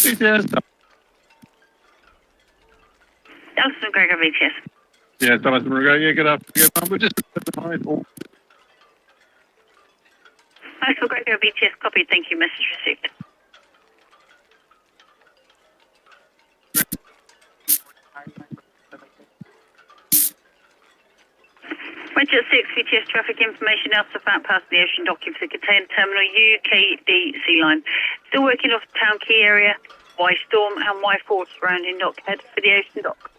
BTS. Alpha Gregor BTS. Yeah, Thomas McGregor, yeah, get up. We're just behind all. Alpha Gregor BTS, copy. Thank you. Message received. Winter 6 VTS traffic information now Southampton past the ocean docking for the container terminal UKD Sea Line. Still working off the Town Quay area, Y Storm and Y4 surrounding dock. Head for the ocean dock.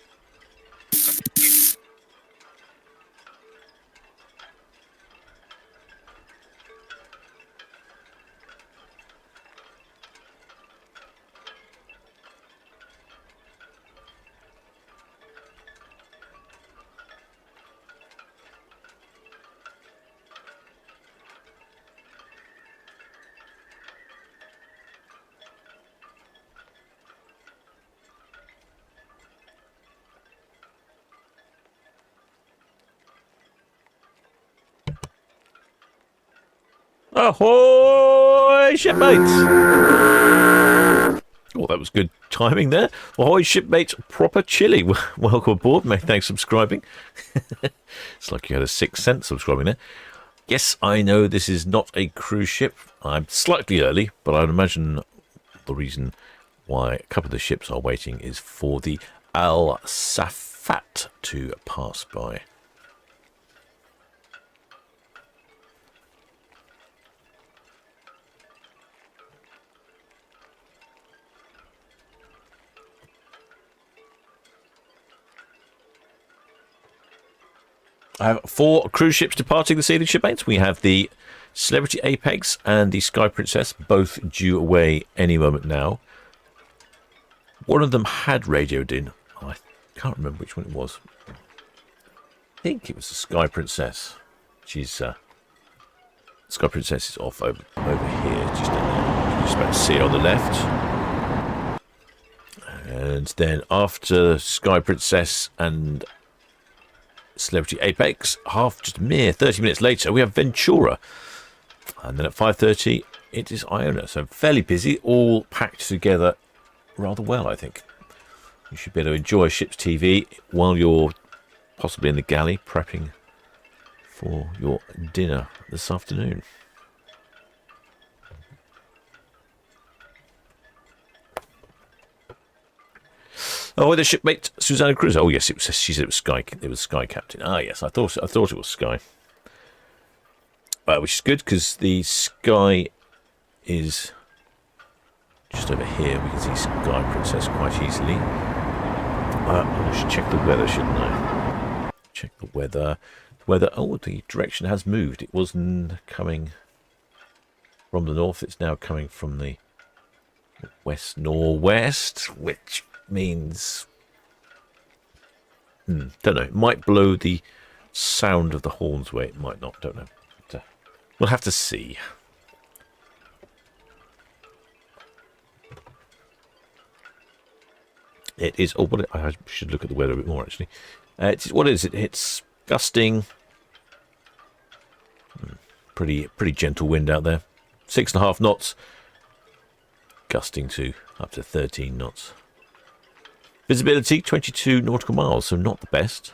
Ahoy, shipmates! Oh, that was good timing there. Ahoy, shipmates, proper chilly. Welcome aboard, mate. Thanks for subscribing. It's like you had a 6 cent subscribing there. Yes, I know this is not a cruise ship. I'm slightly early, but I'd imagine the reason why a couple of the ships are waiting is for the Al Safat to pass by. I have 4 cruise ships departing this evening, shipmates. We have the Celebrity Apex and the Sky Princess, both due away any moment now. One of them had radioed in. I can't remember which one it was. I think it was the Sky Princess. She's Sky Princess is off over here, just down there. You just about to see her on the left. And then after Sky Princess and Celebrity Apex, just a mere 30 minutes later, we have Ventura. And then at 5:30, it is Iona. So fairly busy, all packed together rather well, I think. You should be able to enjoy Ships TV while you're possibly in the galley prepping for your dinner this afternoon. Oh, the shipmate Susanna Cruz. Oh yes, she said it was Sky. It was Sky Captain. Ah yes, I thought it was Sky. Which is good because the Sky is just over here. We can see Sky Princess quite easily. I should check the weather, shouldn't I? Check the weather. Oh, the direction has moved. It was coming from the north. It's now coming from the west-northwest, which means don't know. It might blow the sound of the horns away. It might not. Don't know. But, we'll have to see. It is. Oh, I should look at the weather a bit more. Actually, what is it? It's gusting. Pretty gentle wind out there. 6.5 knots. Gusting to up to 13 knots. Visibility 22 nautical miles, so not the best.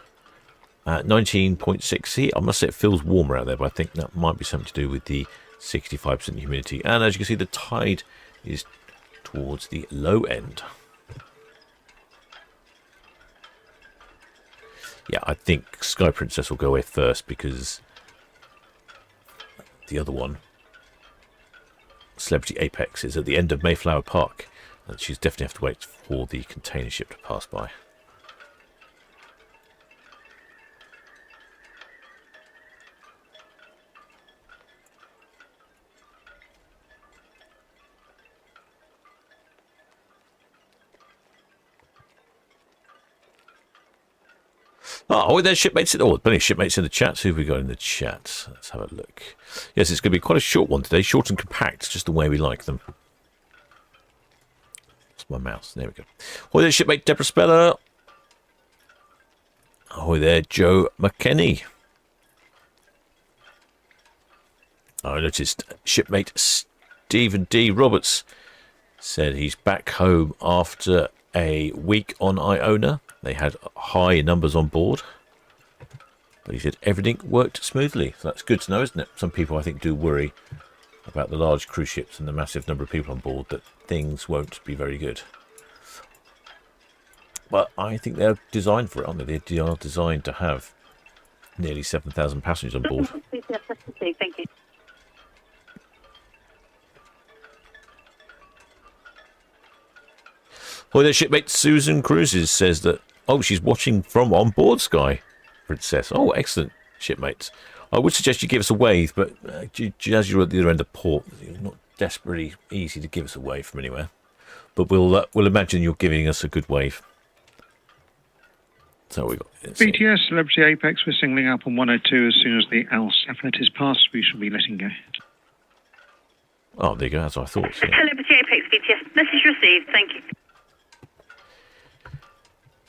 19.6 I must say it feels warmer out there, but I think that might be something to do with the 65% humidity. And as you can see, the tide is towards the low end. Yeah, I think Sky Princess will go away first because the other one, Celebrity Apex, is at the end of Mayflower Park. And she's definitely have to wait for the container ship to pass by. Oh, there's shipmates. Plenty of shipmates in the chat. Who have we got in the chat? Let's have a look. Yes, it's going to be quite a short one today. Short and compact, just the way we like them. My mouse. There we go. Ahoy there, shipmate Deborah Speller. Ahoy there, Joe McKenney. I noticed shipmate Stephen D. Roberts said he's back home after a week on Iona. They had high numbers on board, but he said everything worked smoothly. So that's good to know, isn't it? Some people, I think, do worry about the large cruise ships and the massive number of people on board, that things won't be very good. But I think they're designed for it, aren't they? They are designed to have nearly 7,000 passengers on board. Thank you. Well, their shipmate Susan Cruises says that, oh, she's watching from on board Sky Princess. Oh, excellent, shipmates. I would suggest you give us a wave, but as you're at the other end of port, it's not desperately easy to give us a wave from anywhere. But we'll imagine you're giving us a good wave. So we got BTS, Celebrity Apex, we're singling up on 102. As soon as the Alsafnet is passed, we shall be letting go. Oh, there you go, as I thought. Yeah. Celebrity Apex BTS. Message received. Thank you.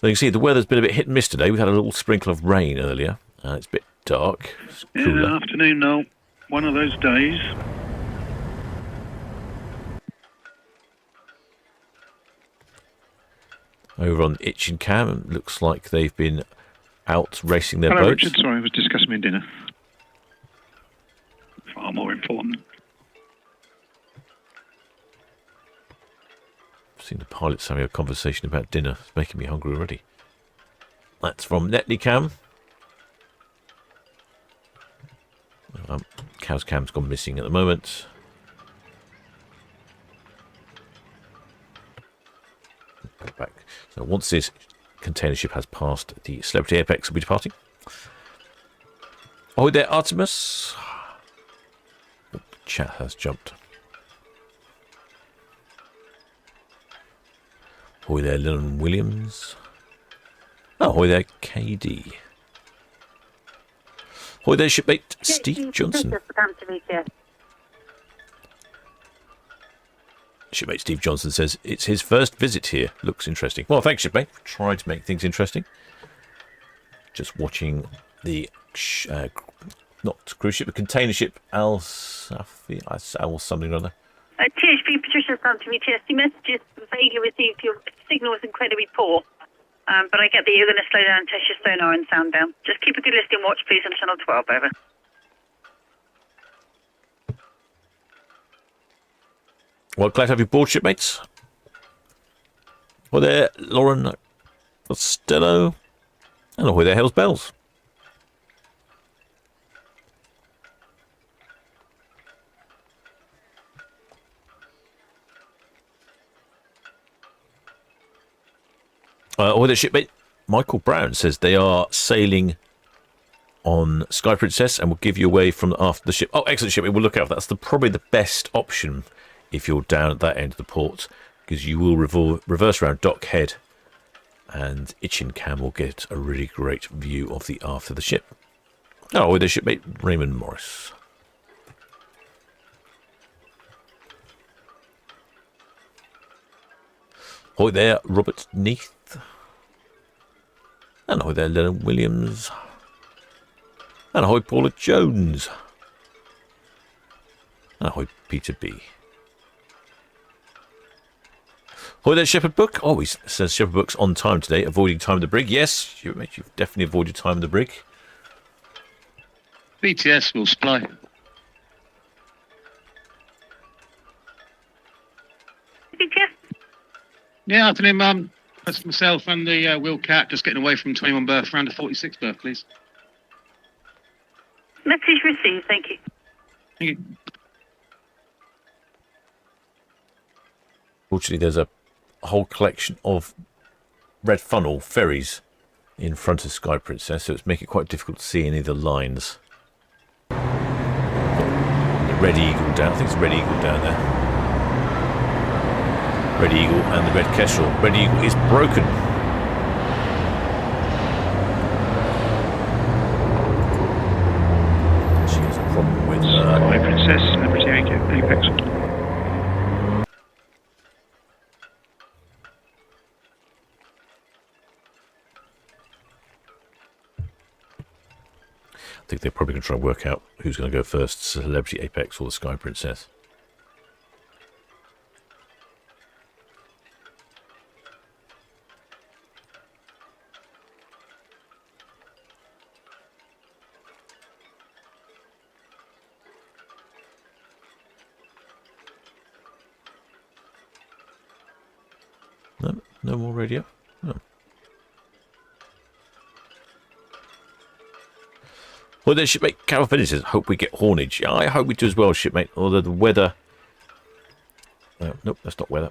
So you can see the weather's been a bit hit and miss today. We've had a little sprinkle of rain earlier. It's a bit dark. It's cooler. Yeah, afternoon, Noel. One of those days. Over on Itch and Cam, looks like they've been out racing their Hello, boats. Richard. Sorry, I was discussing my dinner. Far more important. I've seen the pilots having a conversation about dinner. It's making me hungry already. That's from Netley Cam. Cow's Cam's gone missing at the moment. Go back. So once this container ship has passed, the Celebrity Apex will be departing. Oh, there, Artemis. Oh, chat has jumped. Ahoy there, Lennon Williams. Oh, ahoy there, KD. Ahoy there, shipmate Steve Johnson. Shipmate Steve Johnson says it's his first visit here. Looks interesting. Well, thanks, shipmate. Try to make things interesting. Just watching the not cruise ship, the container ship Al something or other. THP Patricia Sound to VTS. Messages vaguely received. Your signal was incredibly poor. But I get that you're going to slow down and test your sonar and sound down. Just keep a good listening watch, please, on channel 12, over. Well, glad to have you aboard, shipmates. Ahoy there, Lauren Costello. And ahoy there, Hells Bells. Ahoy there, shipmate Michael Brown says they are sailing on Sky Princess and will give you away from after the ship. Oh, excellent, shipmate. We'll look out. That's probably the best option if you're down at that end of the port, because you will reverse around dock head, and Itchin Cam will get a really great view of the aft of the ship. Oh, with the shipmate Raymond Morris. Ahoy there, Robert Neath. And ahoy there, Lennon Williams. And ahoy, Paula Jones. And ahoy, Peter B. Ahoy there, Shepherd Book. Oh, he says Shepherd Book's on time today, avoiding time of the brig. Yes, you've definitely avoided time of the brig. BTS will supply. VTS? Yeah, afternoon, Mum. That's myself and the Will Cat just getting away from 21 berth round to 46 berth, please. Message received, thank you. Thank you. Fortunately, there's a whole collection of red funnel ferries in front of Sky Princess, so it's making it quite difficult to see any of the lines. The Red Eagle down, I think it's Red Eagle down there. Red Eagle and the Red Kestrel. Red Eagle is broken. She has a problem with Sky Princess, Celebrity Apex. I think they're probably going to try and work out who's going to go first, Celebrity Apex or the Sky Princess. No more radio? Oh. Well, then, shipmate Calvin says, hope we get haulage. Yeah, I hope we do as well, shipmate. Although the weather... nope, that's not weather.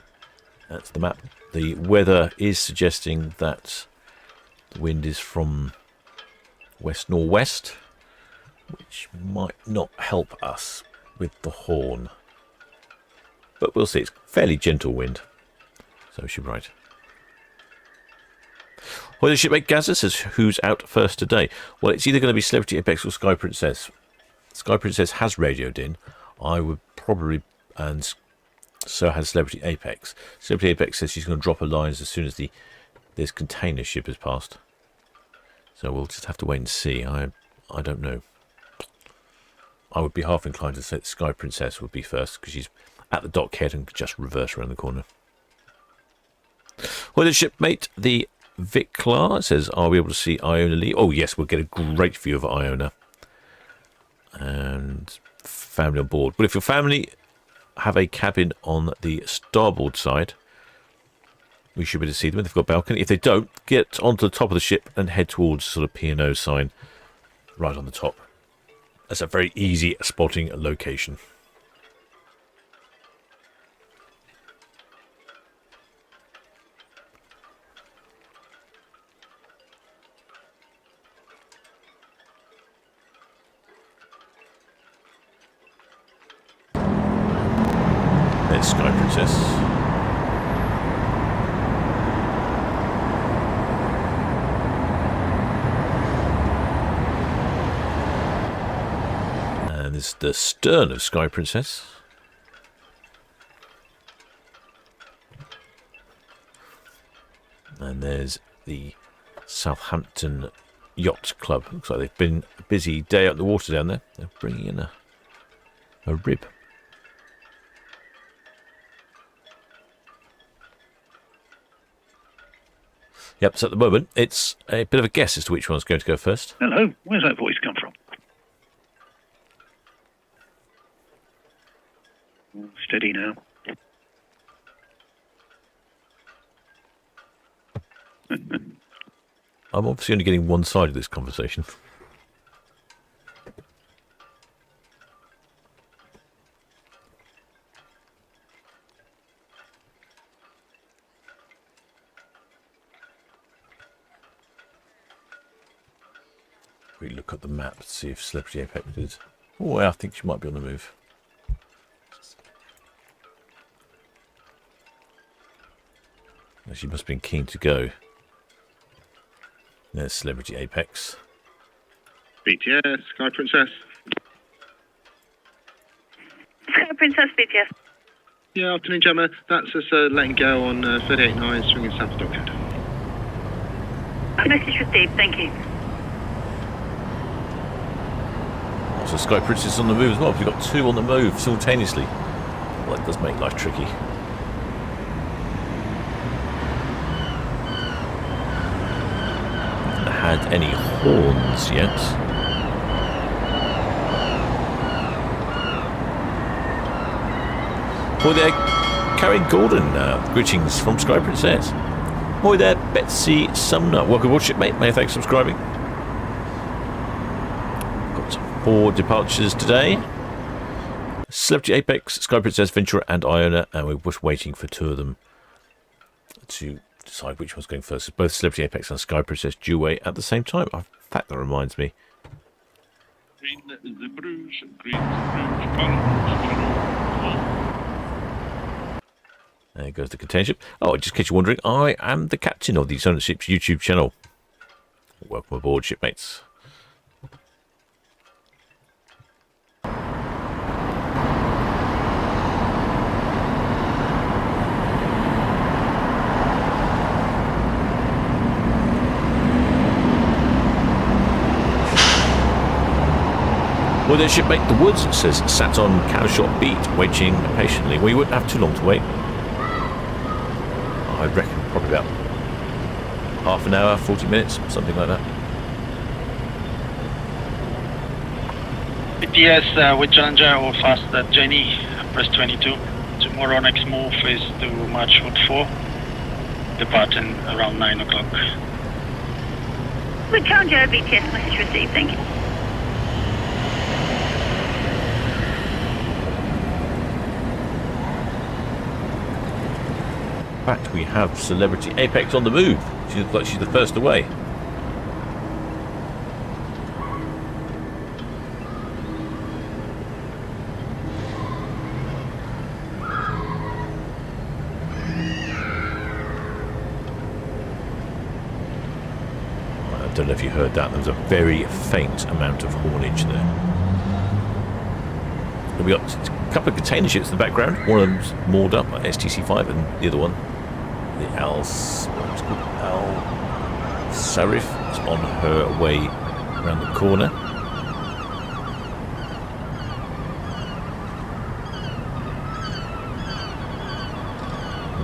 That's the map. The weather is suggesting that the wind is from west-northwest, which might not help us with the horn. But we'll see. It's fairly gentle wind. So we should be right. Well, the shipmate Gaza says, who's out first today? Well, it's either going to be Celebrity Apex or Sky Princess. Sky Princess has radioed in. I would probably... and so has Celebrity Apex. Celebrity Apex says she's going to drop her lines as soon as this container ship has passed. So we'll just have to wait and see. I don't know. I would be half inclined to say that Sky Princess would be first because she's at the dockhead and could just reverse around the corner. Well, the shipmate, the Viclar, says, are we able to see Iona leave? Oh, yes, we'll get a great view of Iona. And family on board. But if your family have a cabin on the starboard side, we should be able to see them if they've got a balcony. If they don't, get onto the top of the ship and head towards sort of P&O sign right on the top. That's a very easy spotting location. There's Sky Princess. And this is the stern of Sky Princess. And there's the Southampton Yacht Club. Looks like they've been a busy day out in the water down there. They're bringing in a rib. Yep, so at the moment, it's a bit of a guess as to which one's going to go first. Hello, where's that voice come from? Steady now. I'm obviously only getting one side of this conversation. We look at the map to see if Celebrity Apex is... Oh, I think she might be on the move. She must have been keen to go. There's Celebrity Apex. BTS, Sky Princess. Sky Princess, BTS. Yeah, afternoon, Gemma. That's us letting go on 38.9, swinging south of Dockhead. Message received, thank you. So Sky Princess on the move as well. We've got two on the move simultaneously. Well, that does make life tricky. Haven't had any horns yet. Boy there, Karen Gordon. Greetings from Sky Princess. Boy there, Betsy Sumner. Welcome aboard, shipmate. Many thanks for subscribing. 4 departures today. Celebrity Apex, Sky Princess, Ventura and Iona, and we're just waiting for 2 of them to decide which one's going first. Both Celebrity Apex and Sky Princess due away at the same time. In fact, that reminds me. There goes the container ship. Oh, just in case you're wondering, I am the captain of the Solent Ships YouTube channel. Welcome aboard, shipmates. Well, there's shipmate The Woods says, sat on Cowshot Beat, waiting patiently. We wouldn't have too long to wait. I reckon probably about half an hour, 40 minutes, something like that. BTS with Challenger or fast at Jenny, press 22. Tomorrow next move is to match Hood 4. departing around 9 o'clock. With Challenger, VTS message received, thank you. In fact, we have Celebrity Apex on the move. She looks like she's the first away. I don't know if you heard that. There was a very faint amount of hornage there. We got a couple of container ships in the background. One of them's moored up at STC-5, and the other one, the Al Sarif, is on her way around the corner.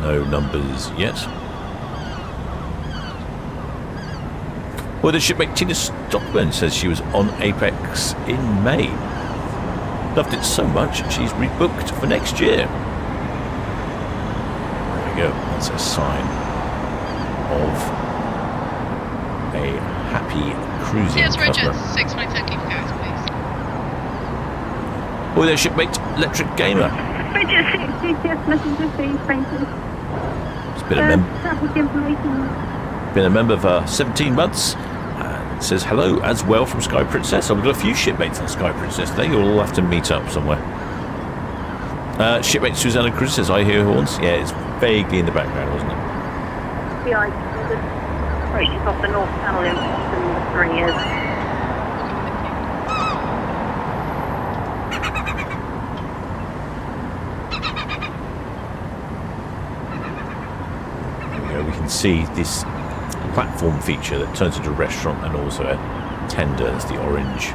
No numbers yet. Well, the shipmate Tina Stockburn says she was on Apex in May. Loved it so much, she's rebooked for next year. There we go. That's a sign of a happy cruising Yes, Roger. customer. 625, keep going, please. Oh, there's shipmate Electric Gamer. Roger, 6 VTS message received, thank you. It's been Traffic information. been a member for 17 months. Says hello as well from Sky Princess. So we've got a few shipmates on Sky Princess today. You'll all have to meet up somewhere. Shipmate Susanna Cruz says, I hear horns. Yeah, it's vaguely in the background, wasn't it? Yeah, right, she's off the North Channel in 3 years. There we go. We can see this platform feature that turns into a restaurant and also a tender. That's the orange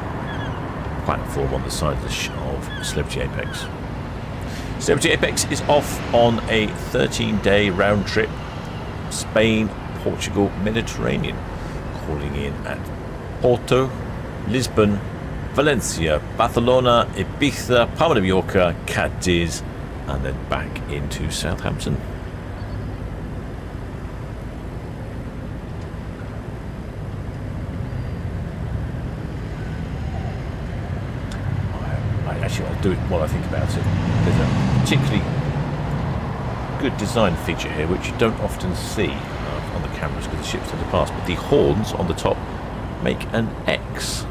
platform on the side of Celebrity Apex. Celebrity Apex is off on a 13-day round trip, Spain, Portugal, Mediterranean, calling in at Porto, Lisbon, Valencia, Barcelona, Ibiza, Palma de Mallorca, Cadiz, and then back into Southampton. I'll do it while I think about it. There's a particularly good design feature here which you don't often see on the cameras because the ships tend to pass, but the horns on the top make an X.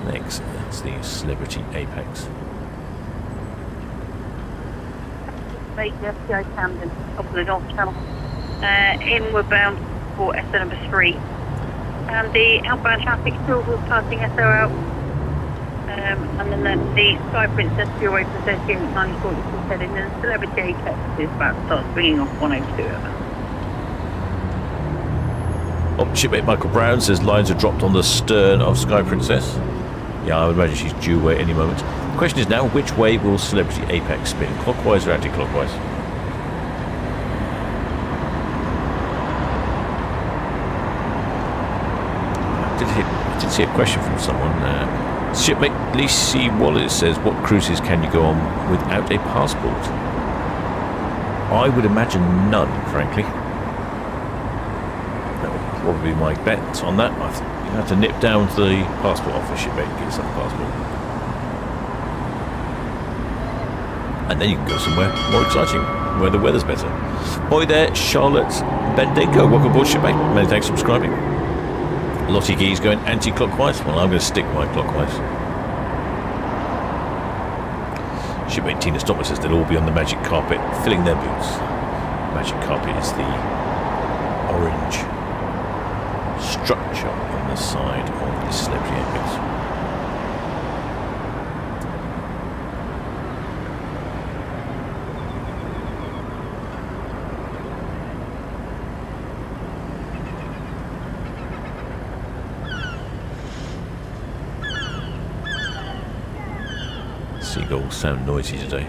An X, that's the Celebrity Apex. FPI Camden, up the North Channel. Inward bound for SO number 3. And the outbound traffic still was passing SO out. And then the Sky Princess flew away for 38.946 heading, and Celebrity Apex is about to start bringing off 102 over. Oh, shipmate Michael Brown says lines are dropped on the stern of Sky Princess. Yeah, I would imagine she's due away any moment. The question is now, which way will Celebrity Apex spin? Clockwise or anti-clockwise? I did see a question from someone. Shipmate Lacey Wallace says, what cruises can you go on without a passport? I would imagine none, frankly. That would probably be my bet on that. You have to nip down to the passport office, shipmate, and get yourself a passport. And then you can go somewhere more exciting, where the weather's better. Boy there, Charlotte Bendenko. Welcome aboard, shipmate. Many thanks for subscribing. Lottie Gee's going anti-clockwise. Well, I'm going to stick my clockwise. Shipmate Tina Stockman says they'll all be on the magic carpet, filling their boots. Magic carpet is the orange structure on the side of the Celebrity Apex. Seagulls sound noisy today.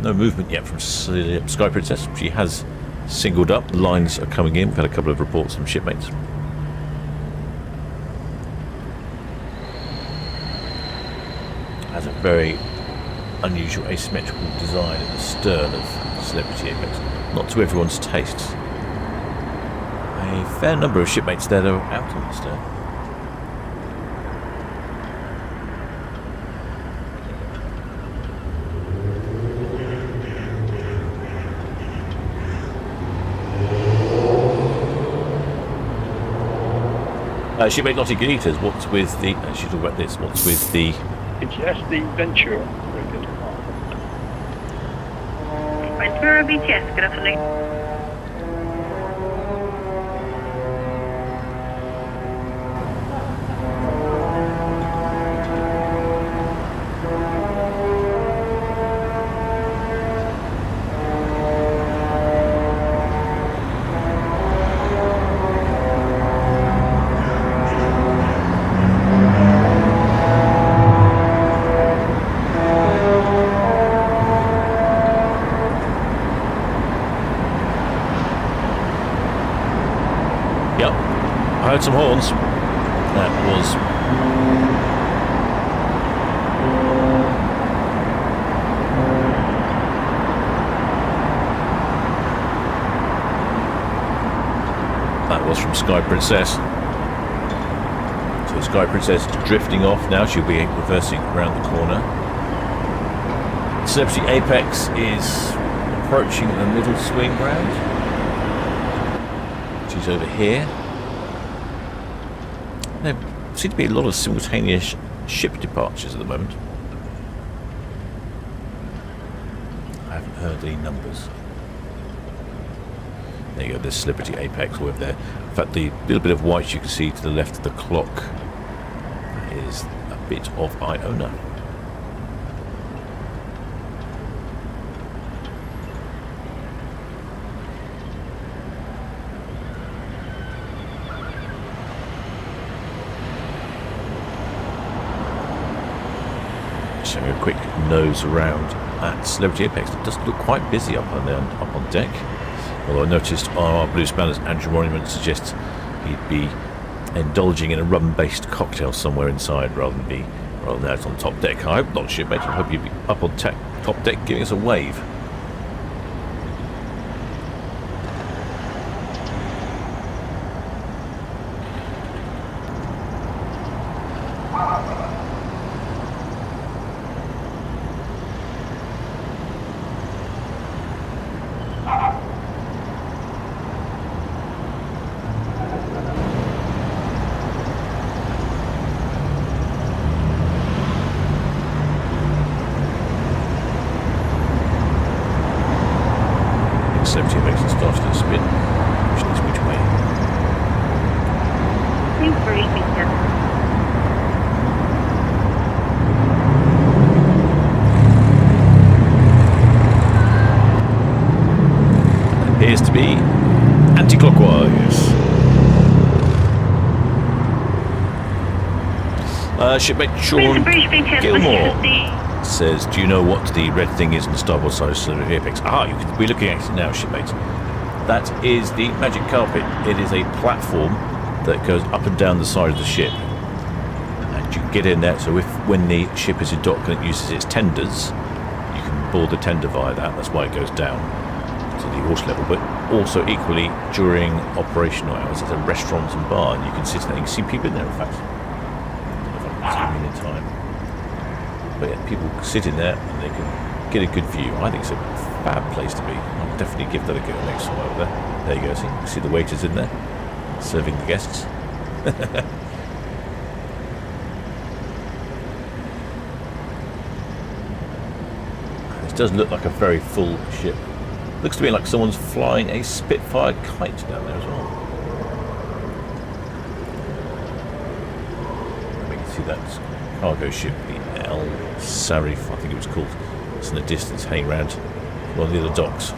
No movement yet from Sky Princess. She has singled up. The lines are coming in. We've had a couple of reports from shipmates. Has a very unusual asymmetrical design at the stern of Celebrity Apex. Not to everyone's tastes. A fair number of shipmates there are out on the stern. Shipmate Lottie Gators, what's with the... she's talking about this. What's with the... It's yes, the Ventura. Ventura BTS, good afternoon. I heard some horns. That was... that was from Sky Princess. So Sky Princess is drifting off now. She'll be reversing around the corner. Celebrity Apex is approaching the middle swing round. She's over here. There seem to be a lot of simultaneous ship departures at the moment. I haven't heard any numbers. There you go, there's Celebrity Apex over there. In fact, the little bit of white you can see to the left of the clock is a bit of Iona. Having a quick nose around at Celebrity Apex. It does look quite busy up on there, up on deck. Although I noticed our Blue Spanner's Andrew Monument suggests he'd be indulging in a rum-based cocktail somewhere inside rather than out on top deck. I hope not, shipmate. I hope you'd be up on top deck giving us a wave. Celebrity Apex has started to spin. Which knows which way. Appears to be anti-clockwise. Shipmate Sean Gilmore says, do you know what the red thing is in the starboard side of Celebrity Apex? Ah, you can be looking at it now, shipmate. That is the magic carpet. It is a platform that goes up and down the side of the ship. And you can get in there, so when the ship is in dock and it uses its tenders, you can board the tender via that. That's why it goes down to the water level. But also equally during operational hours, it's a restaurant and bar, and you can sit there. You can see people in there, in fact. If I can zoom in time. But yeah, people sit in there and they can get a good view. I think it's a fab place to be. I'll definitely give that a go next time over there. There you go, see the waiters in there serving the guests. This does look like a very full ship. Looks to me like someone's flying a Spitfire kite down there as well. We can see that cargo ship, the El Sarif, I think it was called. It's in the distance, hanging around one of the other docks.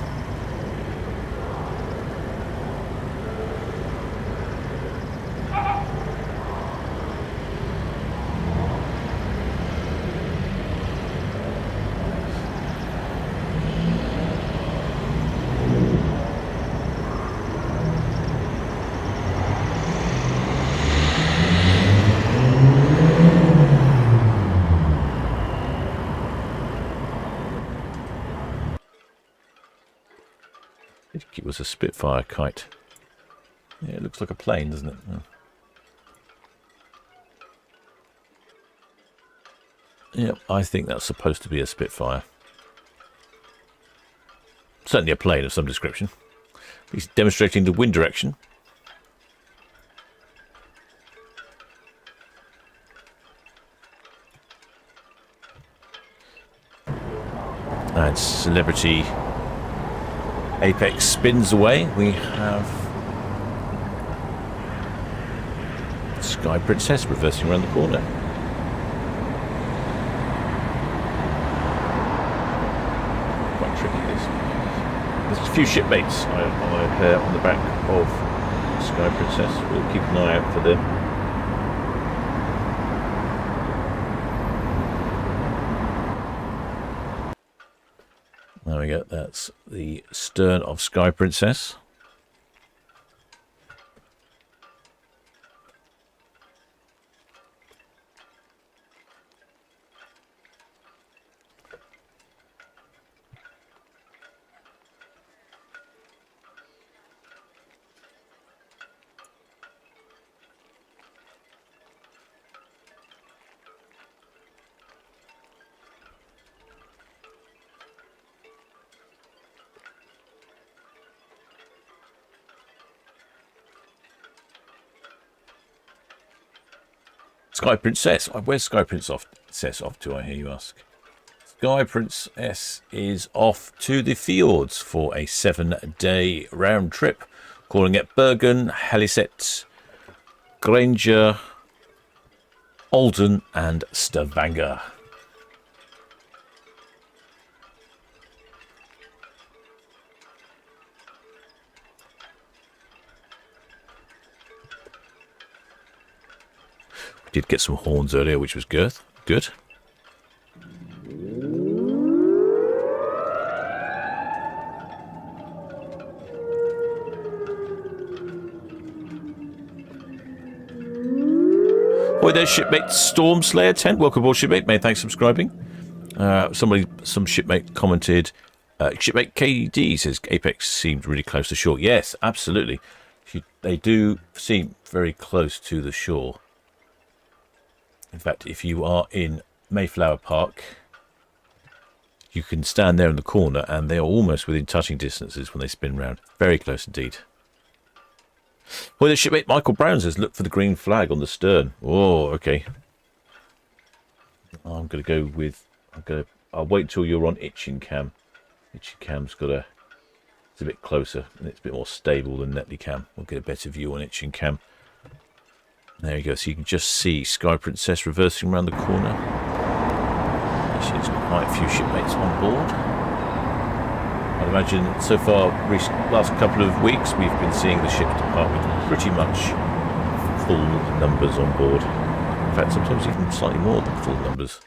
It was a Spitfire kite. Yeah, it looks like a plane, doesn't it? Oh. Yeah, I think that's supposed to be a Spitfire. Certainly a plane of some description. He's demonstrating the wind direction. And Celebrity Apex spins away. We have Sky Princess reversing around the corner. Quite tricky this. There's a few shipmates I have on the back of Sky Princess. We'll keep an eye out for them. There we go, that's the stern of Sky Princess. Sky Princess. Where's Sky Princess off to, I hear you ask? Sky Princess is off to the fjords for a 7-day round trip, calling at Bergen, Haliset, Granger, Olden and Stavanger. Did get some horns earlier, which was good. Good. Boy, there's shipmate Storm Slayer 10. Welcome aboard, shipmate. Many thanks for subscribing. Some shipmate commented. Shipmate KD says Apex seemed really close to shore. Yes, absolutely. They do seem very close to the shore. In fact, if you are in Mayflower Park, you can stand there in the corner and they are almost within touching distances when they spin round. Very close indeed. Well, the shipmate Michael Brown says, look for the green flag on the stern. Oh, okay. I'm going to go with... I'll wait till you're on Itching Cam. Itching Cam's got a... It's a bit closer and it's a bit more stable than Netley Cam. We'll get a better view on Itching Cam. There you go, so you can just see Sky Princess reversing around the corner. Actually, there's quite a few shipmates on board. I'd imagine so far, last couple of weeks, we've been seeing the ship depart with pretty much full numbers on board. In fact, sometimes even slightly more than full numbers.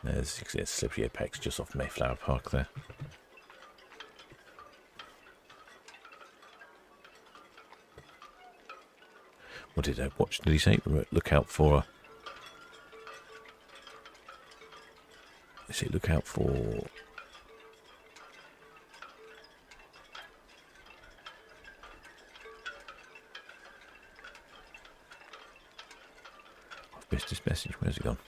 There's Slippery Apex just off Mayflower Park there. What did he say? Look out for... look out for... I've missed this message. Where's it gone?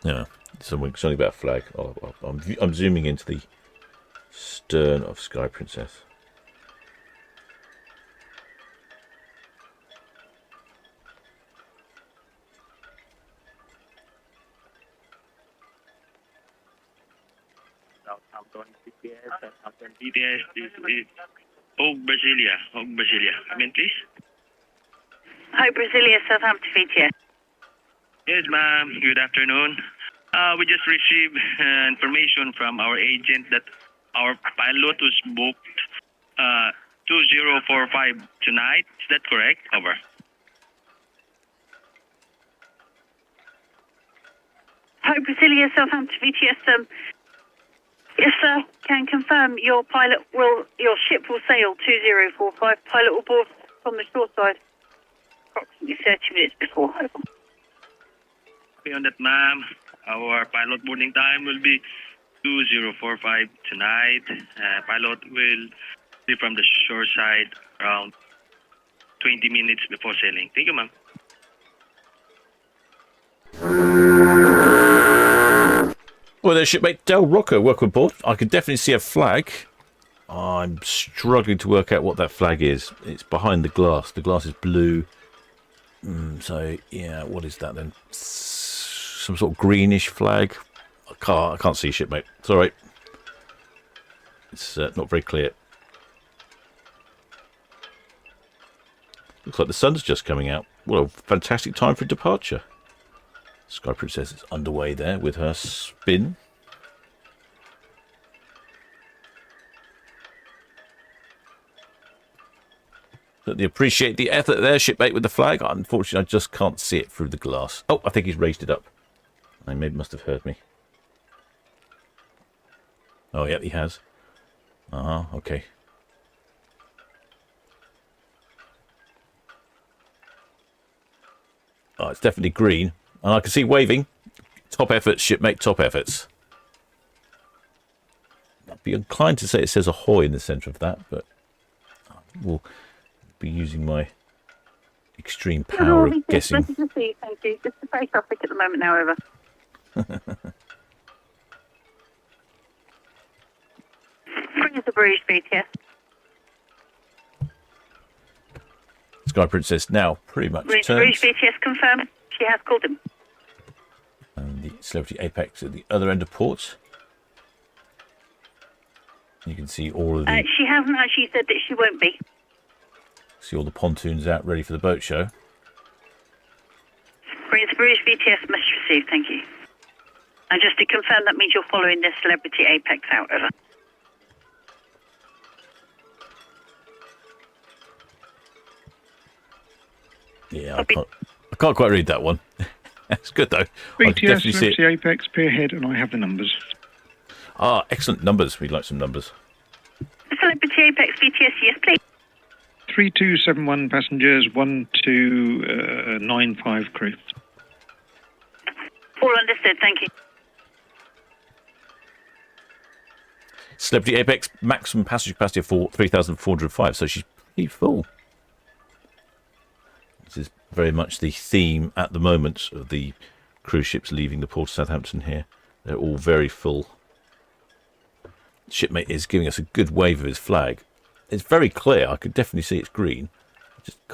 Yeah, something about a flag. I'm zooming into the stern of Sky Princess. Southampton CPS, Southampton BTS, this is Hope Brasilia. Come in, please. Hi, Brasilia, Southampton VTS. Yes, ma'am. Good afternoon. We just received information from our agent that our pilot was booked 2045 tonight. Is that correct? Over. Hi, Brasilia, Southampton VTS. Yes, sir. Can confirm your ship will sail 2045. Pilot will board from the shore side approximately 30 minutes before. On that, ma'am. Our pilot boarding time will be 2045 tonight. Pilot will be from the shore side around 20 minutes before sailing. Thank you, ma'am. Well, there's shipmate Del Rocco. Welcome aboard. I can definitely see a flag. I'm struggling to work out what that flag is. It's behind the glass. The glass is blue. So, yeah, what is that then? Some sort of greenish flag. I can't see shipmate. It's all right. It's not very clear. Looks like the sun's just coming out. What a fantastic time for departure. Sky Princess is underway there with her spin. Certainly appreciate the effort there, shipmate, with the flag. Unfortunately, I just can't see it through the glass. Oh, I think he's raised it up. He must have heard me. Oh, yeah, he has. Okay. Oh, it's definitely green. And I can see waving. Top efforts, shipmate, top efforts. I'd be inclined to say it says ahoy in the centre of that, but we'll be using my extreme power of guessing. Thank you. Just a very traffic at the moment, however. Bring us a Bruges BTS. Sky Princess now pretty much Bruges turns. BTS confirmed. She has called him. And the Celebrity Apex at the other end of port. You can see all of the She hasn't actually said that she won't be. see all the pontoons out ready for the boat show. Bruges BTS must receive, thank you. And just to confirm, that means you're following the Celebrity Apex out, over. Yeah, I can't quite read that one. It's good though. I can BTS, definitely see it. Celebrity Apex, Pierhead, and I have the numbers. Ah, excellent numbers. We'd like some numbers. Celebrity Apex BTS, yes, please. 3271 passengers, 1295 crew. All understood, thank you. Celebrity Apex maximum passenger capacity of 3,405. So she's pretty full. This is very much the theme at the moment of the cruise ships leaving the port of Southampton here. They're all very full. Shipmate is giving us a good wave of his flag. It's very clear. I could definitely see it's green.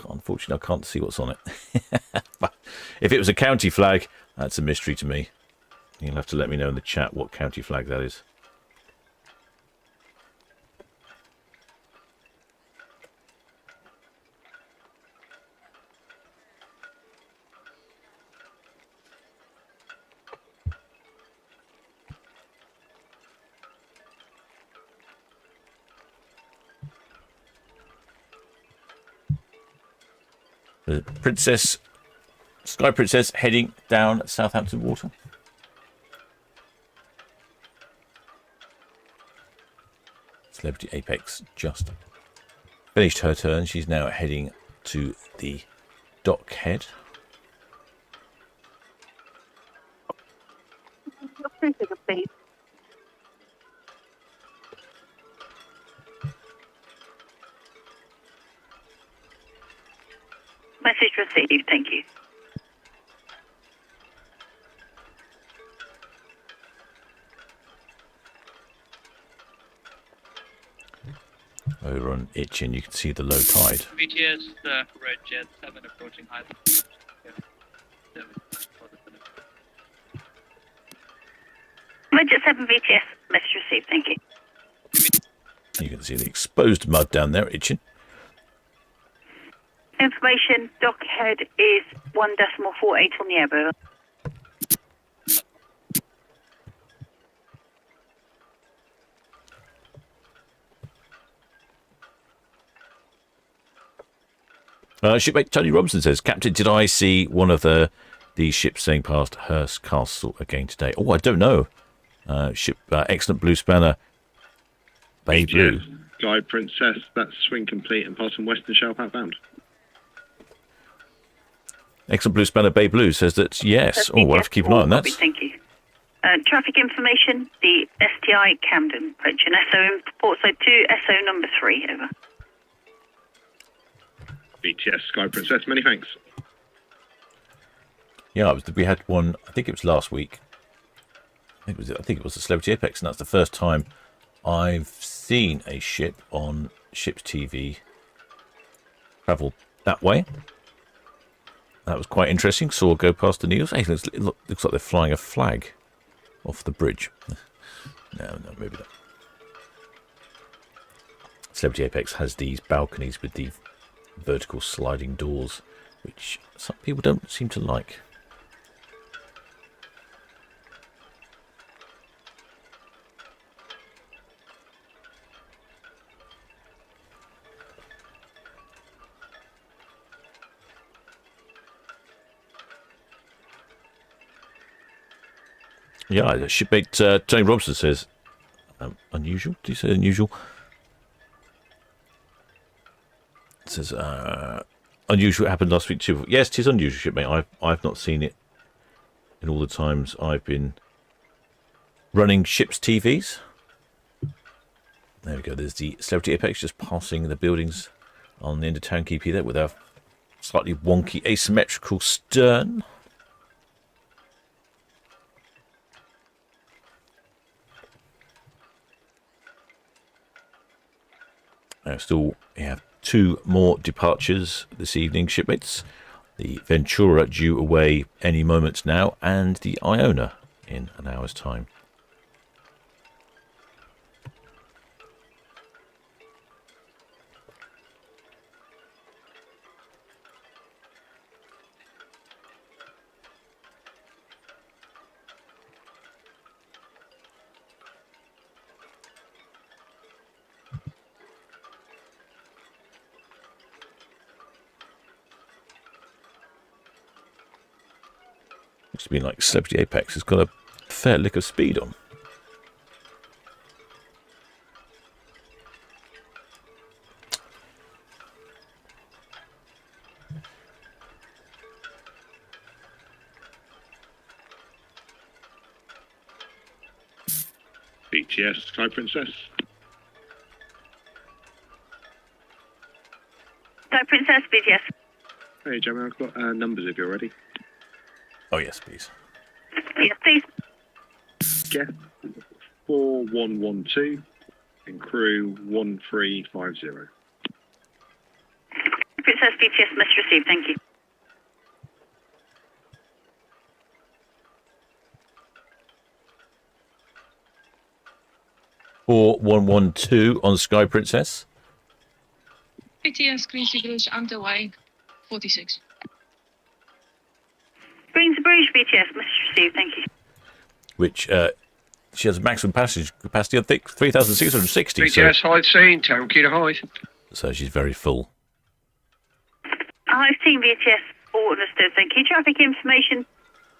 Unfortunately, I can't see what's on it. But if it was a county flag, that's a mystery to me. You'll have to let me know in the chat what county flag that is. The Princess, Sky Princess, heading down Southampton water. Celebrity Apex just finished her turn. She's now heading to the dock head. Please. Message received, thank you. Over on Itchin, you can see the low tide. BTS, Red Jet 7 approaching high. Red Jet 7 BTS, message received, thank you. You can see the exposed mud down there at Itchin. Information, dock head is 1.48 on the air, Shipmate Tony Robinson says, Captain, did I see one of these ships sailing past Hurst Castle again today? Oh, I don't know. Excellent blue spanner, Bay Blue. Sky Princess, that's swing complete and passing Western Shelf outbound. Excellent blue spanner, Bay Blue says that yes. Oh, we'll have to keep an eye on that. Thank you. Traffic information, the STI Camden, approaching SO in port side 2, SO number 3, over. BTS Sky Princess, many thanks. Yeah, we had one. I think it was last week. I think it was the Celebrity Apex, and that's the first time I've seen a ship on Ships TV travel that way. That was quite interesting. Saw her go past the needles. Hey, it looks like they're flying a flag off the bridge. No, maybe not. Celebrity Apex has these balconies with the vertical sliding doors, which some people don't seem to like. Yeah, shipmate Tony Robson says, unusual? Did you say unusual? It says, unusual happened last week too. Yes, it is unusual, shipmate. I've not seen it in all the times I've been running ships TVs. There we go. There's the Celebrity Apex just passing the buildings on the end of Town Quay there with our slightly wonky asymmetrical stern. Still, we have 2 more departures this evening, shipmates. The Ventura due away any moment now, and the Iona in an hour's time. Looks to be like Celebrity Apex has got a fair lick of speed on. BTS Sky Princess. Sky Princess, BTS. Hey, Jamie, I've got numbers if you're ready. Oh, yes, please. Yes, please. Guest 4112 and crew 1350. Princess, BTS, must receive, thank you. Or 112 on Sky Princess. BTS Queen's Bruges underway, 46. Queen's Bruges, BTS, must receive, thank you. Which she has a maximum passage capacity of 3,660. BTS Hyde scene, Town Quay to Hyde. So she's very full. I've seen BTS, all understood, thank you. Traffic information,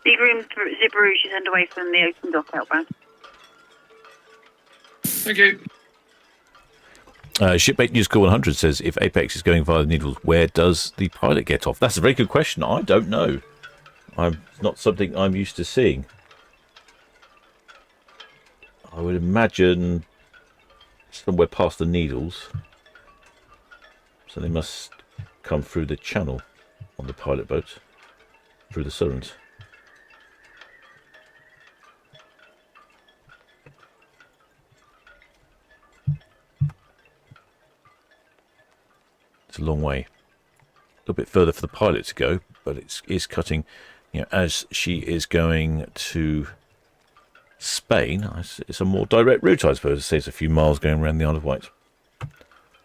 the room Zip Rouge is underway from the open dock outbound. Thank you. Shipmate News Call 100 says, if Apex is going via the Needles, where does the pilot get off? That's a very good question. I don't know. Not something I'm used to seeing. I would imagine somewhere past the Needles. So they must come through the channel on the pilot boat, through the Solent. It's a long way. A little bit further for the pilot to go, but it is cutting, as she is going to Spain. It's a more direct route, I suppose. It saves a few miles going around the Isle of Wight.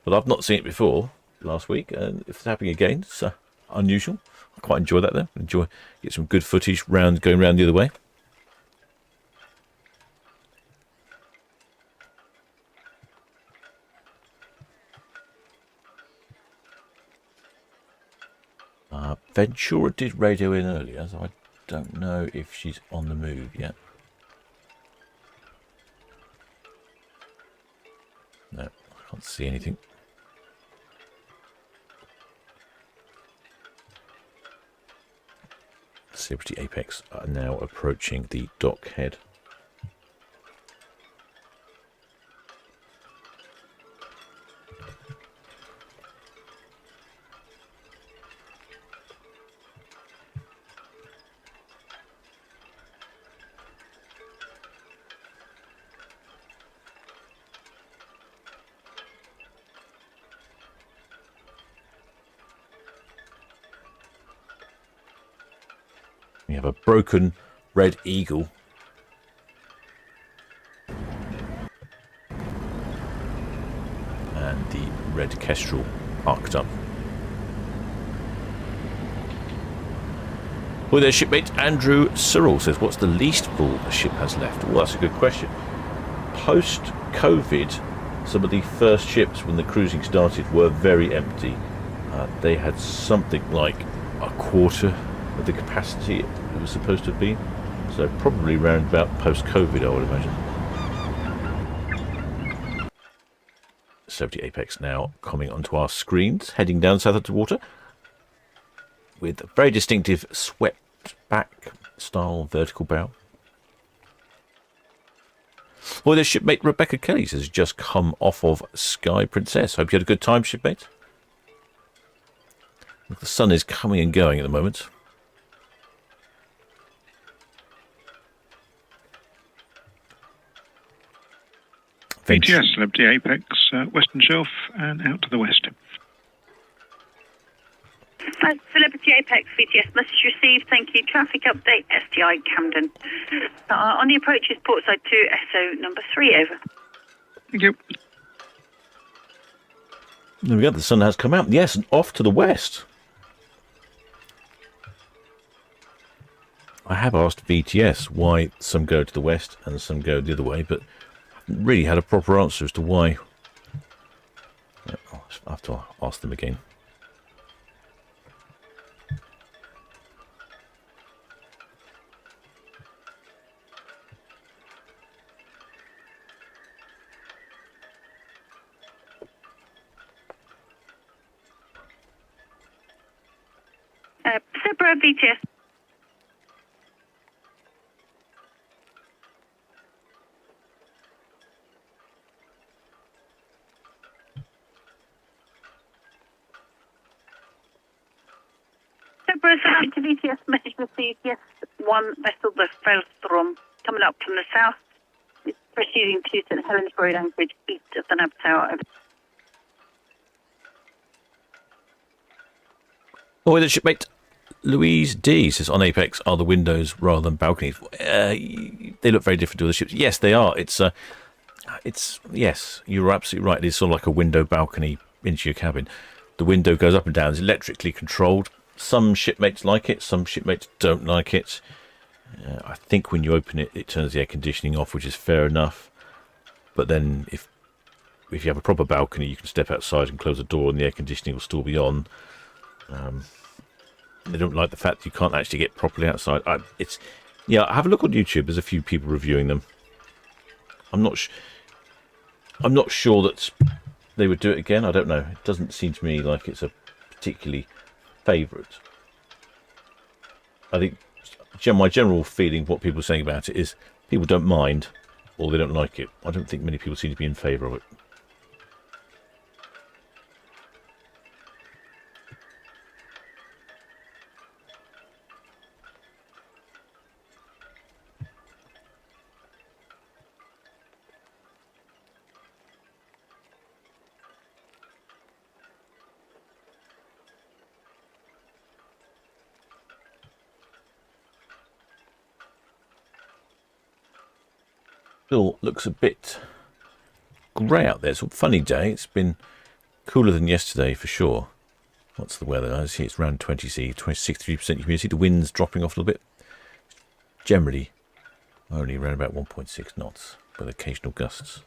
But I've not seen it before last week, and if it's happening again, it's unusual. I quite enjoy that though. Get some good footage going round the other way. Ventura did radio in earlier, so I don't know if she's on the move yet. No, I can't see anything. Celebrity Apex are now approaching the dock head. We have a broken Red Eagle. And the Red Kestrel parked up. Well, their shipmate Andrew Searle says, what's the least full a ship has left? Well, that's a good question. Post-COVID, some of the first ships when the cruising started were very empty. They had something like a quarter of the capacity it was supposed to be. So probably around about post-COVID, I would imagine. Celebrity Apex now coming onto our screens, heading down Southampton water with a very distinctive swept back style vertical bow. Well, their shipmate Rebecca Kelly has just come off of Sky Princess. Hope you had a good time, shipmate. The sun is coming and going at the moment. VTS, Celebrity Apex, Western Shelf, and out to the west. Celebrity Apex, VTS, message received. Thank you. Traffic update, STI Camden. On the approach is Portside 2, SO number 3, over. Thank you. There we go, the sun has come out. Yes, and off to the west. I have asked VTS why some go to the west and some go the other way, but I haven't really had a proper answer as to why. I'll have to ask them again. Zebra VTS. Zebra to VTS, message received. Yes, one vessel, the Fellstrom, coming up from the south. It's proceeding to St Helens Road, Anchorage, east of the Nav Tower. Oh, the shipmate Louise D says, on Apex, are the windows rather than balconies? They look very different to other ships. Yes, they are. It's yes, you're absolutely right. It is sort of like a window balcony into your cabin. The window goes up and down. It's electrically controlled. Some shipmates like it. Some shipmates don't like it. I think when you open it, it turns the air conditioning off, which is fair enough. But then if you have a proper balcony, you can step outside and close the door and the air conditioning will still be on. They don't like the fact that you can't actually get properly outside. Yeah, have a look on YouTube. There's a few people reviewing them. I'm not sure that they would do it again. I don't know. It doesn't seem to me like it's a particularly favourite. I think my general feeling, what people are saying about it, is people don't mind or they don't like it. I don't think many people seem to be in favour of it. Still looks a bit grey out there. It's a funny day. It's been cooler than yesterday for sure. What's the weather? I see it's around 20°C, 63% humidity. The wind's dropping off a little bit. Generally, only around about 1.6 knots with occasional gusts.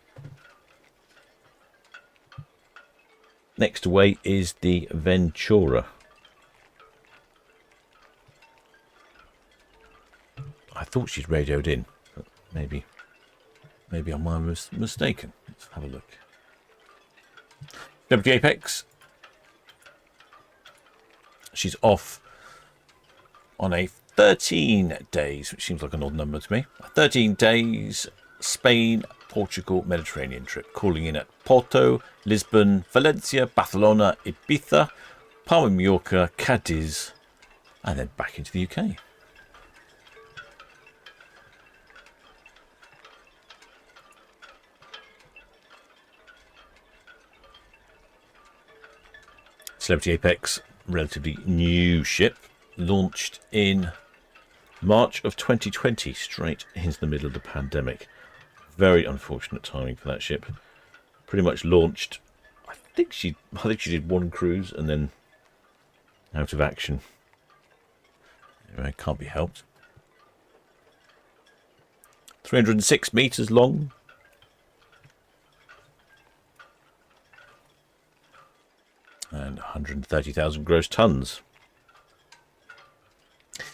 Next away is the Ventura. I thought she'd radioed in, but maybe I'm mistaken. Let's have a look. WT Apex. She's off on a 13 days, which seems like an odd number to me. 13 days Spain, Portugal, Mediterranean trip, calling in at Porto, Lisbon, Valencia, Barcelona, Ibiza, Palma de Mallorca, Cadiz, and then back into the UK. Celebrity Apex, relatively new ship, launched in March of 2020, straight into the middle of the pandemic. Very unfortunate timing for that ship. Pretty much launched. I think she did one cruise and then out of action. Anyway, can't be helped. 306 meters long. And 130,000 gross tons.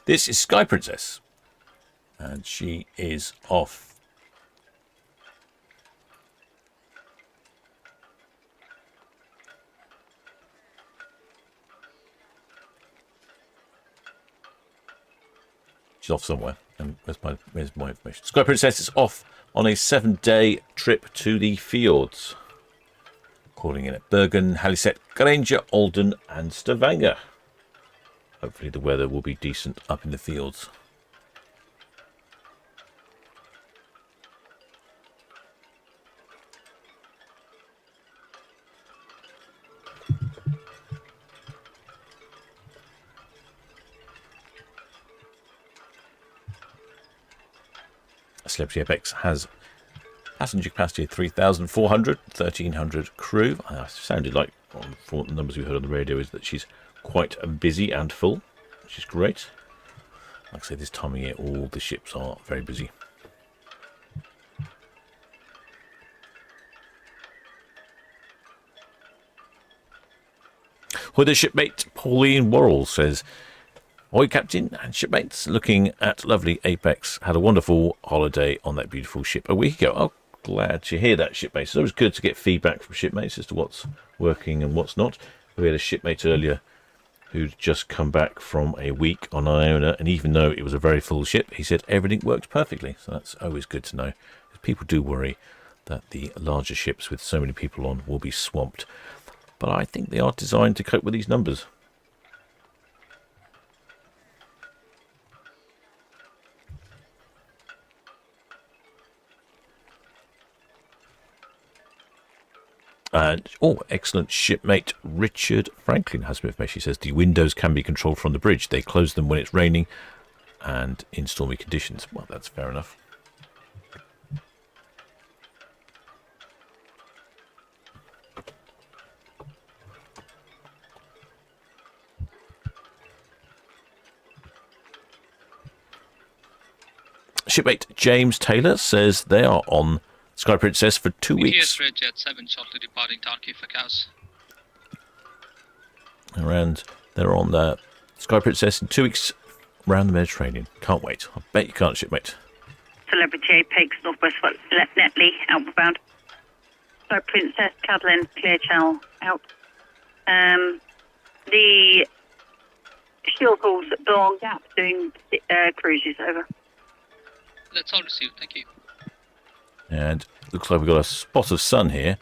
This is Sky Princess. And she is off. She's off somewhere. And where's my information? Sky Princess is off on a 7-day trip to the fjords. Calling in at Bergen, Haliset, Granger, Alden and Stavanger. Hopefully the weather will be decent up in the fields. Celebrity Apex has passenger capacity of 3,400, 1,300 crew. Sounded like, from the numbers we heard on the radio, is that she's quite busy and full, which is great. Like I say, this time of year, all the ships are very busy. With a shipmate, Pauline Worrell says, "Oi, Captain and shipmates, looking at lovely Apex. Had a wonderful holiday on that beautiful ship a week ago." Oh, glad to hear that, shipmates. It's always good to get feedback from shipmates as to what's working and what's not. We had a shipmate earlier who'd just come back from a week on Iona, and even though it was a very full ship, he said everything worked perfectly. So that's always good to know. People do worry that the larger ships with so many people on will be swamped. But I think they are designed to cope with these numbers. And, excellent shipmate Richard Franklin has some information. He says the windows can be controlled from the bridge. They close them when it's raining and in stormy conditions. Well, that's fair enough. Shipmate James Taylor says they are on Sky Princess for 2 weeks. Red Jet 7 shortly departing Town Quay for Cows. And they're on the Sky Princess in 2 weeks around the Mediterranean. Can't wait. I bet you can't, shipmate. Celebrity Apex, Northwest Netley, outbound. Sky Princess, Cadlin, Clear Channel, out. The Shilkles, Long Gap, doing cruises, over. That's all received, thank you. And looks like we've got a spot of sun here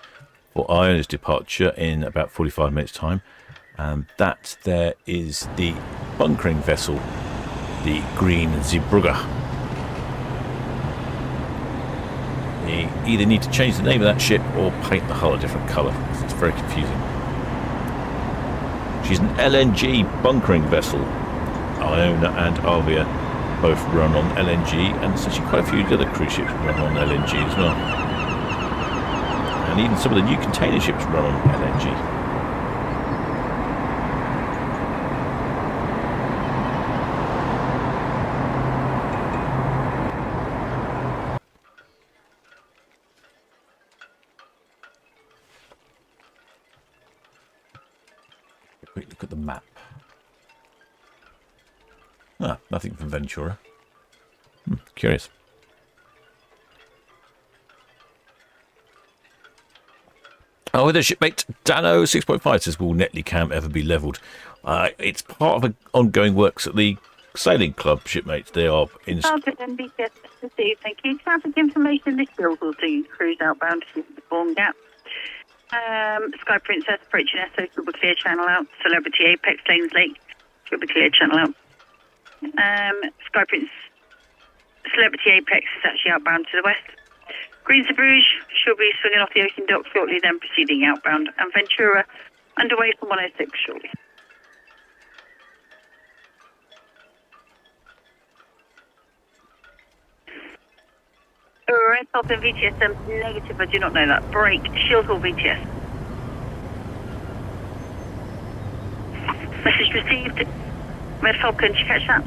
for Iona's departure in about 45 minutes' time. And that there is the bunkering vessel, the Green Zeebrugge. They either need to change the name of that ship or paint the hull a different colour. It's very confusing. She's an LNG bunkering vessel. Iona and Avia both run on LNG, and there's actually quite a few other cruise ships run on LNG as well. And even some of the new container ships run on LNG. Quick look at the map. Nothing from Ventura. Curious. With a shipmate, Dano 6.5 says, will Netley Camp ever be levelled? It's part of an ongoing works at the Sailing Club, shipmates. They are in... Thank you. Traffic information, this bill will do cruise outbound to the Bourne Gap. Sky Princess approaching SO, will be clear channel out. Celebrity Apex, Lanes Lake, will be clear channel out. Sky Prince Celebrity Apex is actually outbound to the west. Green Zeebrugge should be swinging off the ocean dock shortly, then proceeding outbound. And Ventura underway from 106 shortly. Falcon VTS, negative, I do not know that. Break, shield hall VTS. Message received. Red Falcon, did you catch that?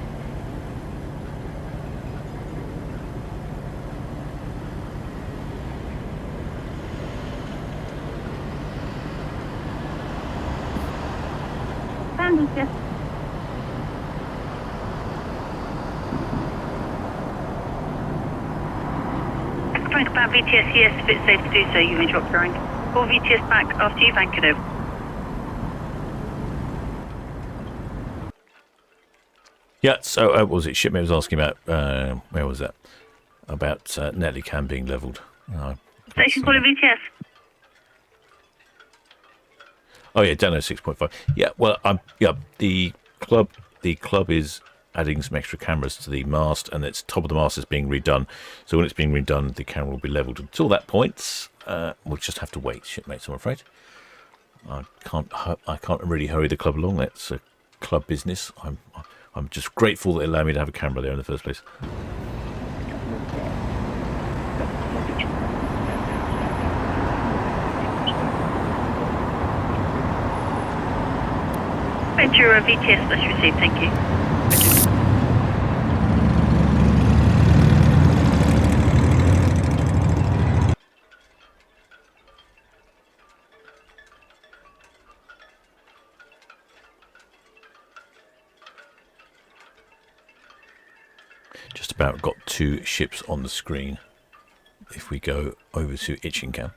Stand VTS. Frank about VTS, yes, if it's safe to do so, you may drop your rank. Call VTS back after you've anchored over. Yeah, so what was it? Shipmate was asking about, where was that? About Netley Cam being levelled. Station calling VTS. Oh yeah, Dano 6.5. Yeah, well, the club is adding some extra cameras to the mast, and its top of the mast is being redone. So when it's being redone, the camera will be levelled. Until that point, we'll just have to wait, shipmates. I'm afraid. I can't really hurry the club along. That's a club business. I'm just grateful that they allowed me to have a camera there in the first place. Ventura VTS, that's received, thank you. Just about got 2 ships on the screen. If we go over to Itchingham.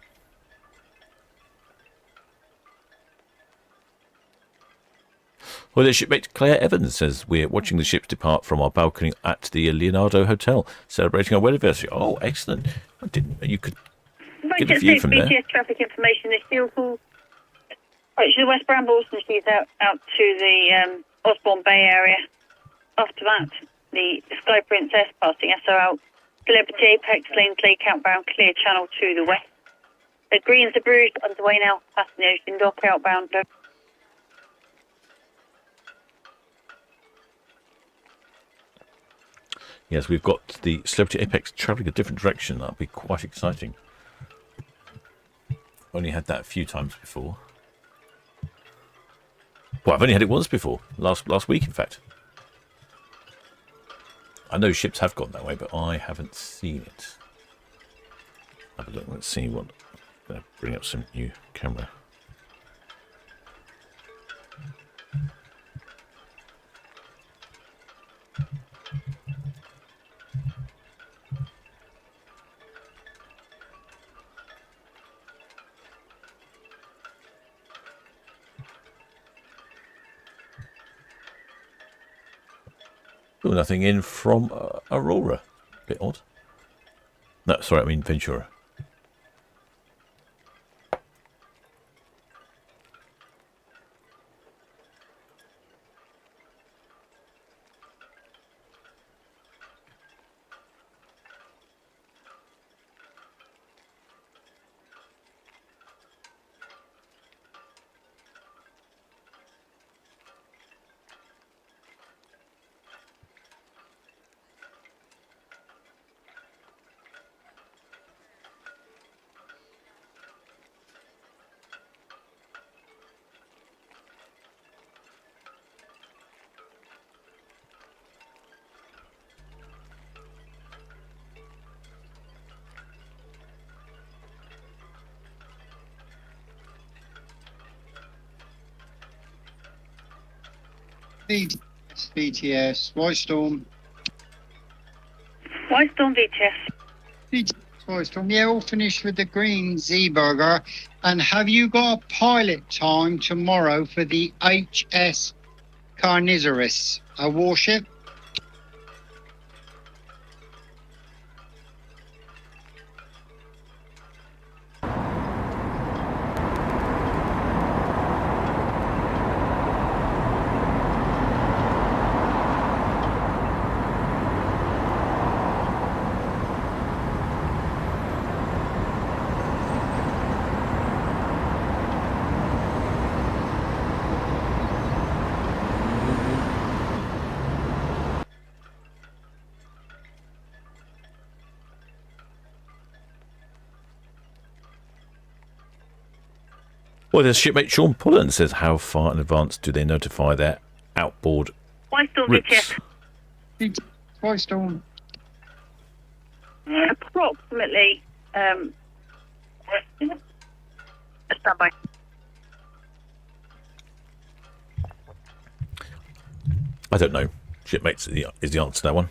Well, the shipmate Claire Evans says we're watching the ships depart from our balcony at the Leonardo Hotel, celebrating our wedding anniversary. Oh, excellent! I didn't. You could get a view from there. VTS traffic information. The shield hall. Right, to the West Brambles, and she's out to the Osborne Bay area. After that, the Sky Princess passing SO Celebrity Apex Lane Clay outbound clear channel to the west. The Greens are Bruges underway now, passing the Ocean Dock outbound. Yes, we've got the Celebrity Apex travelling a different direction. That'll be quite exciting. Only had that a few times before. Well, I've only had it once before. Last week, in fact. I know ships have gone that way, but I haven't seen it. Have a look. Let's see what. I'm going to bring up some new camera. Oh, nothing in from Aurora. Bit odd. No, sorry, I mean Ventura. BTS, White Storm. White Storm VTS. BTS, White Storm. Yeah, all finished with the green Z-Burger. And have you got a pilot time tomorrow for the HS Carnivorous, a warship? Well, there's shipmate Sean Pullen says, how far in advance do they notify their outboard Whitestorm rips? VTS. Whitestorm. Approximately. Standby. I don't know. Shipmates is the answer to that one.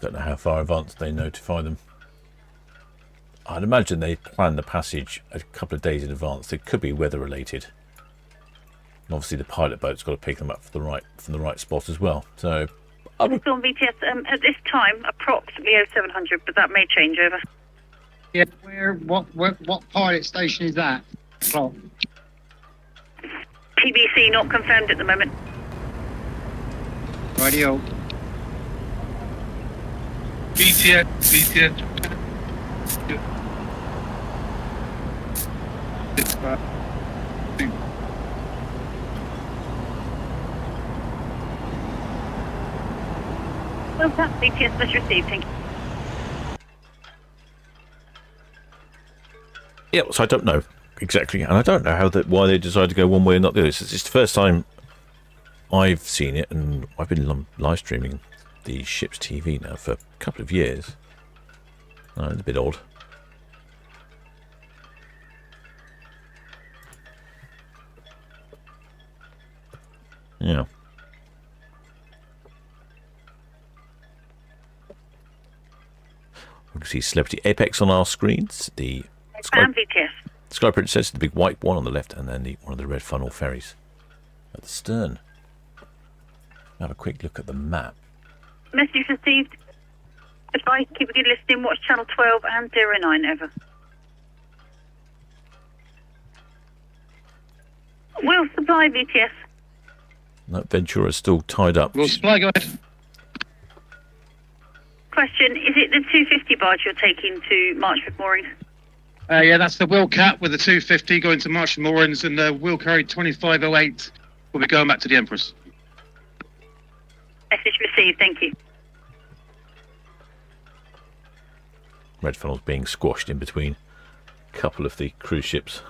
Don't know how far in advance they notify them. I'd imagine they plan the passage a couple of days in advance. It could be weather related. And obviously the pilot boat's got to pick them up from the right spot as well. So Storm VTS, at this time, approximately 0700, but that may change over. Yeah, what pilot station is that? Clock. TBC not confirmed at the moment. Radio. BTS. Well, that VTS was received, thank you. yeah, so I don't know exactly, and I don't know why they decided to go one way and not the other. It's the first time I've seen it, and I've been live streaming the ship's TV now for a couple of years. It's a bit odd. Yeah. We can see Celebrity Apex on our screens. The And VTS. Sky Princess, the big white one on the left, and then one of the red funnel ferries at the stern. Have a quick look at the map. Message received. Advice, keep a good listening, watch channel 12 and 09, over. Will supply VTS. No, Ventura's still tied up. Will supply, go ahead. Question, is it the 250 barge you're taking to Marchwood Moorings? Yeah, that's the Will Cat with the 250 going to Marshall Moorings, and the Will Carry 2508 will be going back to the Empress. Message received, thank you. Red funnel's being squashed in between a couple of the cruise ships.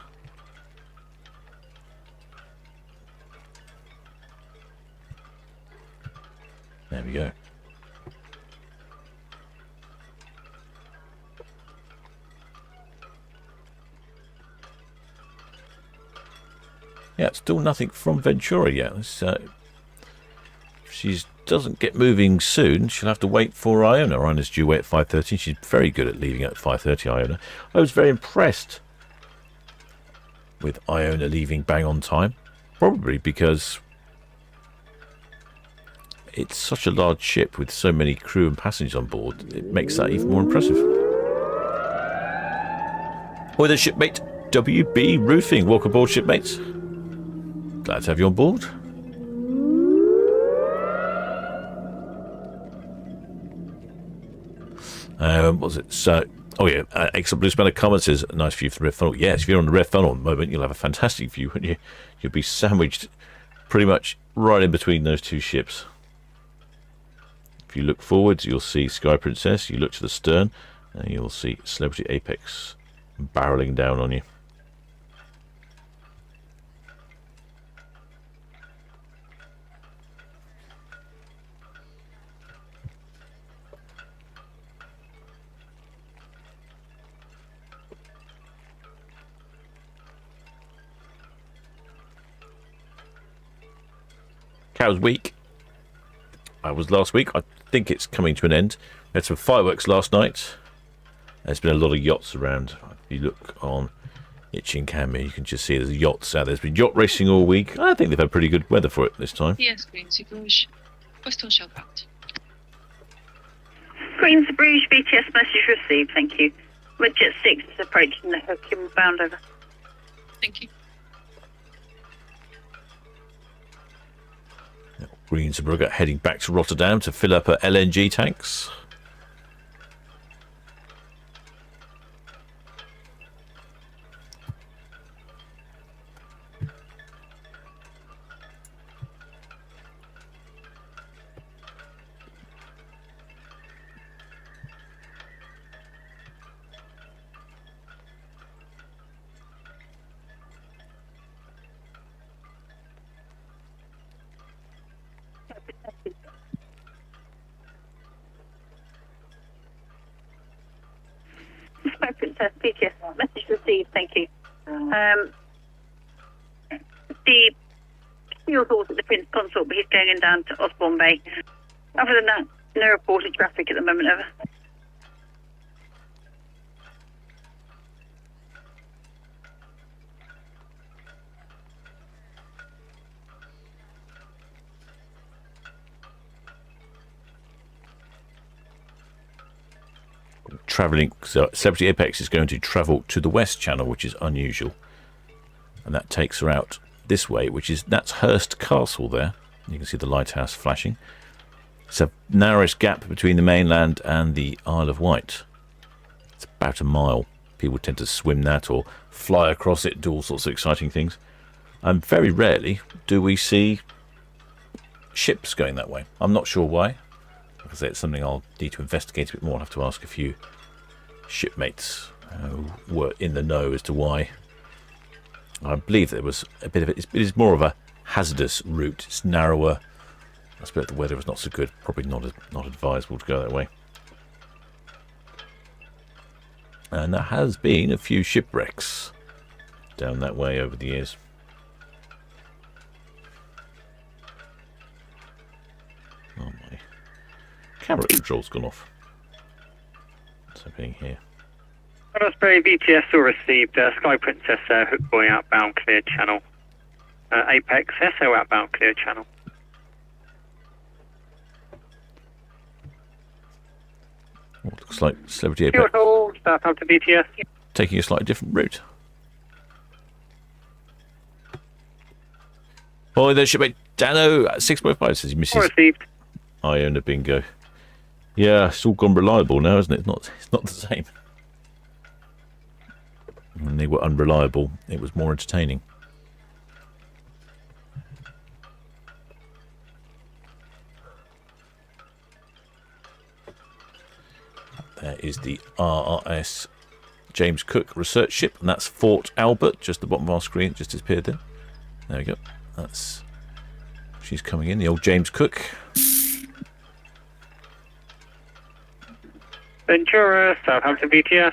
There we go. Yeah, still nothing from Ventura yet. If she doesn't get moving soon, she'll have to wait for Iona. Iona's due away at 5:30. She's very good at leaving at 5:30, Iona. I was very impressed with Iona leaving bang on time. Probably because it's such a large ship with so many crew and passengers on board. It makes that even more impressive. Hi there, shipmate WB Roofing. Welcome aboard, shipmates. Glad to have you on board. Was it? Oh yeah, Excellent Blue Spanner comment says, nice view from the red funnel. Yes, if you're on the red funnel at the moment, you'll have a fantastic view, won't you? You'll be sandwiched pretty much right in between those two ships. If you look forwards, you'll see Sky Princess. You look to the stern, and you'll see Celebrity Apex barreling down on you. Cow's week. I was last week. I think it's coming to an end. We had some fireworks last night. There's been a lot of yachts around. If you look on Itching Camera, you can just see there's yachts out there. There's been yacht racing all week. I think they've had pretty good weather for it this time. Yes, Queen's Bruges. Western Shell out. Queen's Bruges VTS message received, thank you. Widget 6 is approaching the hook inbound, over. Thank you. Greensburg heading back to Rotterdam to fill up her LNG tanks. Sky Princess, PTS. Message received, thank you. The fuel thought at the Prince Consort, but he's going in down to Osborne Bay. Other than that, no reported traffic at the moment, over. Travelling, so Celebrity Apex is going to travel to the West Channel, which is unusual, and that takes her out this way, that's Hurst Castle there. You can see the lighthouse flashing. It's the narrowest gap between the mainland and the Isle of Wight. It's about a mile. People tend to swim that or fly across it, do all sorts of exciting things. And very rarely do we see ships going that way. I'm not sure why. Like I say, it's something I'll need to investigate a bit more. I'll have to ask a few shipmates who were in the know as to why. I believe there was a bit of it. It is more of a hazardous route. It's narrower. I suppose the weather was not so good. Probably not advisable to go that way. And there has been a few shipwrecks down that way over the years. Oh my. Camera control's gone off. What's happening here? Osprey BTS all received Sky Princess Hook Boy outbound clear channel. Apex SO outbound clear channel. Oh, looks like Celebrity Apex Southampton BTS. taking a slightly different route. Oh, there's shipmate Dano at 6.5 says he misses Received. Iona bingo. Yeah, it's all gone reliable now, isn't it? It's not the same. When they were unreliable, it was more entertaining. There is the RRS James Cook research ship, and that's Fort Albert, just the bottom of our screen, just disappeared there. There we go. She's coming in, the old James Cook. Ventura, Southampton BTS.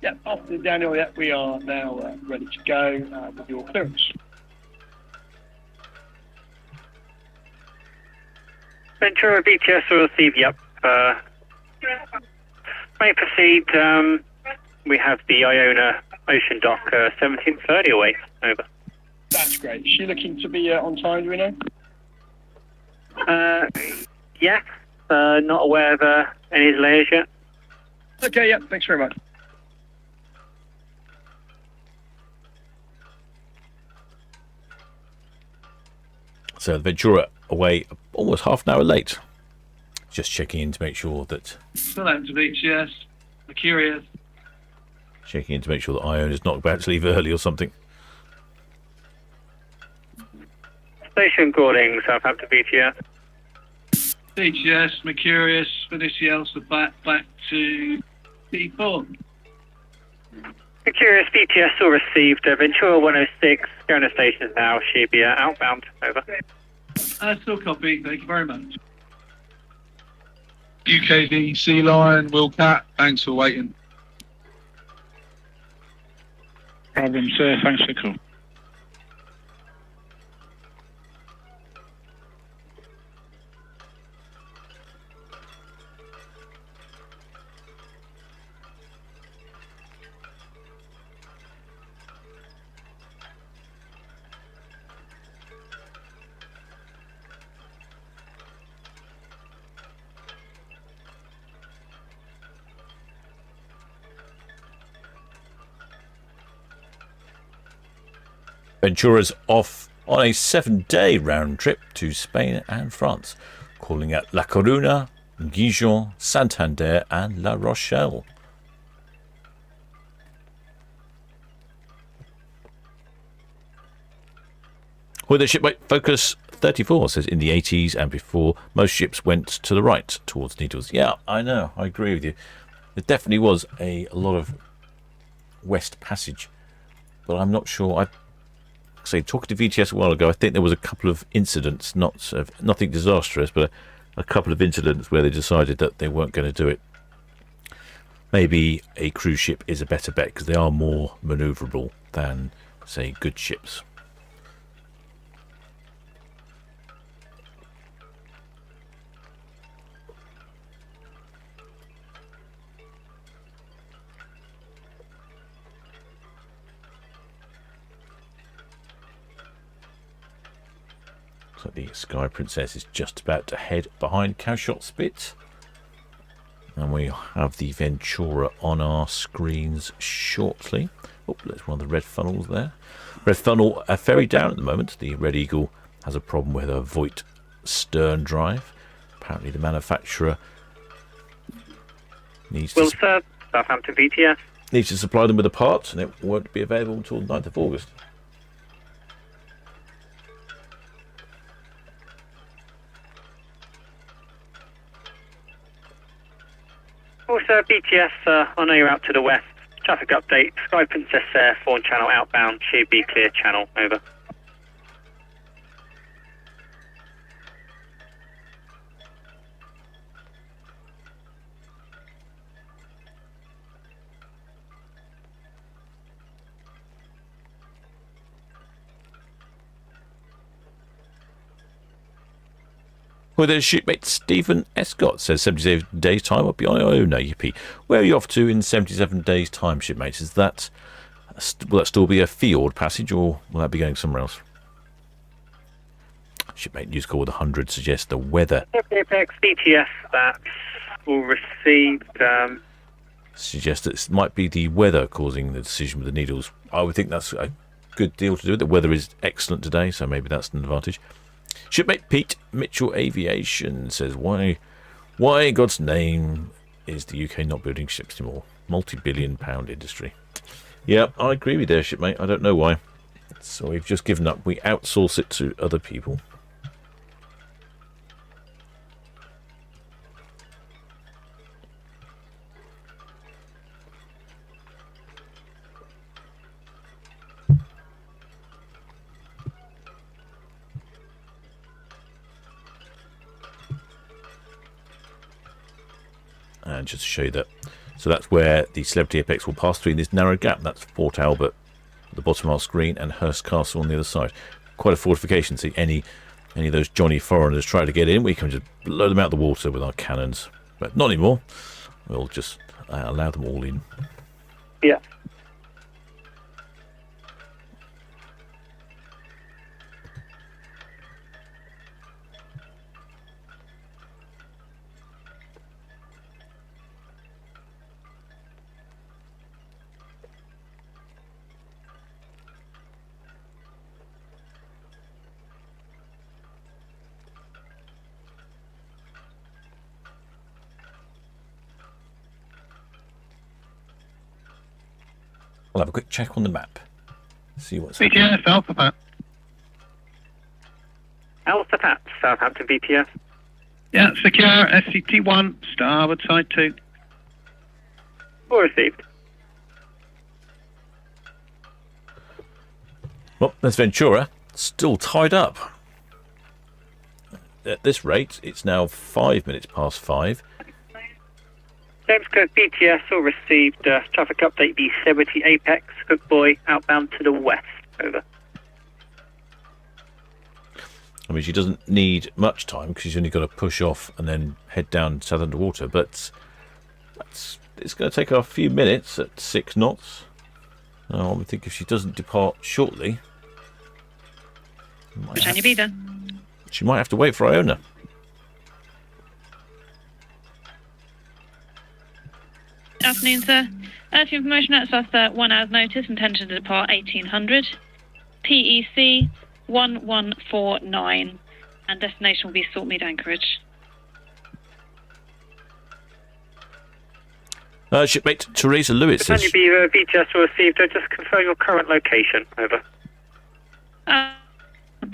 Yep, after Daniel, yep, we are now ready to go with your clearance. Ventura BTS will receive, yep. May proceed. We have the Iona Ocean Dock 1730 away. Over. That's great. Is she looking to be on time, do we know? Yeah. Not aware of any delays yet. Okay, yep, thanks very much. So Ventura away almost half an hour late. Just checking in to make sure that... Southampton BTS, the Curious. Checking in to make sure that Iona's not about to leave early or something. Station calling Southampton BTS. BTS, Mercurius, Venetial, so back to D4. Mercurius BTS all received. Ventura 106, going to station now. She'll be outbound. Over. Still copy, thank you very much. UKD, Sea Lion, Will Cat, thanks for waiting. Problem, sir. Thanks for the call. Ventura's off on a 7-day round trip to Spain and France, calling at La Coruna, Gijon, Santander and La Rochelle. With the shipmate Focus 34 says in the 80s and before, most ships went to the right towards Needles. Yeah, I know, I agree with you. There definitely was a lot of West Passage, but I'm not sure. Talking to VTS a while ago, I think there was a couple of incidents, nothing disastrous, but a couple of incidents where they decided that they weren't going to do it. maybe a cruise ship is a better bet because they are more manoeuvrable than, say, good ships. So the Sky Princess is just about to head behind Cowshot Spit. And we have the Ventura on our screens shortly. Oh, there's one of the red funnels there. Red funnel, a ferry down at the moment. The Red Eagle has a problem with a Voigt stern drive. Apparently the manufacturer needs to, Southampton VTS. needs to supply them with a part, and it won't be available until the 9th of August. Also, BTS, I know you're out to the west. Traffic update. Sky Princess Air, Fawn Channel outbound. Should be clear channel. Over. Well, there's shipmate Stephen Escott says 77 days' time up beyond Iona. Yippee. Where are you off to in 77 days' time, shipmate? Is that, will that still be a fjord passage, or will that be going somewhere else? Shipmate News Call with 100 suggests the weather. Apex BTS, that's all received. Suggests that it might be the weather causing the decision with the needles. I would think that's a good deal to do. The weather is excellent today, so maybe that's an advantage. Shipmate Pete Mitchell Aviation says, why in God's name is the UK not building ships anymore? Multi-billion-pound industry. Yeah, I agree with you there, shipmate. I don't know why. So we've just given up. We outsource it to other people. And just to show you that, so that's where the Celebrity Apex will pass through in this narrow gap. That's Port Albert at the bottom of our screen and Hurst Castle on the other side. Quite a fortification. See, any of those Johnny foreigners try to get in, we can just blow them out of the water with our cannons. But not anymore. We'll just allow them all in. Yeah. I'll have a quick check on the map. See what's BTS, Alpha Pat. Alpha Pat, Southampton VTS. Yeah, secure, SCT1, starboard side 2. All received. Well, there's Ventura, still tied up. At this rate, it's now 5 minutes past 5. James Cook BTS, all received. Traffic update B70 Apex, Cook Boy, outbound to the west. Over. I mean, she doesn't need much time because she's only got to push off and then head down south underwater. But it's going to take her a few minutes at 6 knots. I would think if she doesn't depart shortly, Britannia Beaver. she might have to wait for Iona. Afternoon, sir. Earth information at us 1 hour's notice, intention to depart 1800. PEC 1149, and destination will be Saltmead Anchorage. Shipmate Teresa Lewis says... Britannia Beaver, VTS all received. Just confirm your current location. Over.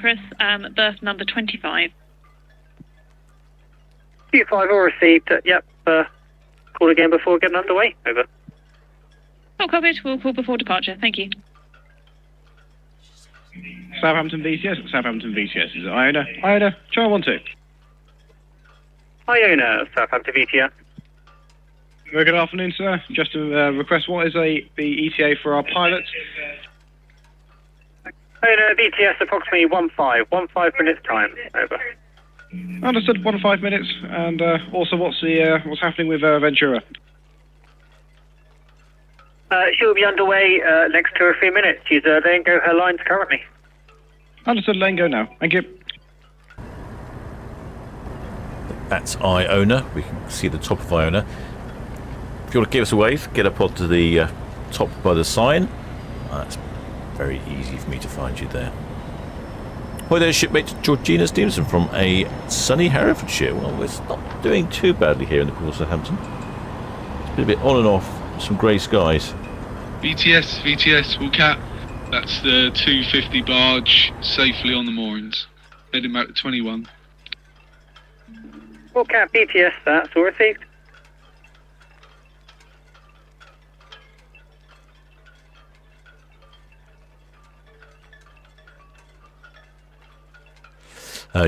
Chris, berth number 25. 25 all received. Yep. Call again before getting underway. Over. Oh, copied. We'll call before departure. Thank you. Southampton VTS, Southampton VTS. Is it Iona? Iona, try 1-2. Iona, Southampton VTS. Very good afternoon, sir. Just to request, what is the ETA for our pilot? BTS approximately 15 minutes time. Over. Understood. 1 to 5 minutes. And also, what's happening with Ventura? She'll be underway next 2 or 3 minutes. She's letting go her lines currently. Understood. Letting go now. Thank you. That's Iona. We can see the top of Iona. If you want to give us a wave, get up onto the top by the sign. That's very easy for me to find you there. Hi there, shipmate Georgina Stevenson from a sunny Herefordshire. Well, it's not doing too badly here in the Port of Southampton. It's been a bit on and off, some grey skies. VTS, we'll cap. That's the 250 barge safely on the moorings. Heading out to 21. Well, Cap BTS, that's all received.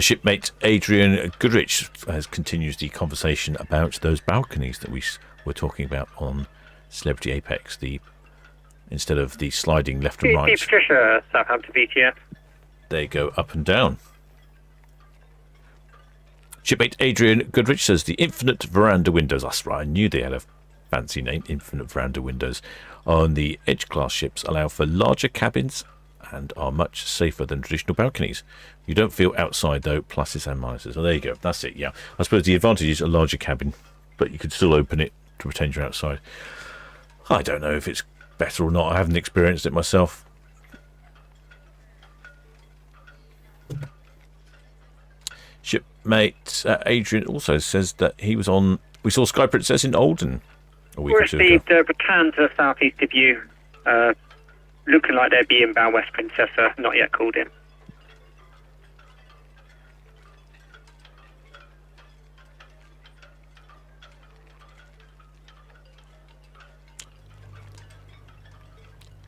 Shipmate Adrian Goodrich continues the conversation about those balconies that we were talking about on Celebrity Apex. Instead of the sliding left and right, Patricia, Southampton BTS. They go up and down. Shipmate Adrian Goodrich says the infinite veranda windows. That's right, I knew they had a fancy name. Infinite veranda windows on the Edge class ships allow for larger cabins and are much safer than traditional balconies. You don't feel outside though, pluses and minuses. So there you go, that's it. Yeah, I suppose the advantage is a larger cabin, but you could still open it to pretend you're outside. I don't know if it's better or not. I haven't experienced it myself. Shipmate Adrian also says that he was on. We saw Sky Princess in Oldham a week or two ago. Received return to the southeast of you. Looking like they're being bound West Princess, not yet called in.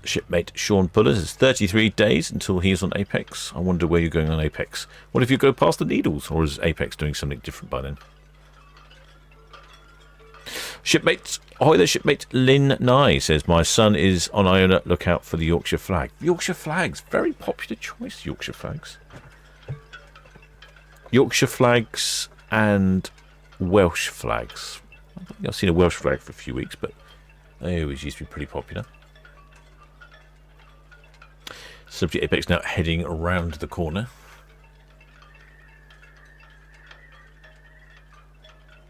Shipmate Sean Buller says 33 days until he is on Apex. I wonder where you're going on Apex. What if you go past the Needles, or is Apex doing something different by then? Shipmate, ahoy there, shipmate Lynn Nye says, my son is on Iona, look out for the Yorkshire flag. Yorkshire flags, very popular choice, Yorkshire flags. Yorkshire flags and Welsh flags. I don't think I've seen a Welsh flag for a few weeks, but they always used to be pretty popular. Subject Apex now heading around the corner.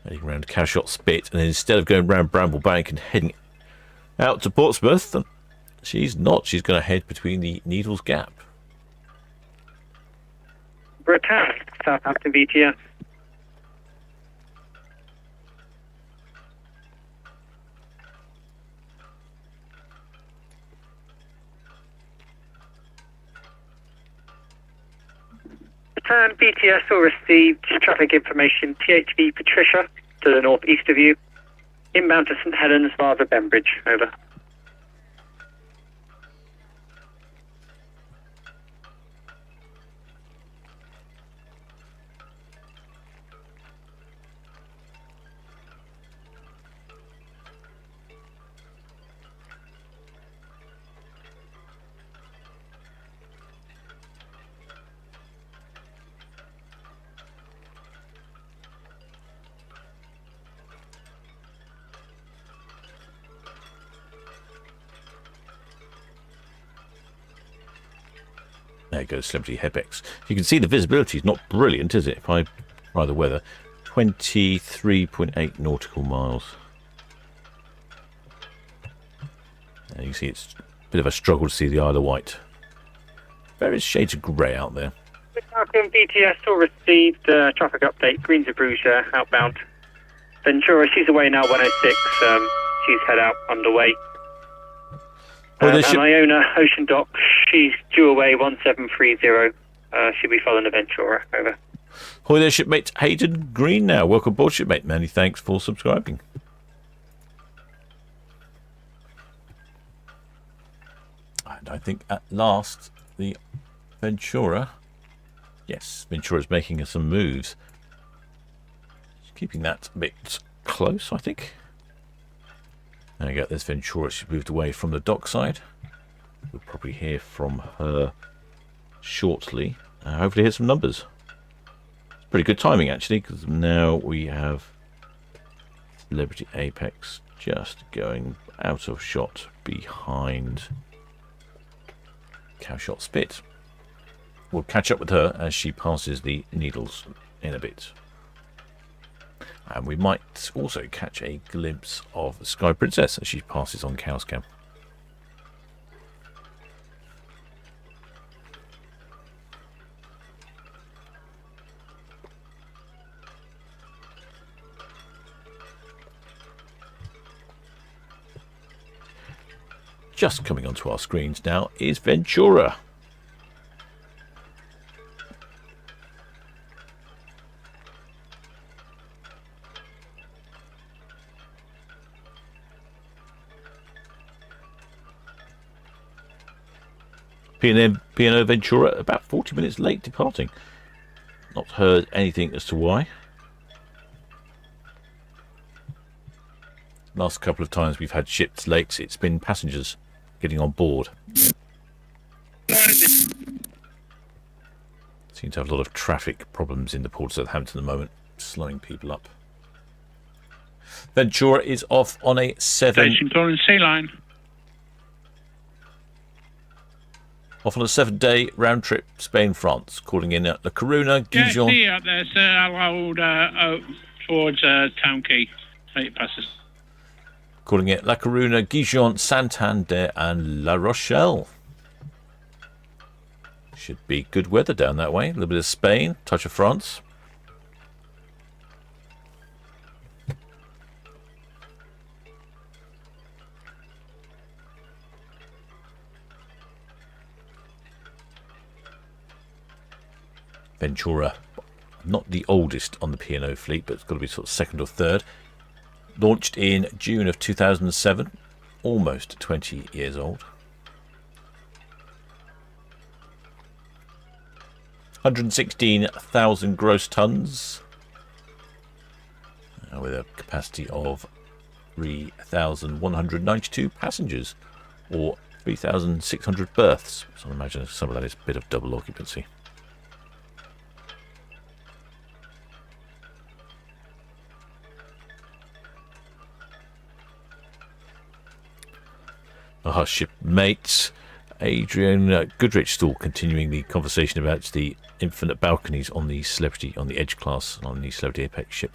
Heading around Cashot Spit, and then instead of going round Bramble Bank and heading out to Portsmouth, she's not. She's going to head between the Needles Gap. Return, Southampton BTS. Return BTS will receive traffic information THB Patricia to the northeast of you. Inbound to St Helens via the Bembridge. Over. There goes Celebrity Apex. You can see the visibility is not brilliant, is it? If I try the weather, 23.8 nautical miles. And you can see it's a bit of a struggle to see the Isle of Wight. Various shades of grey out there. Falcon BTS will receive the traffic update. Greens of Bruges outbound. Ventura, she's away now, 106. She's head out underway. And Iona, Ocean Dock, she's due away 1730. She'll be following the Ventura. Over. Hi there, shipmate Hayden Green now. Welcome aboard, shipmate. Many thanks for subscribing. And I think at last the Ventura. Yes, Ventura's making some moves. Keeping that a bit close, I think. There you go, there's Ventura. She's moved away from the dockside. We'll probably hear from her shortly. Hopefully hear some numbers. It's pretty good timing actually, because now we have Liberty Apex just going out of shot behind Cowshot Spit. We'll catch up with her as she passes the needles in a bit. And we might also catch a glimpse of Sky Princess as she passes on Cowscam. Just coming onto our screens now is Ventura. P&O Ventura about 40 minutes late departing. Not heard anything as to why. Last couple of times we've had ships late, it's been passengers getting on board. Seem to have a lot of traffic problems in the port of Southampton at the moment, slowing people up. Ventura is off on a 7. Station Florence Sea Line. Off on a 7-day round trip, Spain-France, calling in at La Coruna, Gijon. Yeah, see you up there, sir. I'll hold towards Town Quay. It passes. Calling it La Coruna, Gijon, Santander, and La Rochelle. Should be good weather down that way. A little bit of Spain, touch of France. Ventura, not the oldest on the P&O fleet, but it's got to be sort of second or third. Launched in June of 2007, almost 20 years old. 116,000 gross tons, with a capacity of 3,192 passengers, or 3,600 berths. So I imagine some of that is a bit of double occupancy. Our shipmates, Adrian Goodrich, still continuing the conversation about the infinite balconies on the Celebrity, on the Edge class, on the Celebrity Apex ship.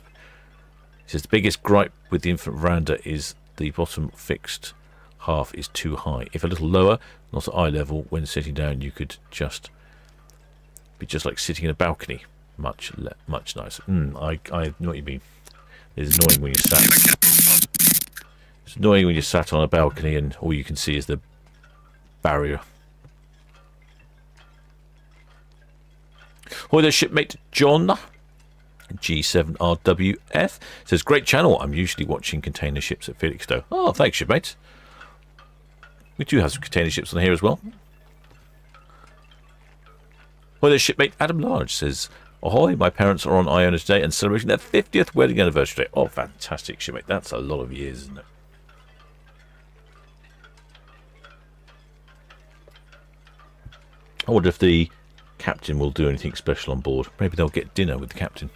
He says the biggest gripe with the infinite veranda is the bottom fixed half is too high. If a little lower, not at eye level, when sitting down, you could just be just like sitting in a balcony. Much nicer. I know what you mean. It's annoying when you sat. It's annoying when you're sat on a balcony and all you can see is the barrier. Hi there, shipmate John. G7RWF says, great channel. I'm usually watching container ships at Felixstowe. Oh, thanks, shipmate. We do have some container ships on here as well. Hi there, shipmate Adam Large says, ahoy, my parents are on Iona today and celebrating their 50th wedding anniversary. Oh, fantastic, shipmate. That's a lot of years, isn't it? I wonder if the captain will do anything special on board. Maybe they'll get dinner with the captain.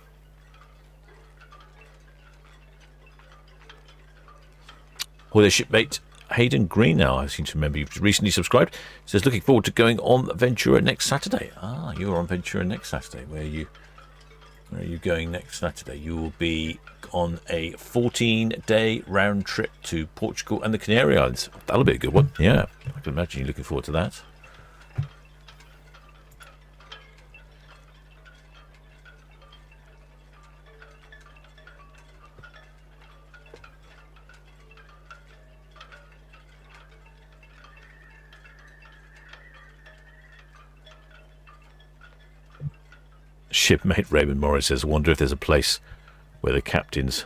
Or their shipmate Hayden Green now, I seem to remember you've recently subscribed. He says, looking forward to going on Ventura next Saturday. Ah, you're on Ventura next Saturday. Where are you going next Saturday? You will be on a 14-day round trip to Portugal and the Canary Islands. That'll be a good one. Yeah, I can imagine you looking forward to that. Shipmate Raymond Morris says, I wonder if there's a place where the captains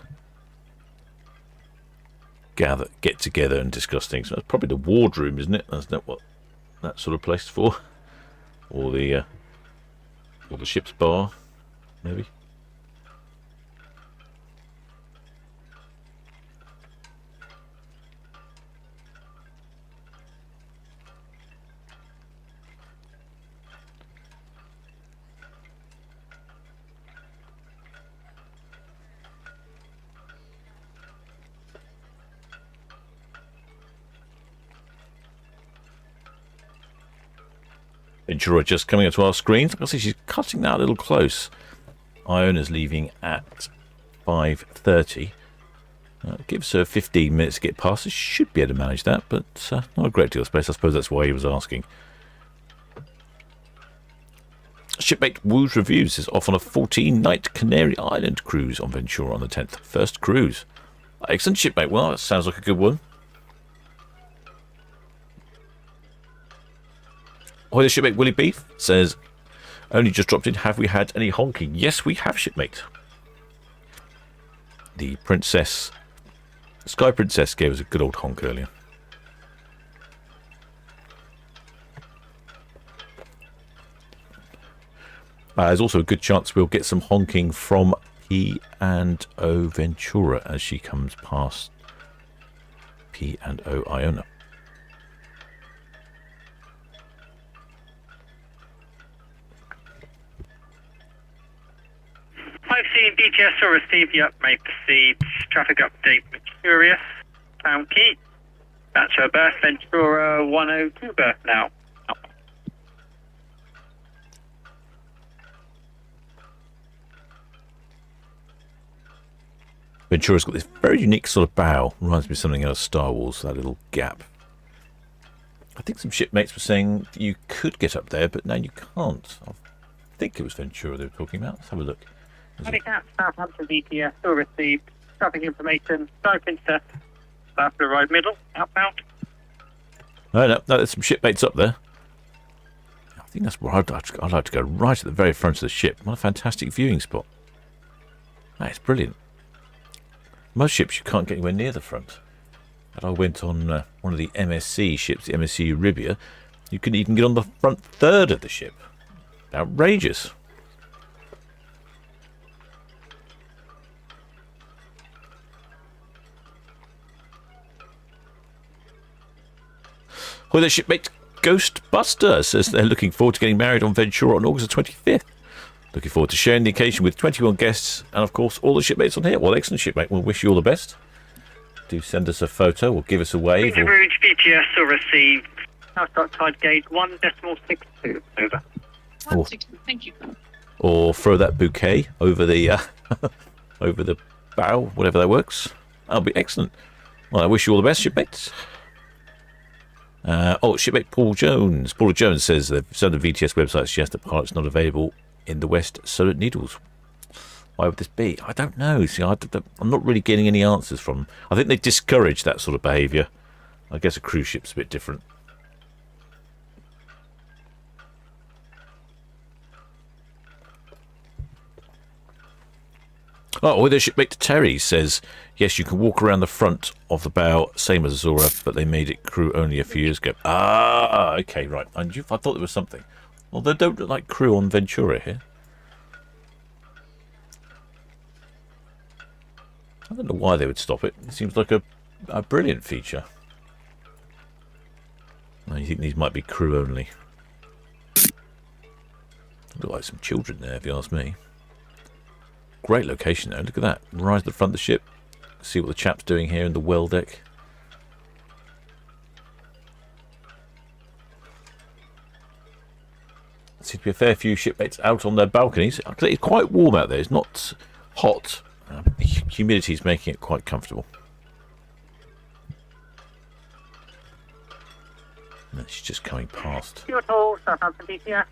get together and discuss things. That's probably the wardroom, isn't it? That's not what that sort of place is for. Or the ship's bar, maybe. Ventura just coming up to our screens. I can see she's cutting that a little close. Iona's leaving at 5:30. Gives her 15 minutes to get past. She should be able to manage that, but not a great deal of space. I suppose that's why he was asking. Shipmate Woo's Reviews is off on a 14-night Canary Island cruise on Ventura on the 10th. First cruise. Excellent, shipmate. Well, that sounds like a good one. Ahoy, the shipmate Willie Beef says, only just dropped in. Have we had any honking? Yes, we have, shipmate. The Princess, Sky Princess, gave us a good old honk earlier. There's also a good chance we'll get some honking from P&O Ventura as she comes past P&O Iona. I've seen BTS or received the upmate proceeds. Traffic update Mercurius, Town Quay. That's her berth, Ventura 102 berth now. Ventura's got this very unique sort of bow. Reminds me of something out of Star Wars, that little gap. I think some shipmates were saying you could get up there, but now you can't. I think it was Ventura they were talking about. Let's have a look. Southampton BTS still received traffic information. Sky Princess, after arrive middle, outbound. No, there's some shipmates up there. I think that's where I'd like to go, right at the very front of the ship. What a fantastic viewing spot. That is brilliant. Most ships you can't get anywhere near the front. And I went on one of the MSC ships, the MSC Euribia. You couldn't even get on the front third of the ship. Outrageous. Well, their shipmate Ghostbuster says they're looking forward to getting married on Ventura on August the 25th. Looking forward to sharing the occasion with 21 guests and, of course, all the shipmates on here. Well, excellent, shipmate. We'll wish you all the best. Do send us a photo or give us a wave. Or... Rouge BTS will receive outside tide gauge 1.62. Over. 160, thank you. Or throw that bouquet over the over the bow, whatever that works. That'll be excellent. Well, I wish you all the best, shipmates. Shipmate Paul Jones. Paula Jones says that some of the VTS websites suggest that pilots not available in the West Solent Needles. Why would this be? I don't know. See, I'm not really getting any answers from them. I think they discourage that sort of behaviour. I guess a cruise ship's a bit different. Oh, their shipmate Terry says, yes, you can walk around the front of the bow, same as Azora, but they made it crew only a few years ago. Ah, okay, right. I thought there was something. Well, they don't look like crew on Ventura here. I don't know why they would stop it. It seems like a brilliant feature. I think these might be crew only. Look like some children there, if you ask me. Great location though. Look at that. Right at the front of the ship. See what the chap's doing here in the well deck. Seems to be a fair few shipmates out on their balconies. It's quite warm out there. It's not hot. The humidity is making it quite comfortable. And she's just coming past. Southampton BTS.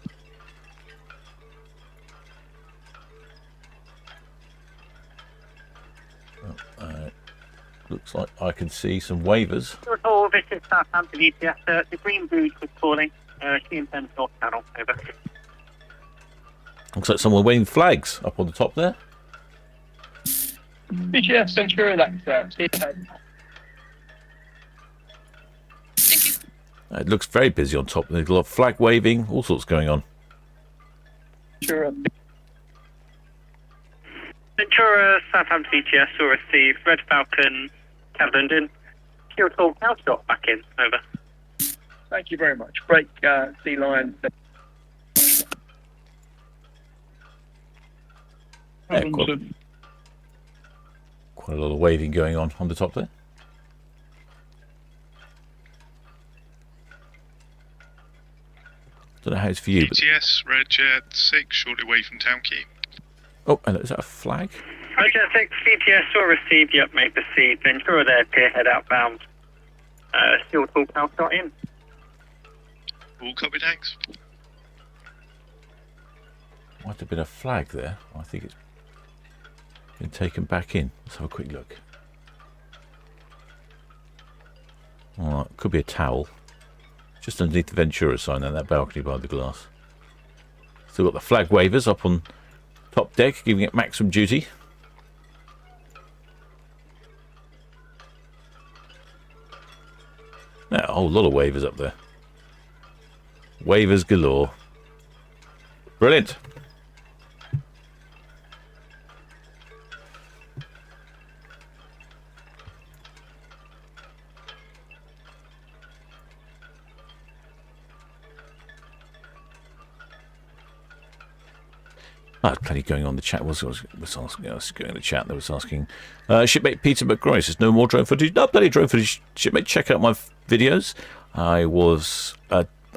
Looks like I can see some waivers. This is Southampton BTS. The Green Boots was calling. She intends North Channel. Over. Looks like someone waving flags up on the top there. BTS Ventura, that's It looks very busy on top. There's a lot of flag waving, all sorts going on. Ventura, Southampton BTS will receive Red Falcon, Cab London, Kyoto Calshot back in. Over. Thank you very much. Break Sea Lion. Yeah, quite a lot of waving going on the top there. Don't know how it's for you. But... VTS, Red Jet 6, shortly away from Town Quay. Oh, hello, is that a flag? Red Jet 6, VTS, will receive. Yep, may proceed. Ventura there, Pierhead outbound. Still talk out, got in. All copy, thanks. Might have been a flag there. I think it's been taken back in. Let's have a quick look. Oh, it could be a towel. Just underneath the Ventura sign and that balcony by the glass. Still got the flag wavers up on top deck, giving it maximum duty. Now, a whole lot of wavers up there. Wavers galore. Brilliant. Plenty going on. The chat was asking, I was going in the chat. They was asking, shipmate Peter McGroy says no more drone footage. No, plenty of drone footage. Shipmate, check out my videos. I was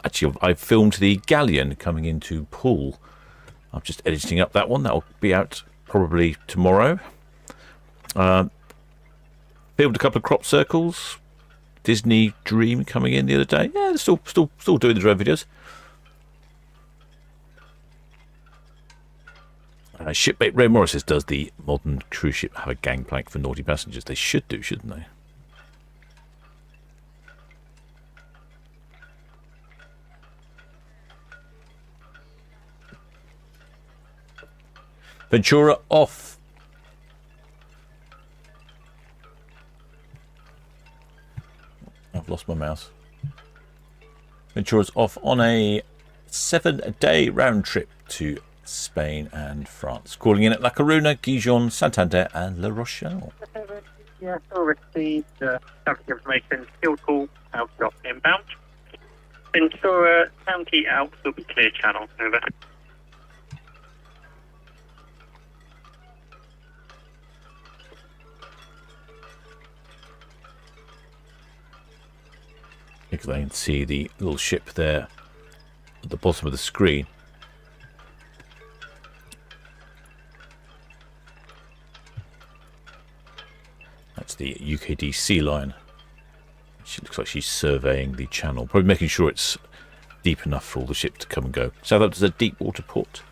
actually I filmed the galleon coming into Poole. I'm just editing up that one. That'll be out probably tomorrow. Filmed a couple of crop circles. Disney Dream coming in the other day. Yeah, they're still doing the drone videos. Shipmate Ray Morris says, does the modern cruise ship have a gangplank for naughty passengers? They should do, shouldn't they? Ventura off. I've lost my mouse. Ventura's off on a 7-day round trip to Spain and France. Calling in at La Coruna, Gijon, Santander and La Rochelle. Yeah, still received traffic information. Still call, outstop inbound. Ventura, Town Quay out, will be clear channel. Over. Because I can see the little ship there at the bottom of the screen. That's the UKD Sea Line. She looks like she's surveying the channel, probably making sure it's deep enough for all the ships to come and go. Southampton's a deep water port.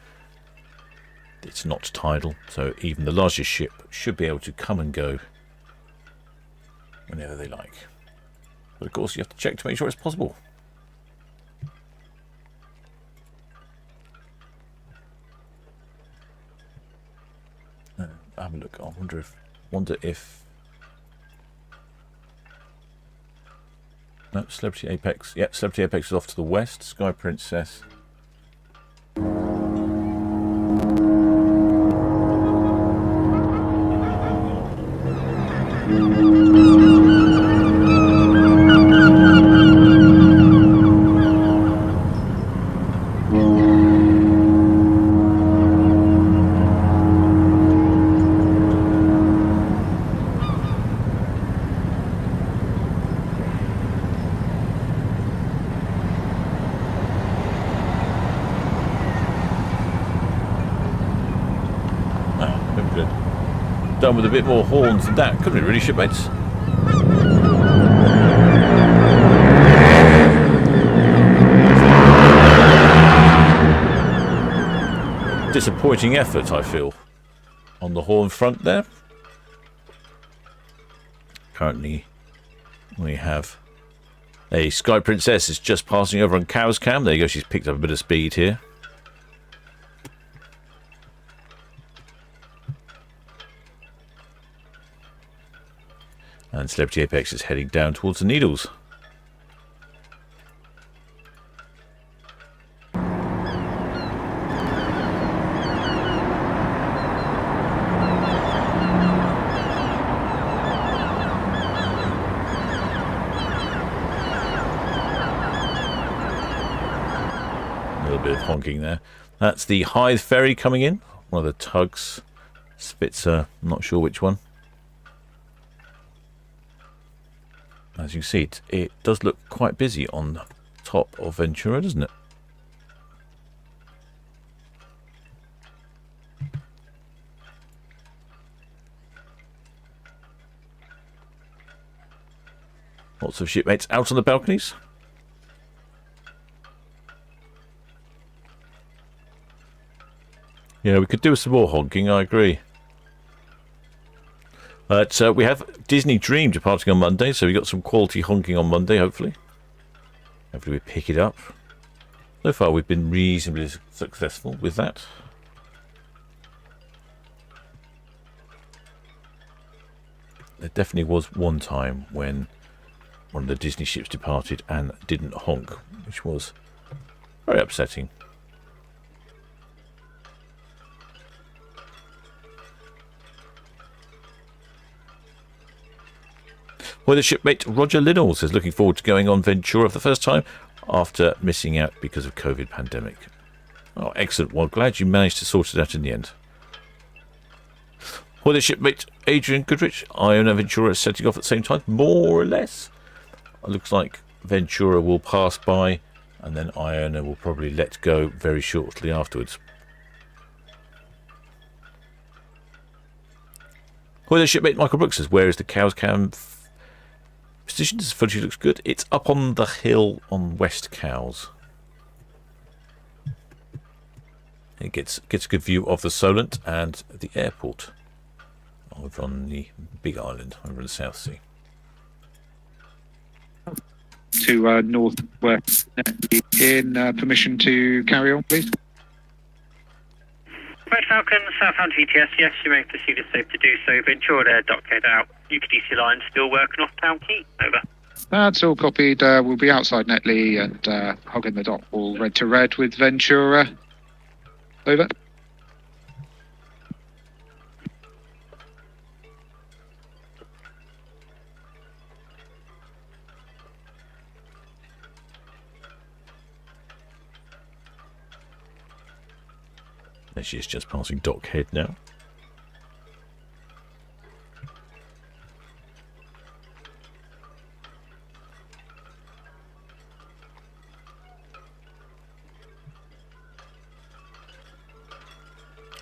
It's not tidal, so even the largest ship should be able to come and go whenever they like. But of course, you have to check to make sure it's possible. Have a look. I wonder if. No, Celebrity Apex. Yep, Celebrity Apex is off to the west. Sky Princess. Done with a bit more horns than that, couldn't we, really, shipmates? Disappointing effort, I feel, on the horn front there. Currently, we have a Sky Princess is just passing over on Cow's Cam. There you go, she's picked up a bit of speed here. And Celebrity Apex is heading down towards the Needles. A little bit of honking there. That's the Hythe ferry coming in. One of the tugs. Spitzer, I'm not sure which one. As you can see, it does look quite busy on top of Ventura, doesn't it? Lots of shipmates out on the balconies. Yeah, we could do some more honking, I agree. But we have Disney Dream departing on Monday, so we got some quality honking on Monday, hopefully. Hopefully we pick it up. So far we've been reasonably successful with that. There definitely was one time when one of the Disney ships departed and didn't honk, which was very upsetting. Weather shipmate Roger Linnell says looking forward to going on Ventura for the first time after missing out because of COVID pandemic. Oh, excellent. Well, glad you managed to sort it out in the end. Weather shipmate Adrian Goodrich, Iona Ventura is setting off at the same time, more or less. It looks like Ventura will pass by and then Iona will probably let go very shortly afterwards. Weather shipmate Michael Brooks says, where is the cows cam position? This footage looks good. It's up on the hill on West Cowes. It gets a good view of the Solent and the airport over on the big island over in the South Sea. To northwest in permission to carry on, please. Red Falcon, Southampton VTS, yes, you may proceed as safe to do so. Ventura there, dockhead out. UKDC line still working off Town Quay, over. That's all copied. We'll be outside Netley and hugging the dock all red to red with Ventura. Over. There she is, just passing dockhead now.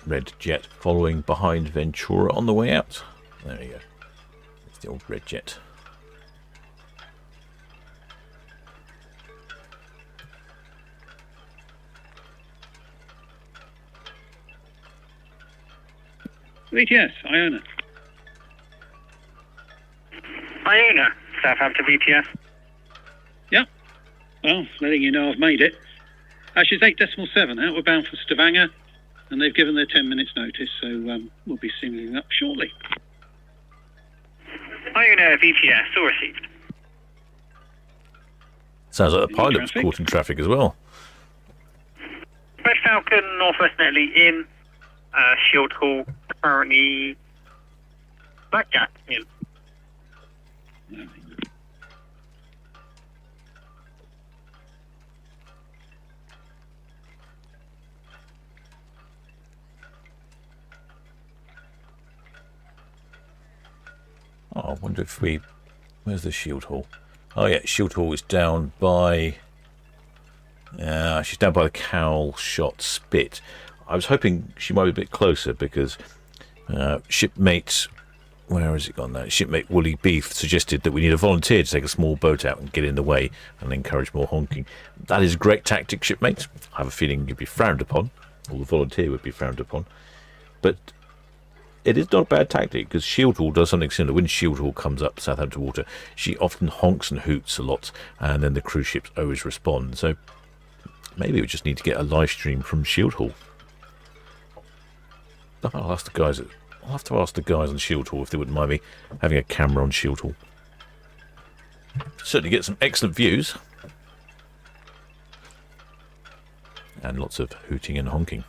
Red jet following behind Ventura on the way out. There we go. It's the old red jet. VTS, Iona. Iona, Southampton VTS. Yeah. Well, letting you know I've made it. She's 8.7 out. We're bound for Stavanger, and they've given their 10 minutes notice, so we'll be singling up shortly. Iona VTS, all received. Sounds like the pilot's caught in traffic as well. Red Falcon, Northwest Netley in. Shield Hall, currently Blackjack in. Oh, I wonder if we... Where's the Shield Hall? Oh yeah, Shield Hall is down by... she's down by the Cowl Shot Spit. I was hoping she might be a bit closer because shipmate... Where has it gone now? Shipmate Woolly Beef suggested that we need a volunteer to take a small boat out and get in the way and encourage more honking. That is a great tactic, shipmate. I have a feeling you'd be frowned upon. Or the volunteer would be frowned upon. But it is not a bad tactic because Shield Hall does something similar. When Shield Hall comes up Southampton water, she often honks and hoots a lot, and then the cruise ships always respond. So maybe we just need to get a live stream from Shield Hall. I'll ask the guys. I'll have to ask the guys on Shield Hall if they wouldn't mind me having a camera on Shield Hall. Certainly get some excellent views. And lots of hooting and honking.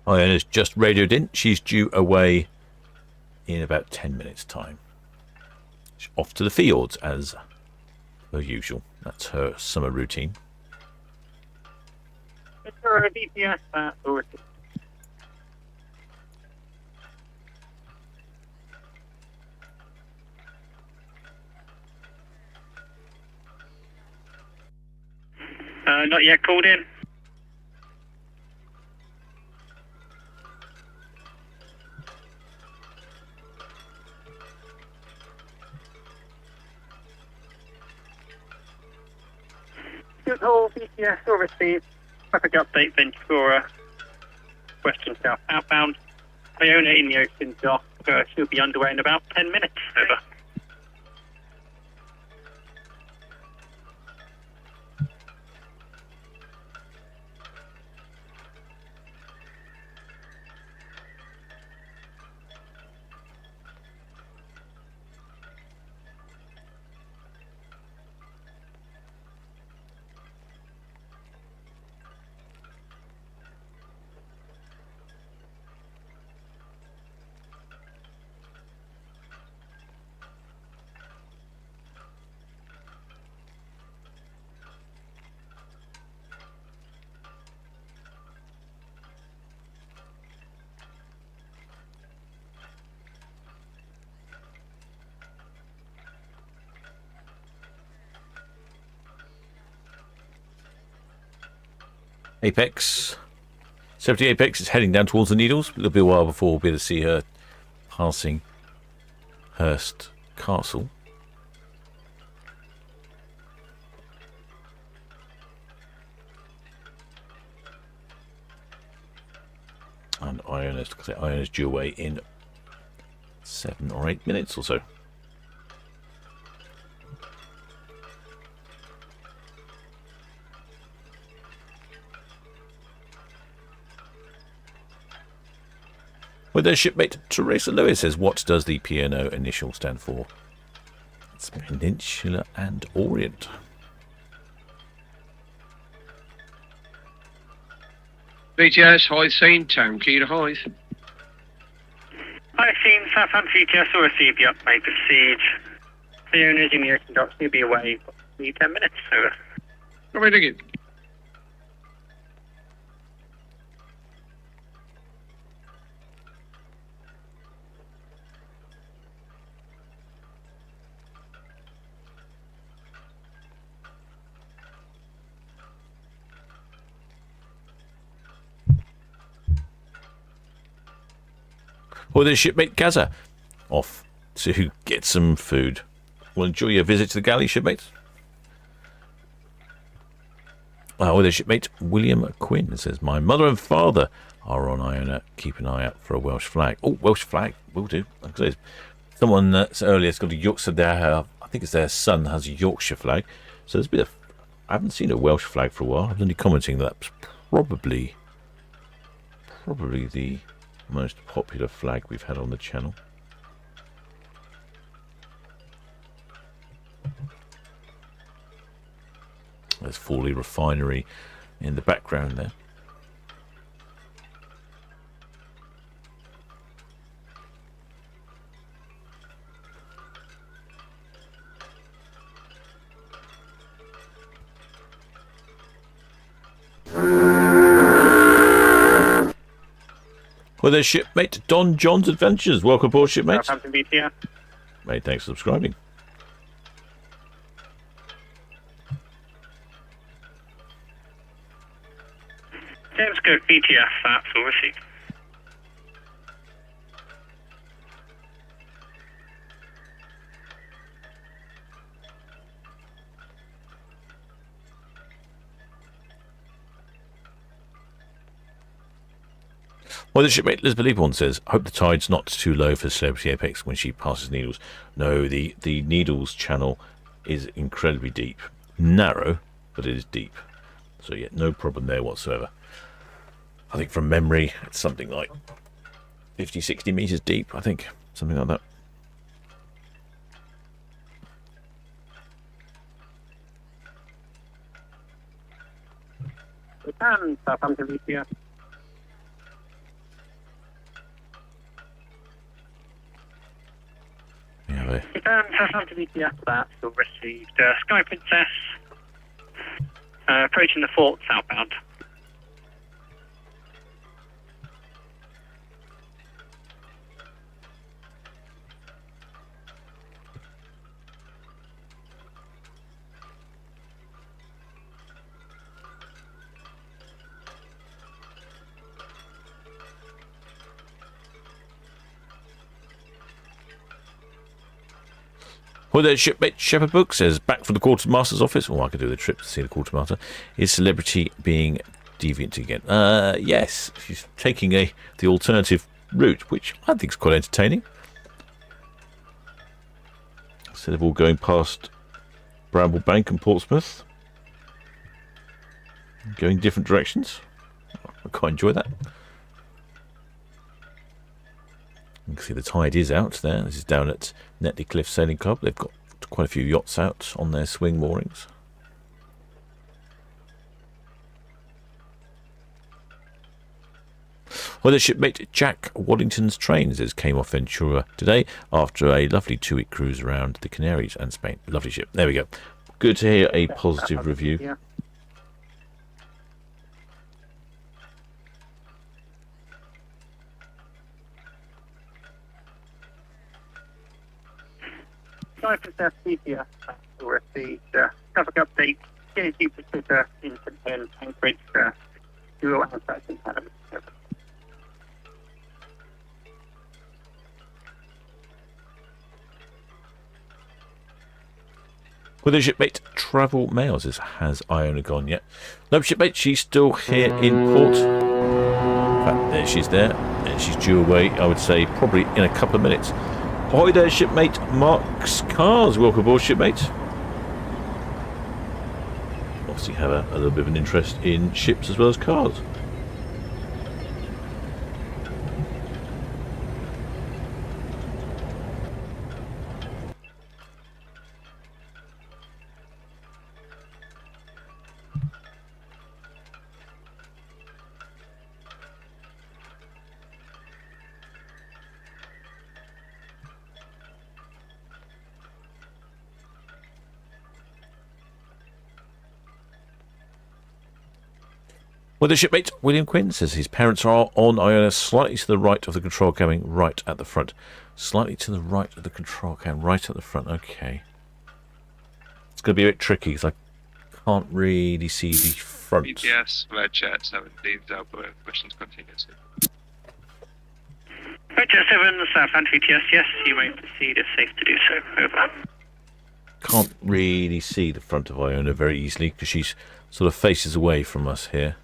Iona's just radioed in. She's due away in about 10 minutes' time. She's off to the fjords as per usual. That's her summer routine. Ventura VTS, that's all received. Not yet called in. Good all VTS all received. Traffic update Ventura, western south outbound. Iona in the ocean dock. She'll be underway in about 10 minutes. Over. Apex. 70 Apex is heading down towards the Needles. It'll be a while before we'll be able to see her passing Hurst Castle. And Iona's due away in 7 or 8 minutes or so. With their shipmate Teresa Lewis says, what does the P&O initial stand for? It's Peninsula and Orient. VTS, high scene, Town Quay to highs. I've seen Southampton VTS will receive the upmate for siege. The owners in the ocean docks will be away for 10 minutes. Over. What are we doing? Or their shipmate Gaza off to get some food. Well, enjoy your visit to the galley, shipmates. Or their shipmate William Quinn says, my mother and father are on Iona. Keep an eye out for a Welsh flag. Oh, Welsh flag, will do. Like I say, someone earlier has got a Yorkshire there. I think it's their son has a Yorkshire flag. So there's a bit of. I haven't seen a Welsh flag for a while. I was only commenting that's probably the most popular flag we've had on the channel. There's Fawley Refinery in the background there. Well, there's shipmate Don John's Adventures. Welcome aboard, shipmate. Southampton VTS. Mate, thanks for subscribing. James Cook VTS, that's all received. Well, the shipmate Elizabeth Leaborn says, hope the tide's not too low for Celebrity Apex when she passes Needles. No, the Needles channel is incredibly deep. Narrow, but it is deep. So, yeah, no problem there whatsoever. I think from memory, it's something like 50, 60 metres deep, I think. Something like that. Japan, Southampton VTS. Yeah, Southampton VTS, that's all received. Sky Princess, approaching the fort southbound. Well, there's shipmate Shepherd Book says, back from the quartermaster's office. Oh, I could do the trip to see the quartermaster. Is celebrity being deviant again? Yes, she's taking the alternative route, which I think is quite entertaining. Instead of all going past Bramble Bank and Portsmouth, going different directions. I quite enjoy that. You can see the tide is out there. This is down at Netley Cliff Sailing Club. They've got quite a few yachts out on their swing moorings. Well, the shipmate Jack Waddington's trains came off Ventura today after a lovely 2-week cruise around the Canaries and Spain. Lovely ship. There we go. Good to hear a positive review. Yeah. Cyprus FCTS will receive traffic update. KC Pacifica in Japan, Anchorage, dual outside in Canada. Well, the shipmate Travel Mail says, has Iona gone yet? No, shipmate, she's still here in port. In fact, there she's there. And she's due away, I would say, probably in a couple of minutes. Ahoy there, shipmate Mark's Cars. Welcome aboard, shipmate. Obviously have a little bit of an interest in ships as well as cars. Well, the shipmate William Quinn says his parents are on Iona, slightly to the right of the control cam, right at the front. Slightly to the right of the control cam, right at the front. Okay. It's going to be a bit tricky because I can't really see the front. BTS, red jet 7, leaves Alberta, questions continues. Red jet 7, the Southampton VTS, yes, you may proceed if safe to do so. Over. Can't really see the front of Iona very easily because she's sort of faces away from us here.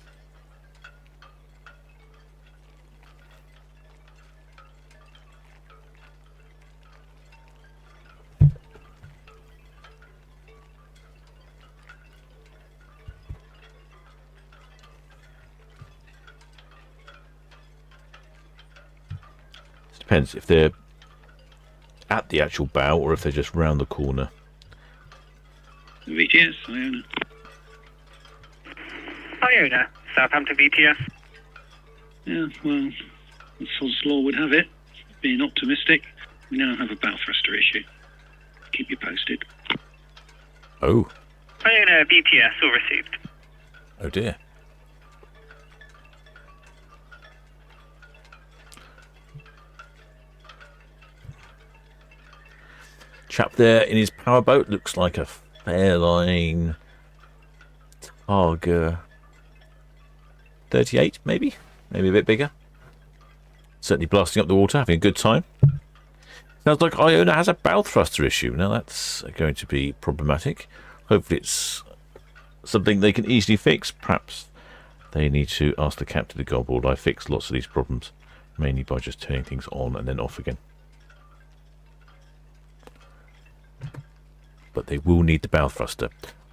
Depends if they're at the actual bow or if they're just round the corner. VTS, Iona. Iona, Southampton VTS. Yeah, well, as Sod's Law would have it, being optimistic, we now have a bow thruster issue. Keep you posted. Oh. Iona VTS, all received. Oh dear. Chap there in his powerboat looks like a Fairline Targa 38, maybe a bit bigger. Certainly blasting up the water, having a good time. Sounds like Iona has a bow thruster issue. Now that's going to be problematic. Hopefully it's something they can easily fix. Perhaps they need to ask the captain to go on board. I fix lots of these problems, mainly by just turning things on and then off again. But they will need the bow thruster.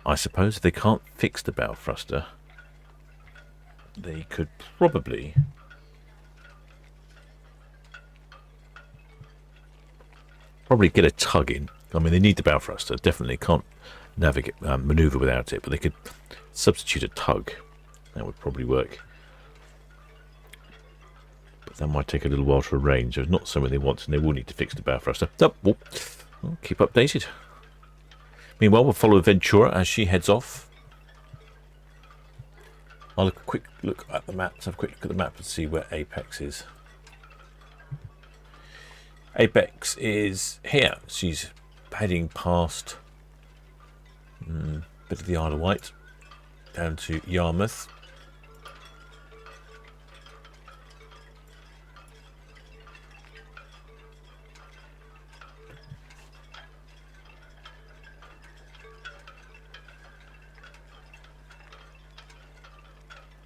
I suppose if they can't fix the bow thruster, they could probably get a tug in. I mean, they need the bow thruster. Definitely can't navigate, maneuver without it. But they could substitute a tug. That would probably work. But that might take a little while to arrange. It's not something they want, and they will need to fix the bow thruster. So, we'll keep updated. Meanwhile, we'll follow Ventura as she heads off. I'll have a quick look at the map. Have a quick look at the map and see where Apex is. Apex is here. She's heading past a bit of the Isle of Wight down to Yarmouth.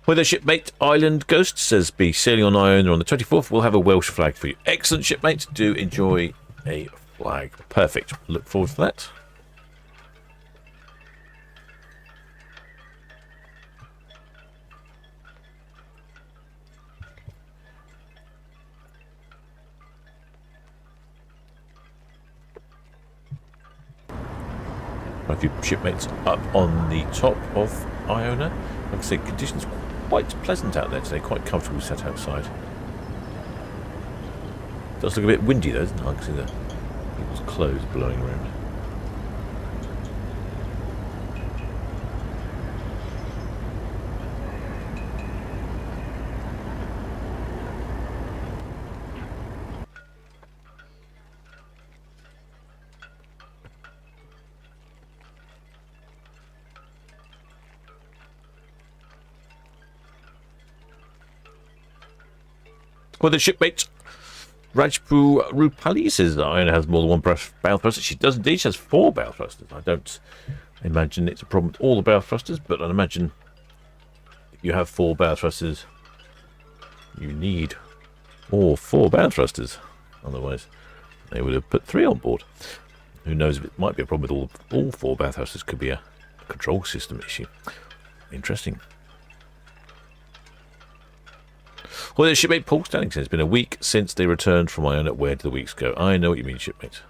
Whether shipmate Island Ghost says be sailing on Iona on the 24th. We'll have a Welsh flag for you. Excellent, shipmate. Do enjoy a flag. Perfect. Look forward to that. A few shipmates up on the top of Iona. Like I say, conditions quite pleasant out there today, quite comfortable set outside. Does look a bit windy though, doesn't it? I can see the people's clothes blowing around. Well, the shipmate Rajpu Rupali says that Iona has more than one bow thruster. She does indeed. She has 4 bow thrusters. I don't imagine it's a problem with all the bow thrusters, but I imagine if you have 4 bow thrusters, you need all 4 bow thrusters. Otherwise, they would have put 3 on board. Who knows if it might be a problem with all 4 bow thrusters. Could be a control system issue. Interesting. Well, the shipmate Paul Stanley says it's been a week since they returned from Iona. Where did the weeks go? I know what you mean, shipmate.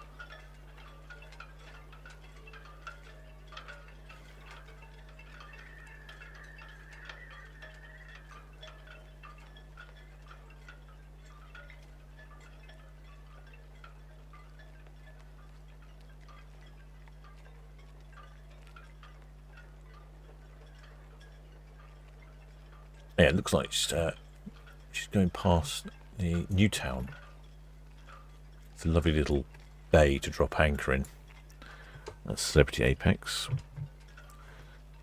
Yeah, it looks like she's going past the new town. It's a lovely little bay to drop anchor in. That's Celebrity Apex.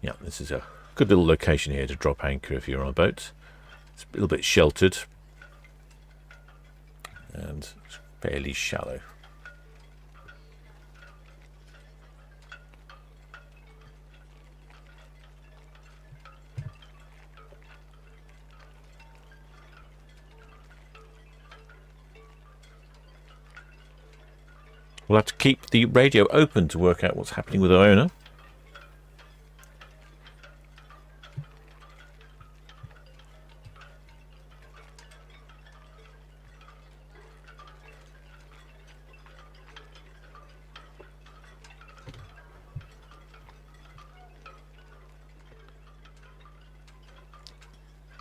Yeah, this is a good little location here to drop anchor if you're on a boat. It's a little bit sheltered and it's fairly shallow. We'll have to keep the radio open to work out what's happening with Iona.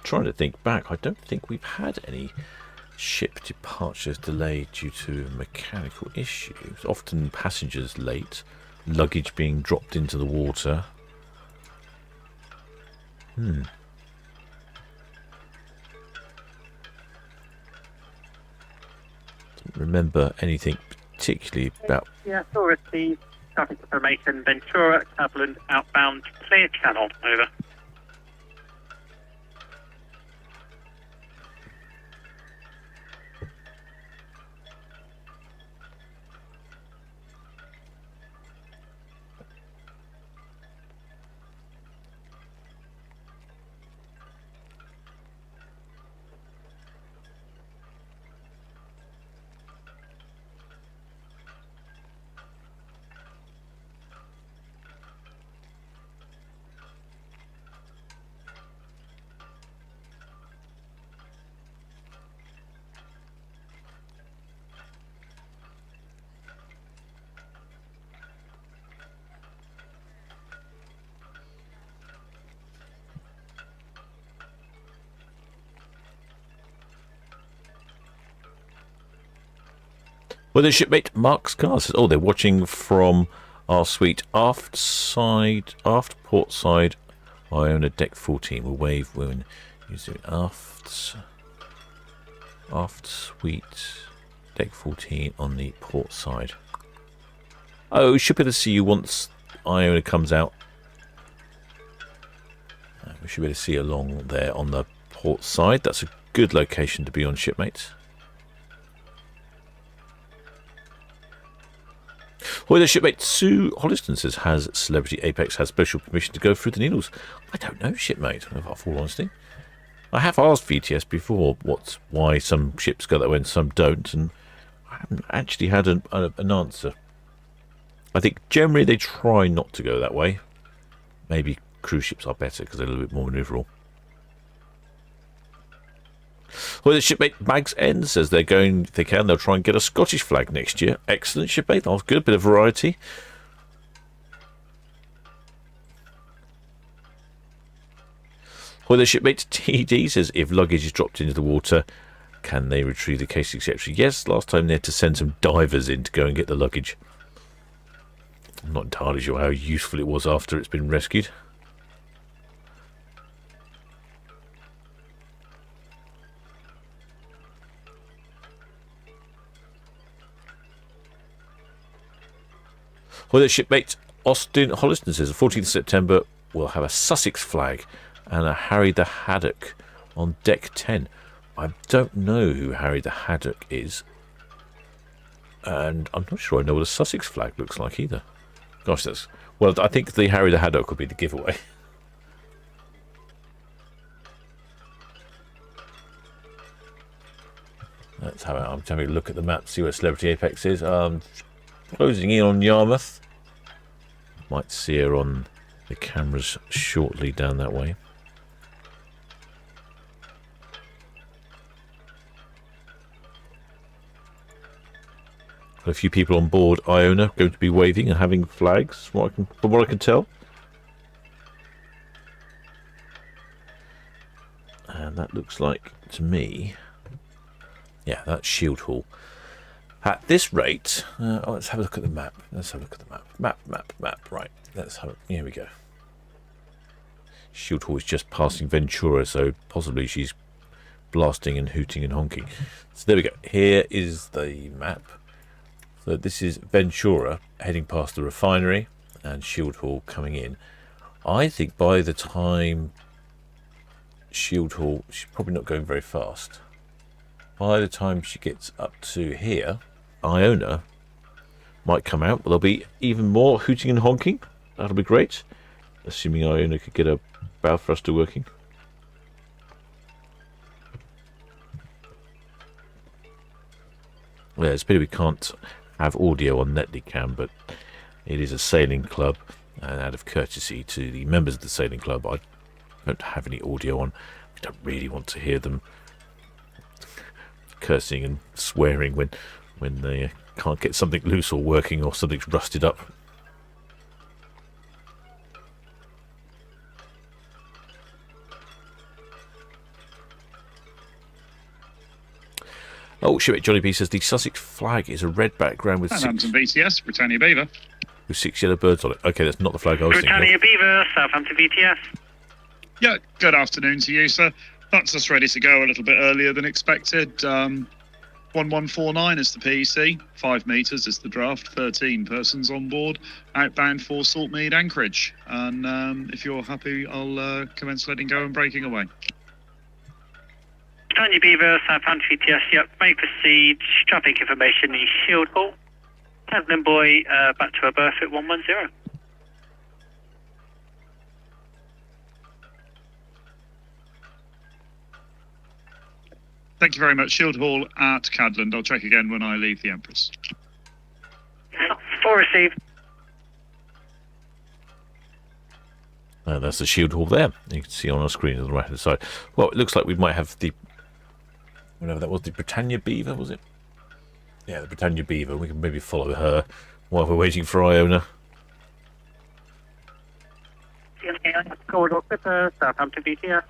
Trying to think back, I don't think we've had any ship departures delayed due to mechanical issues. Often passengers late, luggage being dropped into the water. Don't remember anything particularly about. Yeah, still received traffic information. Ventura, Upland, outbound, clear channel, over. Well, the shipmate Mark's car says, oh, they're watching from our suite aft port side, Iona deck 14. We'll wave when using aft suite deck 14 on the port side. Oh, we should be able to see you once Iona comes out. We should be able to see along there on the port side. That's a good location to be on, shipmates. Well, the shipmate Sue Holliston says, has Celebrity Apex has special permission to go through the needles? I don't know, shipmate, in all honesty. I have asked VTS before why some ships go that way and some don't, and I haven't actually had an answer. I think generally they try not to go that way. Maybe cruise ships are better because they're a little bit more manoeuvrable. Well, the shipmate Bags End says they're going, if they can, they'll try and get a Scottish flag next year. Excellent, shipmate. That's good. Bit of variety. Well, the shipmate TD says if luggage is dropped into the water, can they retrieve the case, etc.? Yes, last time they had to send some divers in to go and get the luggage. I'm not entirely sure how useful it was after it's been rescued. Well, the shipmate Austin Holliston says the 14th of September we'll have a Sussex flag and a Harry the Haddock on deck 10. I don't know who Harry the Haddock is, and I'm not sure I know what a Sussex flag looks like either. Gosh, that's... Well, I think the Harry the Haddock would be the giveaway. Let's have I'm having a look at the map, see where Celebrity Apex is. Closing in on Yarmouth. Might see her on the cameras shortly down that way. Got a few people on board Iona going to be waving and having flags, from what I can tell. And that looks like, to me, yeah, that's Shield Hall. At this rate, let's have a look at the map. Let's have a look at the map. Map. Right, let's have it. Here we go. Shield Hall is just passing Ventura, so possibly she's blasting and hooting and honking. So there we go. Here is the map. So this is Ventura heading past the refinery and Shield Hall coming in. I think by the time Shield Hall, she's probably not going very fast. By the time she gets up to here, Iona might come out, but there'll be even more hooting and honking. That'll be great. Assuming Iona could get a bow thruster working. Yeah, it's a pity we can't have audio on Netley Cam, but it is a sailing club, and out of courtesy to the members of the sailing club, I don't have any audio on. I don't really want to hear them cursing and swearing when they can't get something loose or working or something's rusted up. Oh, shit, Johnny B says the Sussex flag is a red background with Southampton VTS, Britannia Beaver. With 6 yellow birds on it. Okay, that's not the flag I was thinking Britannia of. Beaver, Southampton VTS. Yeah, good afternoon to you, sir. That's us ready to go a little bit earlier than expected. 1149 is the PEC, 5 metres is the draft, 13 persons on board, outbound for Saltmead Anchorage. And if you're happy, I'll commence letting go and breaking away. Britannia Beaver, Southampton VTS, yep, may proceed. Traffic information is Shield Hall. Tasman Boy, back to her berth at 110. Thank you very much. Shield Hall at Cadland. I'll check again when I leave the Empress. All received. That's the Shield Hall there. You can see on our screen on the right hand side. Well, it looks like we might have the, whatever that was, the Britannia Beaver, was it? Yeah, the Britannia Beaver. We can maybe follow her while we're waiting for Iona. Southampton VTS.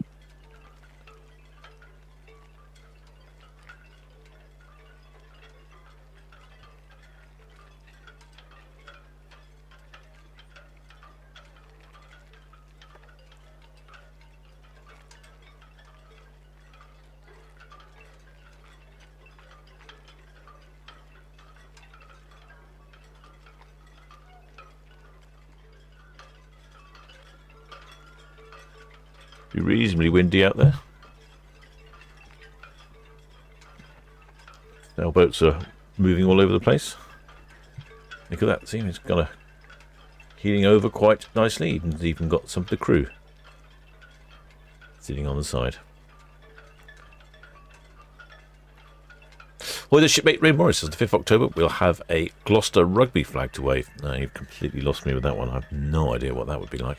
Be reasonably windy out there. Sailboats are moving all over the place. Look at that, see, it's kind of heeling over quite nicely. It's even got some of the crew sitting on the side. Well, the shipmate Ray Morris says the 5th of October we'll have a Gloucester rugby flag to wave. No, you've completely lost me with that one. I have no idea what that would be like.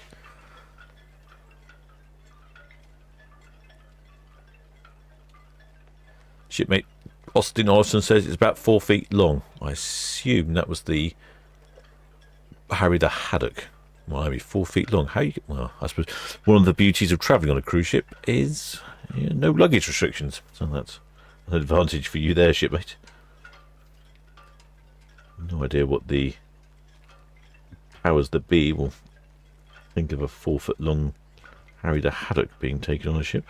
Shipmate Austin Olson says it's about 4 feet long. I assume that was the Harry the Haddock. Well, maybe 4 feet long. How you? Well, I suppose one of the beauties of travelling on a cruise ship is no luggage restrictions. So that's an advantage for you there, shipmate. No idea what the powers that be will think of a 4 foot long Harry the Haddock being taken on a ship.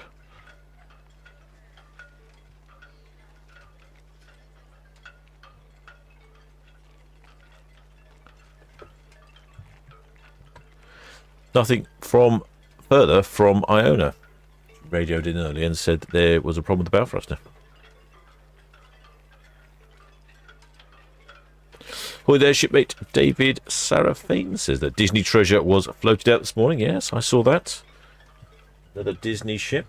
Nothing from further from Iona. Radioed in early and said that there was a problem with the bow thruster. Hi there, shipmate David Sarafine says that Disney Treasure was floated out this morning. Yes, I saw that. Another Disney ship.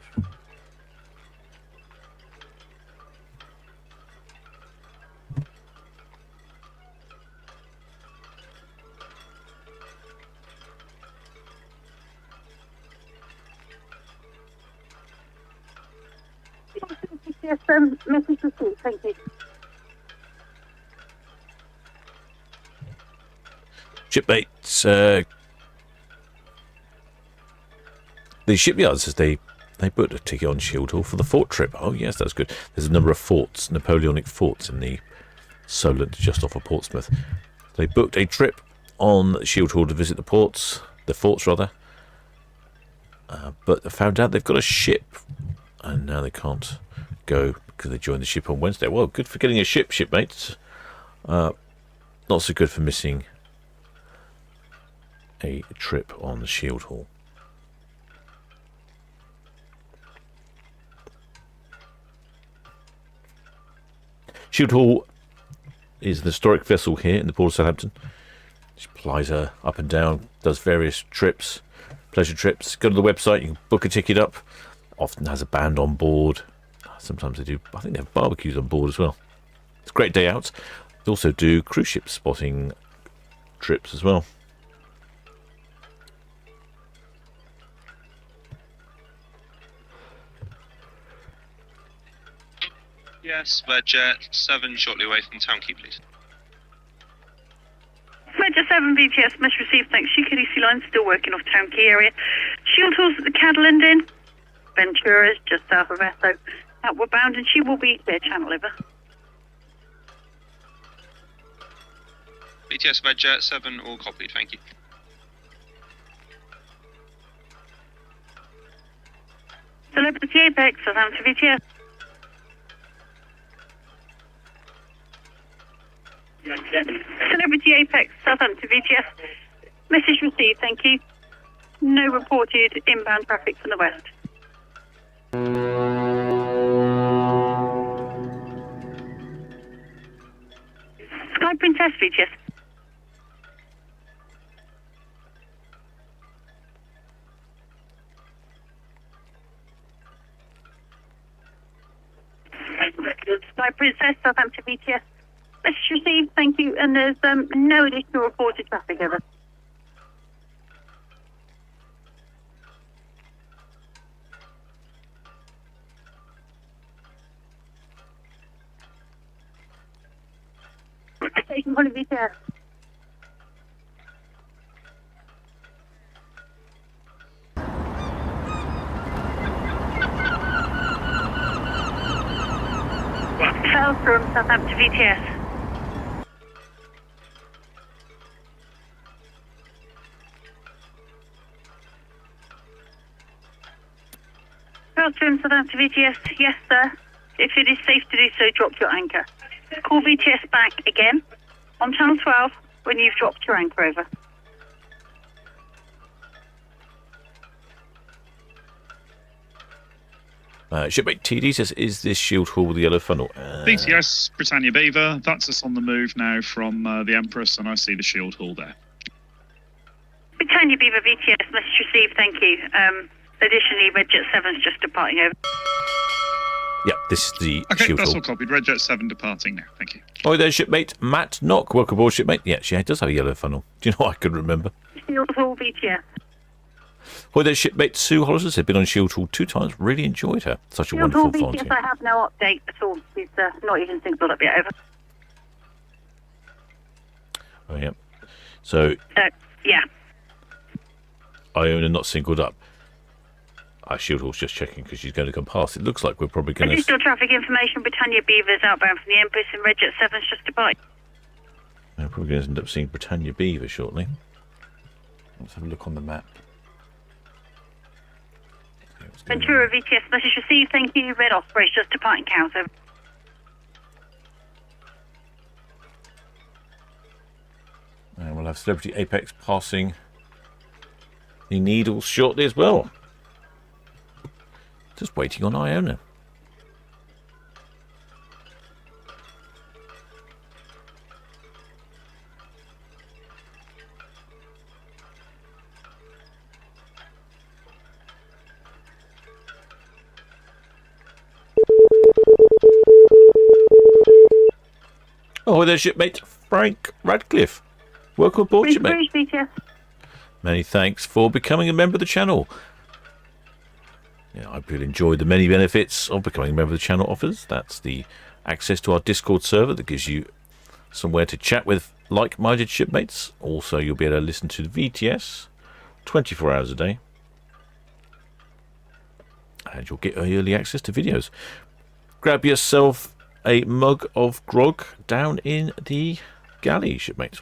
Yes, message received. Thank you. Shipmates, the shipyard says they put a ticket on Shield Hall for the fort trip. Oh yes, that's good. There's a number of forts, Napoleonic forts in the Solent just off of Portsmouth. They booked a trip on Shield Hall to visit the forts rather, but they found out they've got a ship and now they can't go because they joined the ship on Wednesday. Well, good for getting a ship, shipmates. Not so good for missing a trip on the Shield Hall. Shield Hall is the historic vessel here in the port of Southampton. She plies her up and down, does various trips, pleasure trips. Go to the website, you can book a ticket up. Often has a band on board. Sometimes they do, I think they have barbecues on board as well. It's a great day out. They also do cruise ship spotting trips as well. Yes, Wedge 7 shortly away from Town Quay, please. Wedge 7 VTS, must receive thanks. UKDC line still working off Town Quay area. Shield Hall's at the Cadland Inn. Ventura's just south of Esso. Outward bound, and she will be clear channel over. BTS Wedge 7, all copied, thank you. Celebrity Apex, Southampton VTS. Celebrity Apex, Southampton VTS. Message received, thank you. No reported inbound traffic from the west. Sky Princess VTS. Sky Princess, Southampton VTS. Message received, thank you, and there's no additional reported traffic over. Station Holly VTS. Fell from Southampton VTS. From Southampton VTS, yes sir. If it is safe to do so, drop your anchor. Call VTS back again on channel 12 when you've dropped your anchor over. Shipmate TD says, is this Shield Hall with the yellow funnel? BTS Britannia Beaver, that's us on the move now from the Empress, and I see the Shield Hall there. Britannia Beaver VTS, message received, thank you. Additionally, Red Jet 7's just departing over. Yeah, this is the Okay, shield that's hall. all copied. Red Jet 7 departing now. Thank you. Oh, there's shipmate Matt Knock. Welcome aboard, shipmate. Yeah, she does have a yellow funnel. Do you know what I could remember? Shield Hall VTS. Oh, there's shipmate Sue Hollis. Has been on Shield Hall 2 times. Really enjoyed her. Such a Shield Hall wonderful VTS, volunteer. I have no update at all. She's not even signalled up yet. Over. Oh, yeah. So, Yeah. Iona not singled up. Shield Hall's just checking because she's going to come past. It looks like we're probably going to... Additional traffic information, Britannia Beavers outbound from the Empress and Red Jet 7's just departed. We're probably going to end up seeing Britannia Beaver shortly. Let's have a look on the map. Ventura VTS message received, thank you. Red Osprey's just departing Cows. Over. And we'll have Celebrity Apex passing the Needles shortly as well. Just waiting on Iona. Oh, there's shipmate Frank Radcliffe. Welcome aboard, shipmate. Many thanks for becoming a member of the channel. Yeah, I hope you'll enjoy the many benefits of becoming a member of the channel offers. That's the access to our Discord server that gives you somewhere to chat with like-minded shipmates. Also, you'll be able to listen to the VTS 24 hours a day. And you'll get early access to videos. Grab yourself a mug of grog down in the galley, shipmates.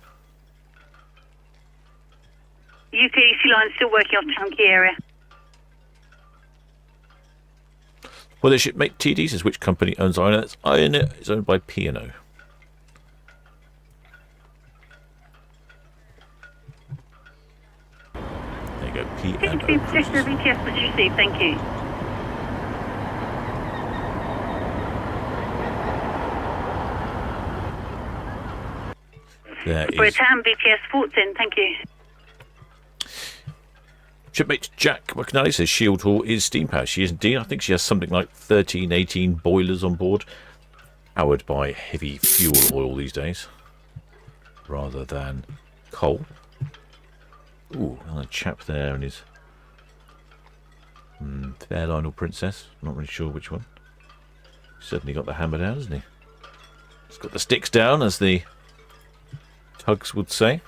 UK Sea Line still working off Town Quay area. Well, the shipmate TD says which company owns Iona. That's Iona is owned by P&O. There you go, P&O. Position of VTS was received, thank you. There We're is Town VTS Forts in, thank you. shipmate Jack McNally says Shield Hall is steam powered. She is indeed. I think she has something like 13, 18 boilers on board, powered by heavy fuel oil these days, rather than coal. Ooh, another chap there and his Fairline or Princess. Not really sure which one. Certainly got the hammer down, hasn't he? He's got the sticks down, as the Tugs would say.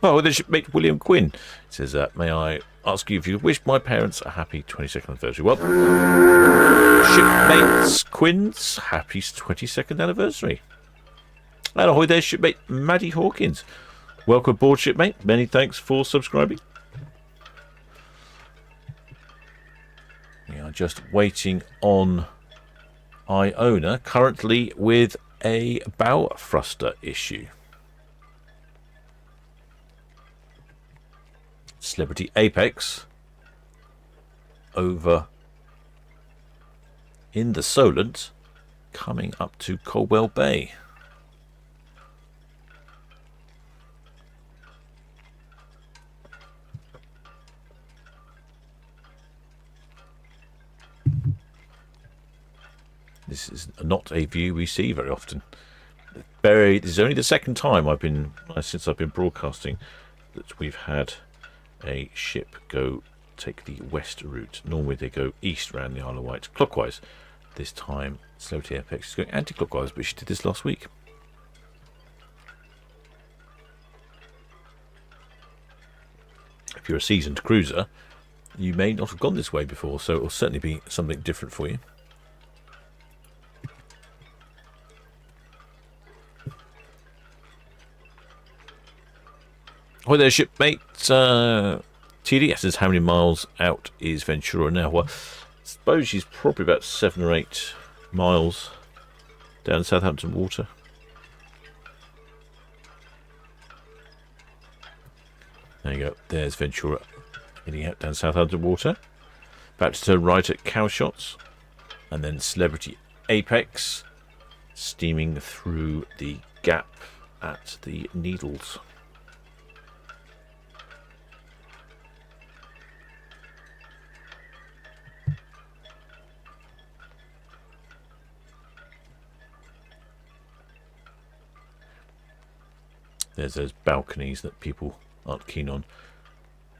Oh, there's shipmate William Quinn. It says, may I ask you if you wish my parents a happy 22nd anniversary? Well, shipmates Quinn's happy 22nd anniversary. And ahoy there, shipmate Maddie Hawkins. Welcome aboard, shipmate. Many thanks for subscribing. We are just waiting on Iona, currently with a bow thruster issue. Celebrity Apex over in the Solent, coming up to Colwell Bay. This is not a view we see very often. This is only the second time since I've been broadcasting that we've had a ship take the west route. Normally they go east around the Isle of Wight clockwise. This time Celebrity Apex is going anti-clockwise, but she did this last week. If you're a seasoned cruiser, you may not have gone this way before, so it will certainly be something different for you. Hi there, shipmate. TDS says how many miles out is Ventura now? Well, I suppose she's probably about 7 or 8 miles down Southampton water. There you go. There's Ventura heading out down Southampton water. About to turn right at Cowshots. And then Celebrity Apex steaming through the gap at the Needles. There's those balconies that people aren't keen on.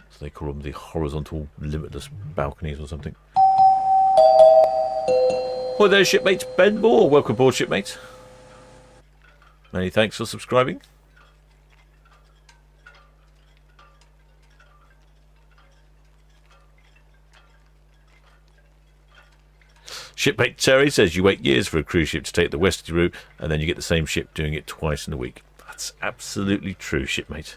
So they call them the horizontal limitless balconies or something. Hi there, shipmates. Ben Moore. Welcome aboard, shipmates. Many thanks for subscribing. Shipmate Terry says you wait years for a cruise ship to take the westerly route, and then you get the same ship doing it twice in a week. That's absolutely true, shipmate.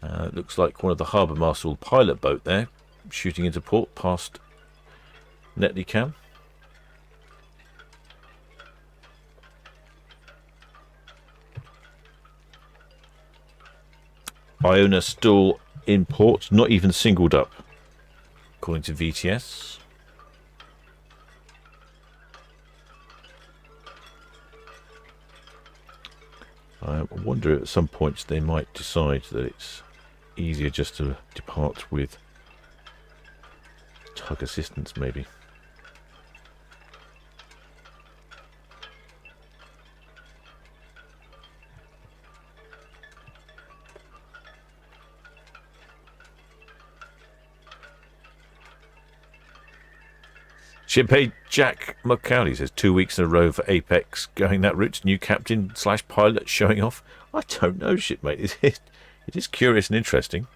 It looks like one of the harbour master pilot boat there, shooting into port past Netley Cam. Iona still in port, not even singled up, according to VTS. I wonder at some points they might decide that it's easier just to depart with tug assistance, maybe. Shipmate Jack McCowley says 2 weeks in a row for Apex going that route. New captain / pilot showing off. I don't know, shipmate. It is curious and interesting.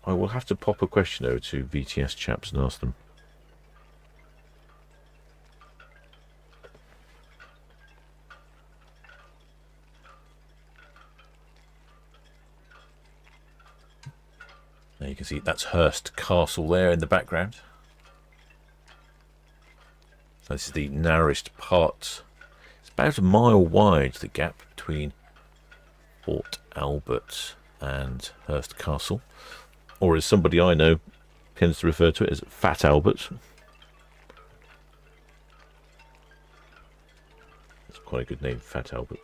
I will have to pop a question over to VTS chaps and ask them. There you can see that's Hurst Castle there in the background. This is the narrowest part. It's about a mile wide, the gap between Port Albert and Hurst Castle. Or as somebody I know tends to refer to it as Fat Albert. That's quite a good name, Fat Albert.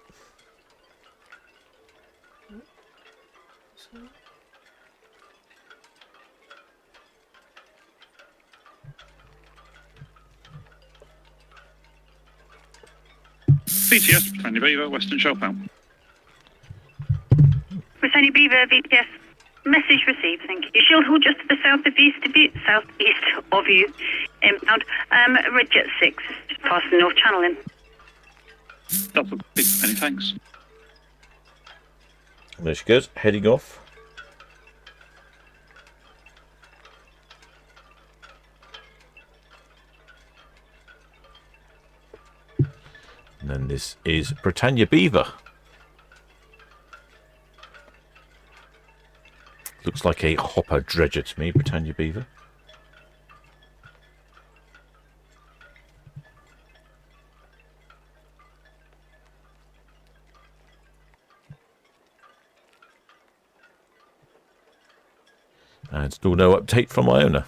VTS, Britannia Beaver, Western Shellpound. Britannia Beaver, VTS. Message received, thank you. Shieldhall just to the southeast of you, inbound. Red Jet 6, just past the North Channel in. Double, many thanks. There she goes, heading off. And then this is Britannia Beaver. Looks like a hopper dredger to me, Britannia Beaver. And still no update from Iona.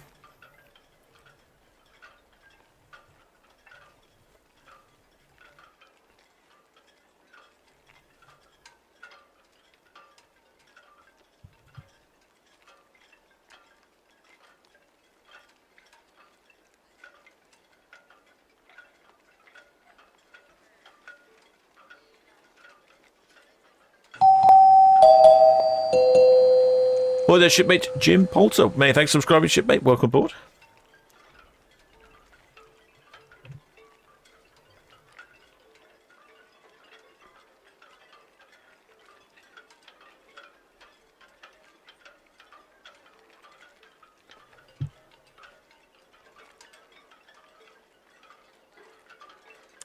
Well, there's shipmate Jim Poulter. Many thanks for subscribing, shipmate. Welcome aboard.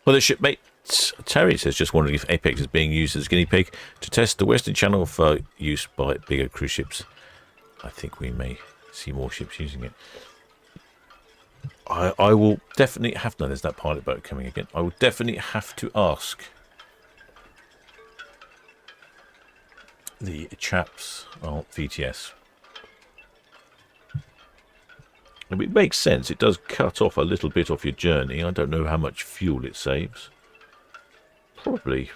Well, the shipmate Terry says, just wondering if Apex is being used as guinea pig to test the Western Channel for use by bigger cruise ships. I think we may see more ships using it. I will definitely have... No, there's that pilot boat coming again. I will definitely have to ask the chaps on VTS. It makes sense. It does cut off a little bit off your journey. I don't know how much fuel it saves. Probably.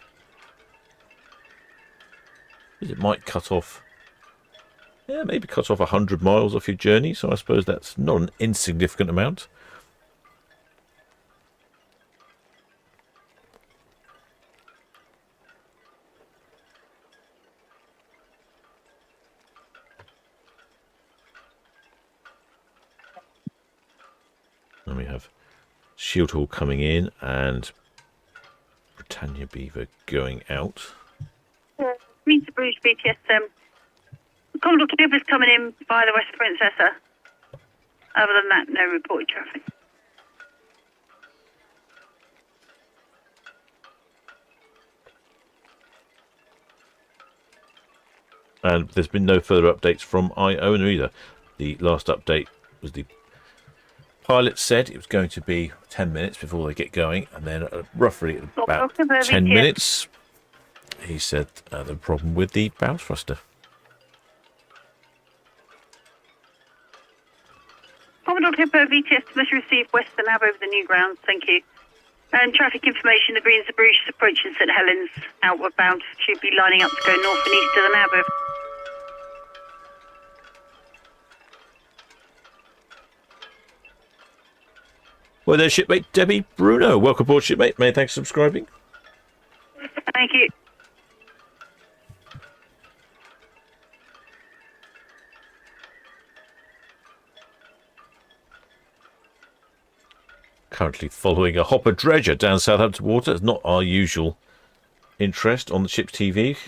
It might cut off... Yeah, maybe cut off 100 miles off your journey. So I suppose that's not an insignificant amount. we have Shield Hall coming in and Britannia Beaver going out. Green to Bruges, BTS. Commodore Clipper's coming in via the West Princessa. Other than that, no reported traffic. And there's been no further updates from Iona either. The last update was the pilot said it was going to be 10 minutes before they get going, and then roughly about 10 minutes, he said the problem with the bow thruster. Commodore Clipper, VTS must receive Western Ave over the new grounds, thank you. And traffic information, the Greens of Bruges approaching St Helens, outward bound, should be lining up to go north and east of the Nav. Well, there's shipmate Debbie Bruno. Welcome aboard, shipmate. Many thanks for subscribing. Thank you. Currently following a hopper dredger down Southampton water. It's not our usual interest on the ship's TV.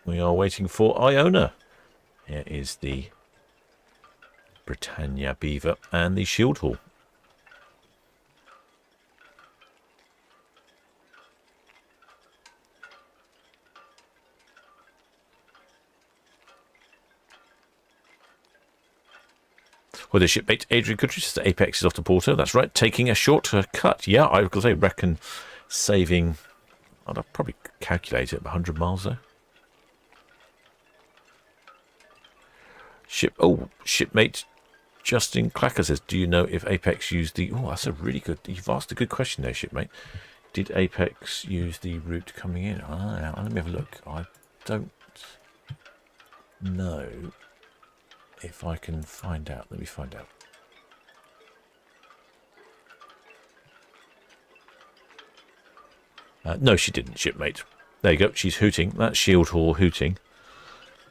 We are waiting for Iona. Here is the Britannia Beaver and the Shield Hall. Well, the shipmate Adrian Goodrich says Apex is off to Porto. That's right, taking a short cut. Yeah, I reckon saving, I'd probably calculate it, 100 miles though. Shipmate Justin Clacker says, do you know if Apex used the... Oh, that's a really good... You've asked a good question there, shipmate. Did Apex use the route coming in? Let me have a look. I don't know if I can find out. Let me find out. No, she didn't, shipmate. There you go. She's hooting. That's Shield Hall hooting.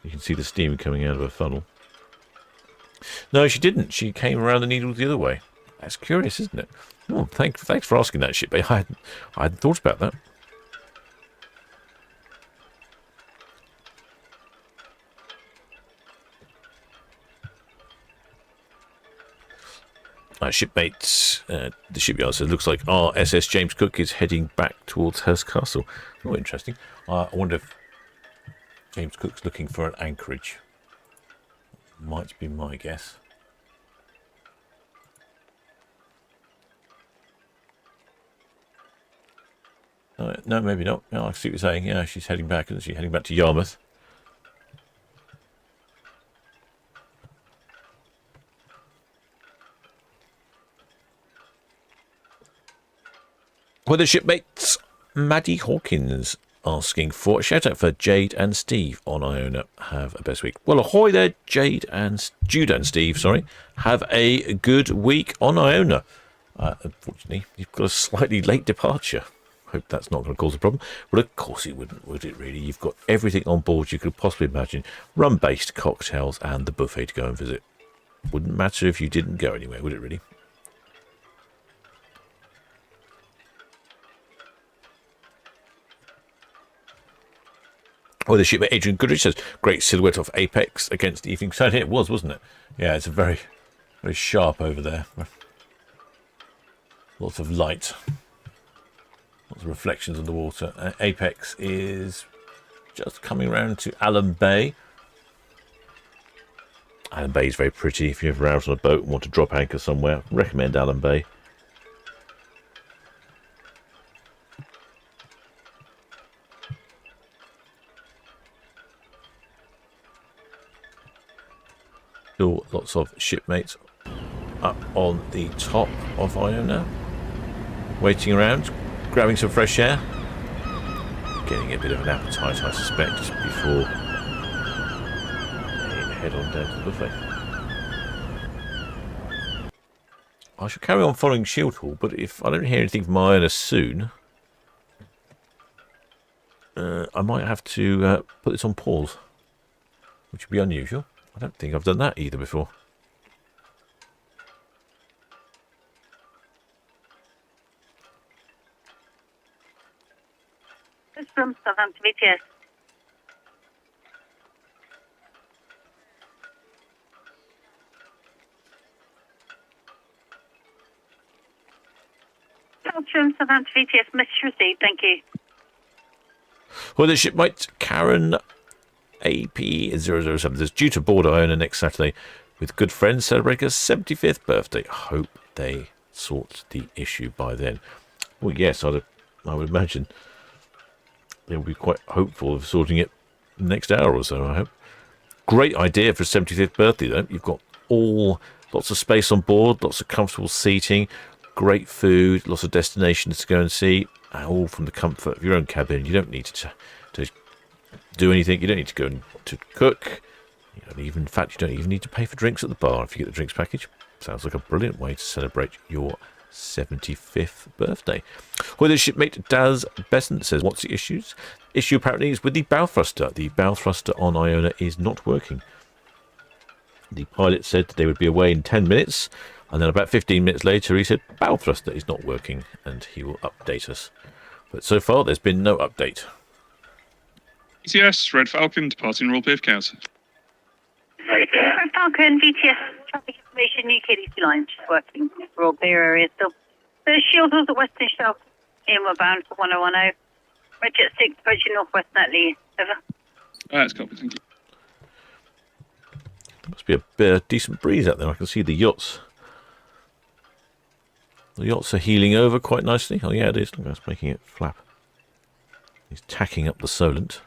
You can see the steam coming out of her funnel. No, she didn't. She came around the needle the other way. That's curious, isn't it? Oh, thanks for asking that, shipmate. I hadn't thought about that. Shipmates, the shipyard says, looks like our SS James Cook is heading back towards Hurst Castle. Oh, interesting. I wonder if James Cook's looking for an anchorage. Might be my guess. No, maybe not. No, I see what you're saying. Yeah, she's heading back, isn't she? Heading back to Yarmouth. Well, the shipmates Maddie Hawkins asking for a shout out for Jade and Steve on Iona. Have a best week. Well, ahoy there, Jude and Steve. Sorry, have a good week on Iona. Unfortunately, you've got a slightly late departure. Hope that's not going to cause a problem. But of course it wouldn't, would it? Really, you've got everything on board you could possibly imagine: rum-based cocktails and the buffet to go and visit. Wouldn't matter if you didn't go anywhere, would it? Really? Well, the shipmate Adrian Goodrich says, great silhouette of Apex against the evening sun. It was, wasn't it? Yeah, it's a very, very sharp over there. Lots of light. Lots of reflections on the water. Apex is just coming around to Allen Bay. Allen Bay is very pretty. If you're ever out on a boat and want to drop anchor somewhere, recommend Allen Bay. Still lots of shipmates up on the top of Iona, waiting around, grabbing some fresh air, getting a bit of an appetite, I suspect, before they head on down to the buffet. I shall carry on following Shield Hall, but if I don't hear anything from Iona soon, I might have to put this on pause, which would be unusual. I don't think I've done that either before. It's from Southampton VTS. From Southampton VTS, message received, thank you. Well, the shipmate Karen AP007 is due to board Iona next Saturday with good friends celebrating her 75th birthday. Hope they sort the issue by then. Well, yes, I would imagine they'll be quite hopeful of sorting it next hour or so, I hope. Great idea for a 75th birthday, though. You've got lots of space on board, lots of comfortable seating, great food, lots of destinations to go and see, all from the comfort of your own cabin. You don't need to do anything. You don't need to go to cook. In fact, you don't even need to pay for drinks at the bar if you get the drinks package. Sounds like a brilliant way to celebrate your 75th birthday. Well, the shipmate Daz Besant says, what's the issues? Issue apparently is with the bow thruster. The bow thruster on Iona is not working. The pilot said they would be away in 10 minutes. And then about 15 minutes later, he said, bow thruster is not working, and he will update us. But so far, there's been no update. VTS, Red Falcon, departing Royal PF Cows. Red Falcon, VTS, traffic information, UKDC line, just working. Royal Beer area still. The shield was at Western Shelf, inward bound for 1010. Red Jet 6, approaching Northwest Netley, over. That's copied, thank you. There must be a bit of decent breeze out there. I can see the yachts. The yachts are heeling over quite nicely. Oh, yeah, it is. Look, that's making it flap. He's tacking up the Solent.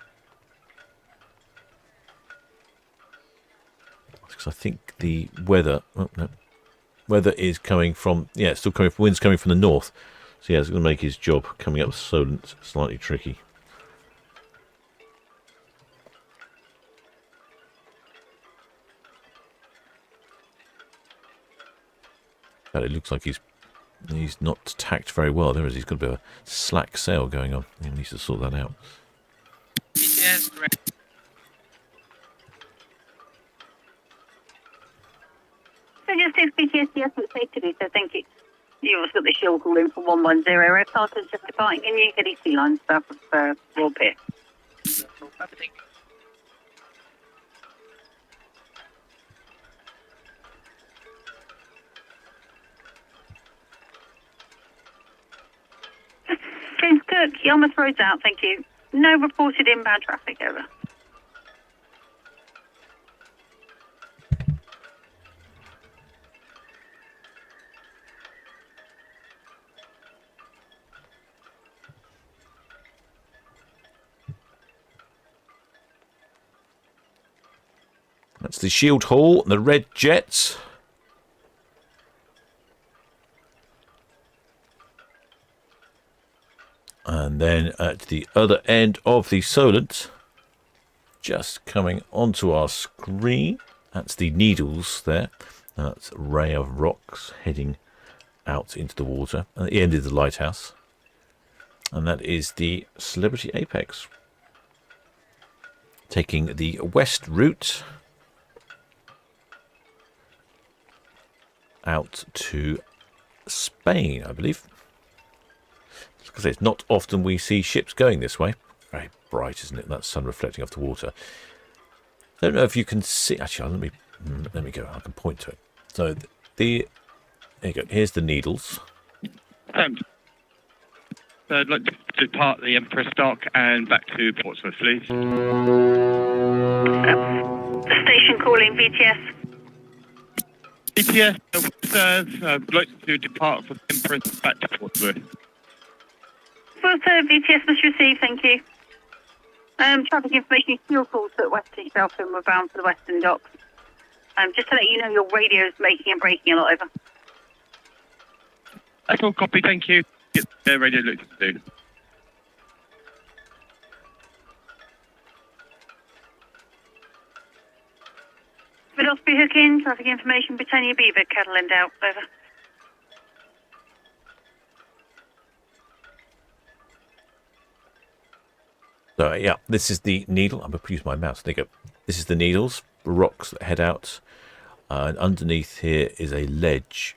Because I think the weather... Oh, no. Weather is coming from... Yeah, it's still coming from... Wind's coming from the north. So, yeah, it's going to make his job coming up Solent slightly tricky. But it looks like he's not tacked very well. There is. He's got a bit of a slack sail going on. He needs to sort that out. Yes, correct. So just 6 BTS, yes, it's safe to do so, thank you. You've also got the shield call in for 110. Red Falcon's just departing in UKDC line, south of Royal Pier. James Cook, Yarmouth Road's out, thank you. No reported inbound traffic, over. That's the shield hall, the red jets. And then at the other end of the Solent, just coming onto our screen, that's the Needles there. That's a ray of rocks heading out into the water. And at the end is the lighthouse. And that is the Celebrity Apex. Taking the west route out to Spain, I believe. Because it's not often we see ships going this way. Very bright, isn't it? That sun reflecting off the water. I don't know if you can see. Actually, let me go. I can point to it. So there you go. Here's the Needles. I'd like to depart the Empress Dock and back to Portsmouth, please. Station calling VTS. VTS, I'd like to depart from Empress back to Portsmouth. Well, sir, VTS must receive, thank you. Traffic information, fuel calls at Western Shelton. We're bound for the Western Docks. Just to let you know, your radio is making and breaking a lot, over. That's all copy, thank you. Get the radio looked to do. Philosophy hook in, traffic information, Britannia Beaver, Catalan out, over. So, yeah, this is the Needle. I'm going to use my mouse. There you go. This is the Needles, the rocks that head out. And underneath here is a ledge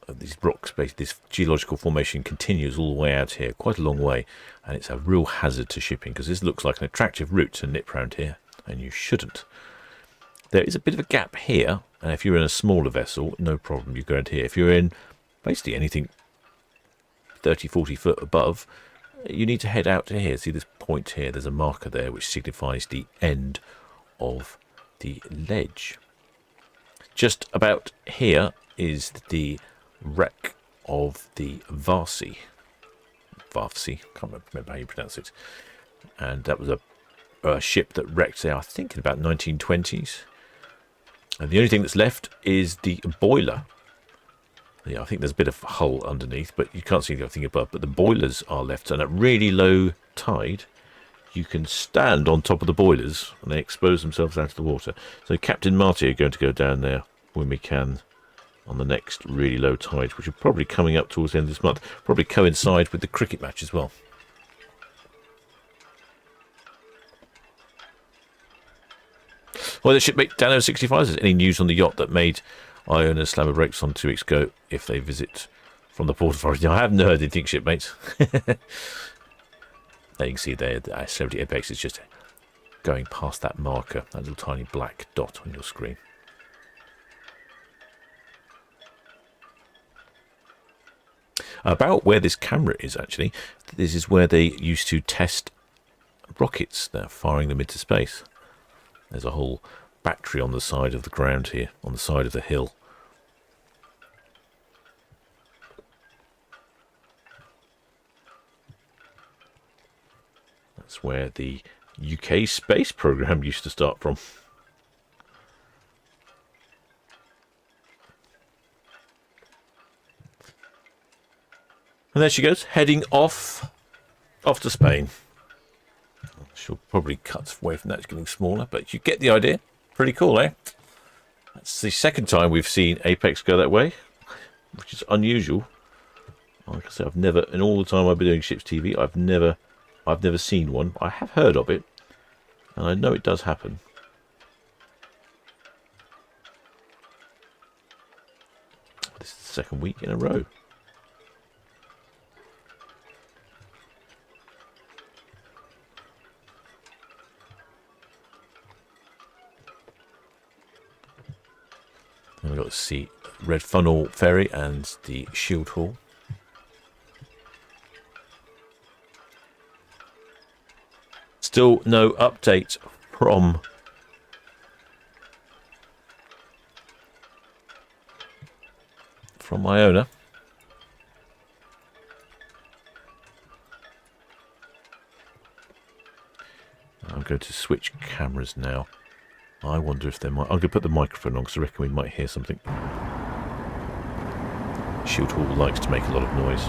these rocks, basically this geological formation continues all the way out here, quite a long way, and it's a real hazard to shipping because this looks like an attractive route to nip round here, and you shouldn't. There is a bit of a gap here, and if you're in a smaller vessel, no problem, you go into here. If you're in basically anything 30, 40 foot above, you need to head out to here. See this point here, there's a marker there which signifies the end of the ledge. Just about here is the wreck of the Varsi, can't remember how you pronounce it, and that was a ship that wrecked there, I think, in about 1920s. And the only thing that's left is the boiler. Yeah, I think there's a bit of hull underneath, but you can't see anything above. But the boilers are left, and at really low tide, you can stand on top of the boilers, and they expose themselves out of the water. So Captain Marty are going to go down there when we can on the next really low tide, which are probably coming up towards the end of this month. Probably coincide with the cricket match as well. Well, the shipmate Dano 65 says, any news on the yacht that made Iona slam her brakes on 2 weeks ago if they visit from the Port Authority? I haven't heard anything, shipmates. There you can see there, the Celebrity Apex is just going past that marker, that little tiny black dot on your screen. About where this camera is, actually, this is where they used to test rockets. They're firing them into space. There's a whole battery on the side of the ground here, on the side of the hill. That's where the UK space program used to start from. And there she goes, heading off to Spain. She'll probably cut away from that, it's getting smaller, but you get the idea. Pretty cool, eh? That's the second time we've seen Apex go that way, which is unusual. Like I said, I've never, in all the time I've been doing Ships TV, I've never seen one. I have heard of it, and I know it does happen. This is the second week in a row. And we've got to see Red Funnel Ferry and the Shield Hall. Still no update from Iona. I'm going to switch cameras now. I wonder if there might... I'm going to put the microphone on because I reckon we might hear something. Shield Hall likes to make a lot of noise.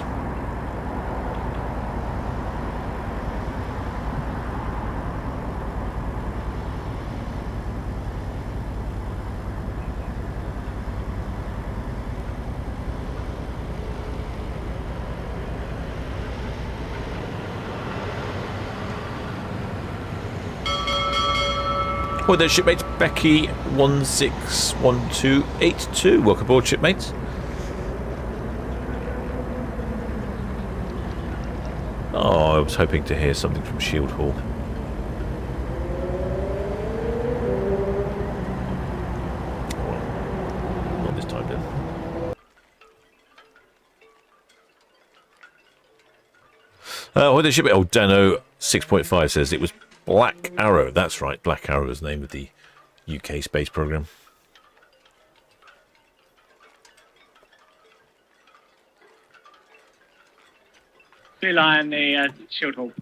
Well, there's shipmates Becky 161282. Welcome aboard, shipmates. Oh, I was hoping to hear something from Shield Hall. Well, not this time then. Well, the shipmate, Dano 6.5 says it was Black Arrow. That's right, Black Arrow is the name of the UK space program. Sea Lion, the Shield Hall.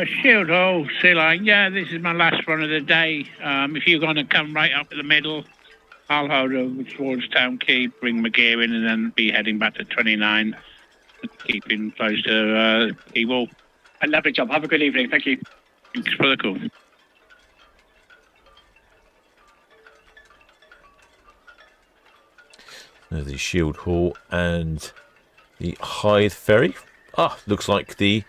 Shield Hall, Sea Lion. Yeah, this is my last run of the day. If you're going to come right up to the middle, I'll hold over towards Town Quay, bring my gear in, and then be heading back to 29. Keeping close to Quay Wall. A lovely job. Have a good evening. Thank you. Thanks for the call. There's the Shield Hall and the Hythe Ferry. Ah, looks like the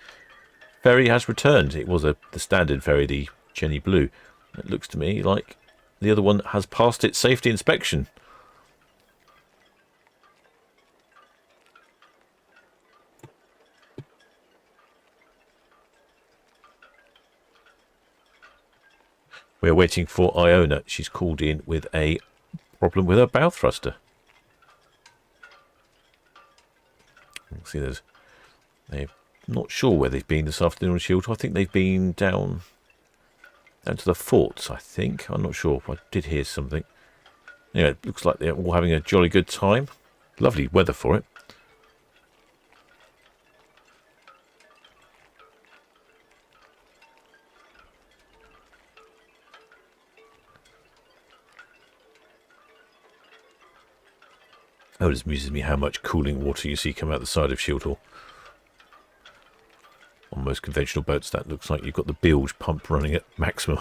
ferry has returned. It was the standard ferry, the Jenny Blue. It looks to me like the other one has passed its safety inspection. We're waiting for Iona. She's called in with a problem with her bow thruster. See, they're not sure where they've been this afternoon on Shield. I think they've been down to the forts, I think. I'm not sure. I did hear something. Yeah, it looks like they're all having a jolly good time. Lovely weather for it. Oh, it amuses me how much cooling water you see come out the side of Shield Hall. On most conventional boats, that looks like you've got the bilge pump running at maximum.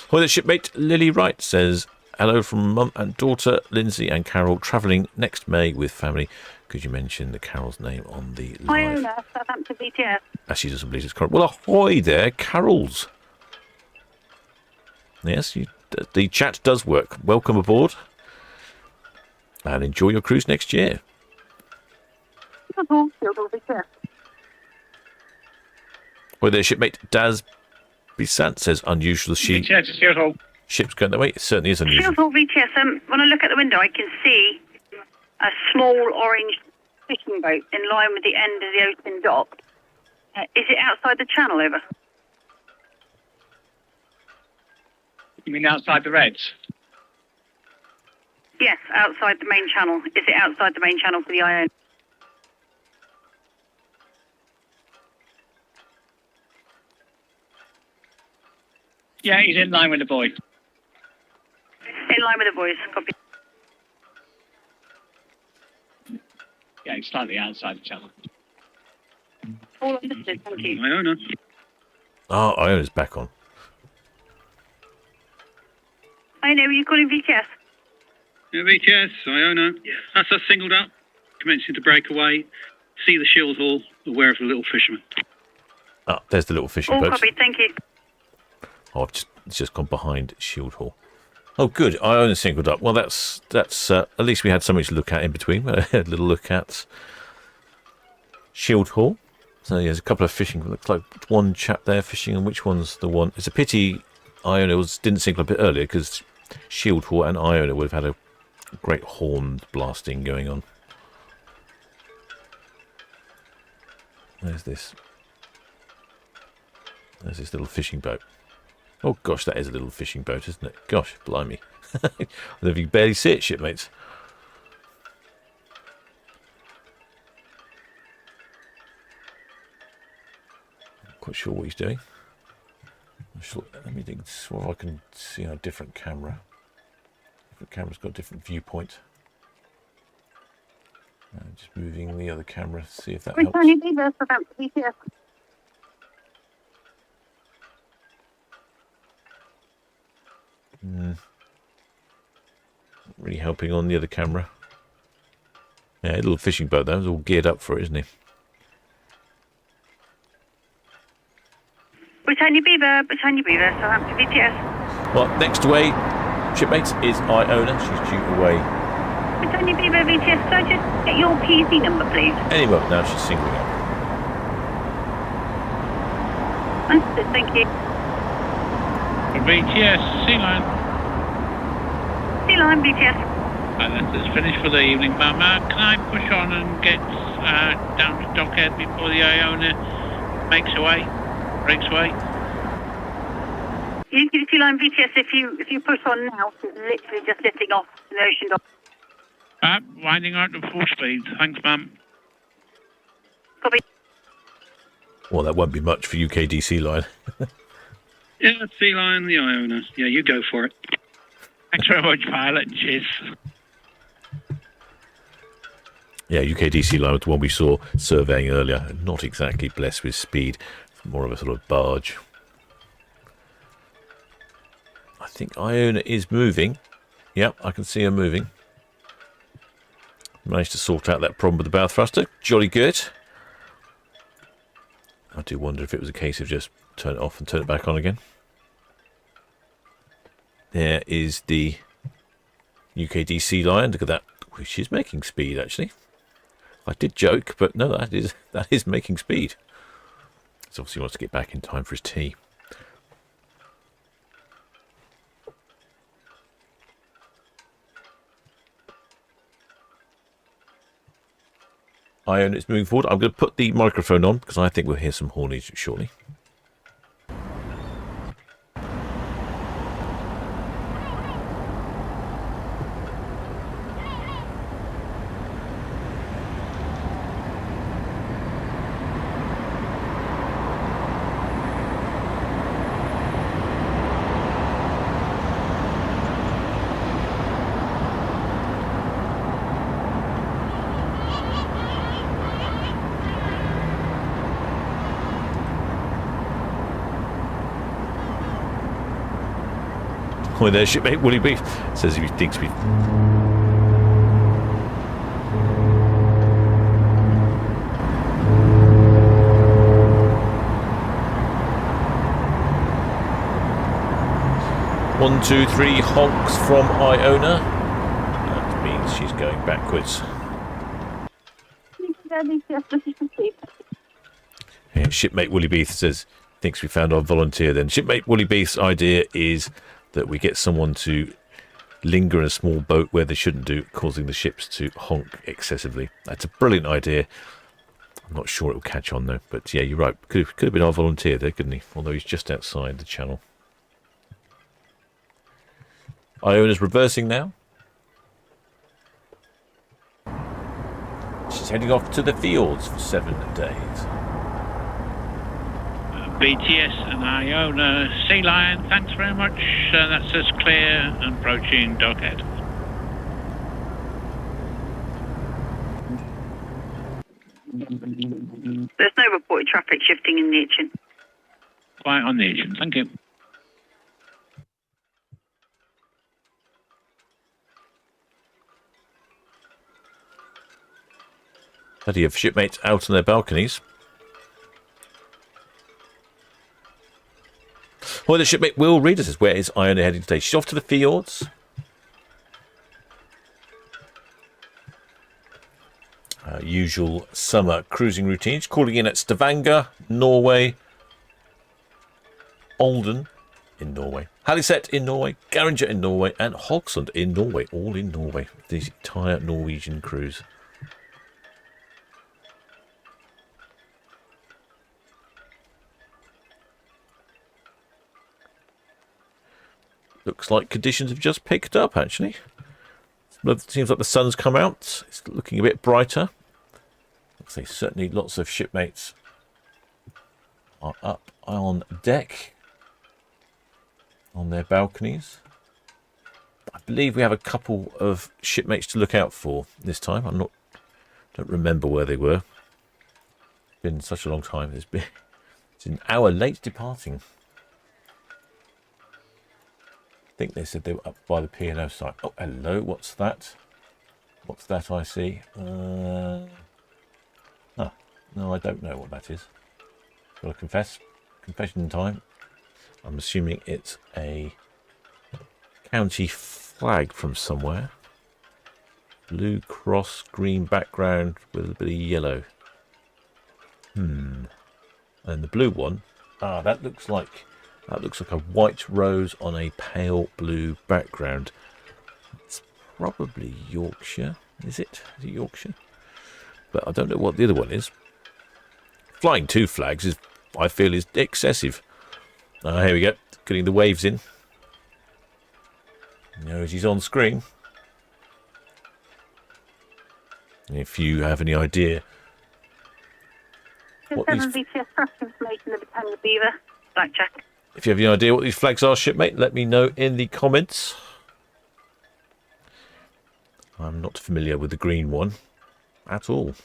Hi there, shipmate. Lily Wright says, hello from mum and daughter, Lindsay and Carol, travelling next May with family. Could you mention the Carol's name on the live? Iona, Southampton BTS. She doesn't believe it's correct. Well, ahoy there, Carol's. Yes, the chat does work. Welcome aboard. And enjoy your cruise next year. Hi there, shipmate. Daz Bissant says, unusual sheep. Ships going that way. It certainly is unusual. Shield Hall VTS, when I look at the window, I can see a small orange fishing boat in line with the end of the open dock. Is it outside the channel, over? You mean outside the Reds? Yes, outside the main channel. Is it outside the main channel for the Iona? Yeah, he's in line with the boy. In line with the boys, copy. Yeah, he's slightly outside the channel. All understood, thank you. Iona. Oh, Iona's back on. Iona, are you calling VTS? Yeah, VTS, Iona. That's us singled up, commencing to break away. See the Shield Hall, aware of the little fisherman. Ah, there's the little fishing All boat. copied, thank you. Oh, it's just gone behind Shield Hall. Oh, good. Iona singled up. Well, that's at least we had something to look at in between. A little look at Shield Hall. So yeah, there's a couple of fishing. Looks like one chap there fishing, and which one's the one? It's a pity Iona didn't single a bit earlier, because Shield Hall and Iona would have had a great horn blasting going on. There's this little fishing boat. Oh gosh, that is a little fishing boat, isn't it? Gosh, blimey. You can barely see it, shipmates. Not quite sure what he's doing. Let me think if I can see on a different camera. Different camera's got a different viewpoint. Just moving the other camera to see if that helps. Returning Beaver, Southampton BTS. Not really helping on the other camera. Yeah, a little fishing boat though. It's all geared up for it, isn't he? Britannia Beaver, Southampton BTS. Well, next away, shipmates, is Iona. She's due away Britannia Beaver, VTS, could I just get your PZ number, please? any moment now. She's singling up. Understood, thank you. VTS, Sea Line. Sea Line, VTS. And that's finished for the evening, ma'am. Can I push on and get down to Dockhead before the Iona breaks away? You can Sea Line, VTS, if you push on now, it's literally just lifting off the ocean dock. Winding out to full speed. Thanks, ma'am. Copy. Well, that won't be much for UKDC line. Yeah, Sea Lion, the Iona. Yeah, you go for it. Thanks very much, pilot. Cheers. Yeah, UKDC line was the one we saw surveying earlier. Not exactly blessed with speed. More of a sort of barge. I think Iona is moving. Yep, I can see her moving. Managed to sort out that problem with the bow thruster. Jolly good. I do wonder if it was a case of just turn it off and turn it back on again. There is the UKD Sea Lion. Look at that. She's making speed, actually. I did joke, but no, that is making speed. He obviously wants to get back in time for his tea. Iona is moving forward. I'm going to put the microphone on because I think we'll hear some hornage shortly. Well, there's shipmate Woolly Beef. Says he thinks we... One, two, three honks from Iona. That means she's going backwards. Yeah, shipmate Woolly Beef says thinks we found our volunteer then. Shipmate Woolly Beef's idea is that we get someone to linger in a small boat where they shouldn't do, causing the ships to honk excessively. That's a brilliant idea. I'm not sure it will catch on though, but yeah, you're right. Could have been our volunteer there, couldn't he? Although he's just outside the channel. Iona's reversing now. She's heading off to the fields for 7 days. BTS and Iona Sea Lion, thanks very much. That's us clear and approaching Dockhead. There's no reported traffic shifting in the Itchen. Quiet on the Itchen, thank you. Plenty of shipmates out on their balconies. Well, the shipmate Will Reader says, where is Iona heading today? She's off to the fields. Usual summer cruising routine. She's calling in at Stavanger, Norway, Olden in Norway, Haliset in Norway, Garanger in Norway, and Hogsund in Norway. All in Norway. The entire Norwegian cruise. Looks like conditions have just picked up, actually. It seems like the sun's come out. It's looking a bit brighter. Looks like certainly lots of shipmates are up on deck on their balconies. I believe we have a couple of shipmates to look out for this time. Don't remember where they were. It's been such a long time. It's an hour late departing. I think they said they were up by the P&O site. Oh, hello. What's that? What's that I see? No, I don't know what that is. Got to confess. Confession time. I'm assuming it's a county flag from somewhere. Blue cross, green background with a bit of yellow. And the blue one. That looks like a white rose on a pale blue background. It's probably Yorkshire. Is it? Is it Yorkshire? But I don't know what the other one is. Flying 2 flags is, I feel, is excessive. Here we go. Getting the waves in. Now she's on screen. If you have any idea what these... BTS press information, the Britannia Beaver, Blackjack. If you have any idea what these flags are, shipmate, let me know in the comments. I'm not familiar with the green one at all.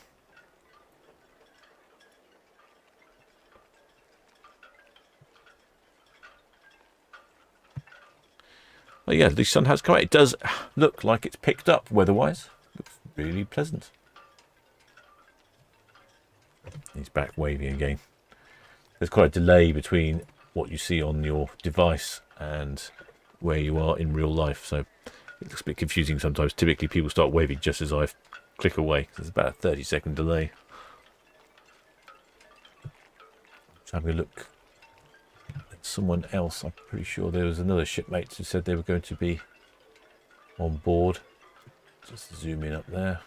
Oh yeah, the sun has come out. It does look like it's picked up weather-wise. Looks really pleasant. He's back waving again. There's quite a delay between what you see on your device and where you are in real life, so it looks a bit confusing sometimes. Typically people start waving just as I click away. There's about a 30-second delay. Just having a look at someone else. I'm pretty sure there was another shipmate who said they were going to be on board. Just zoom in up there.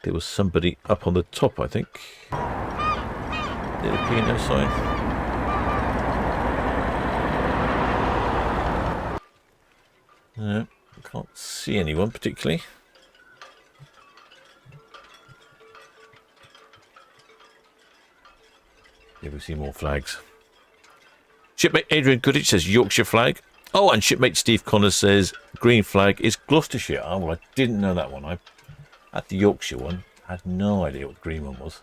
There was somebody up on the top, I think. There appear no sign. No, can't see anyone particularly. Here we see more flags. Shipmate Adrian Goodrich says Yorkshire flag. Oh, and shipmate Steve Connors says green flag is Gloucestershire. Oh, well, I didn't know that one. I had the Yorkshire one. I had no idea what the green one was.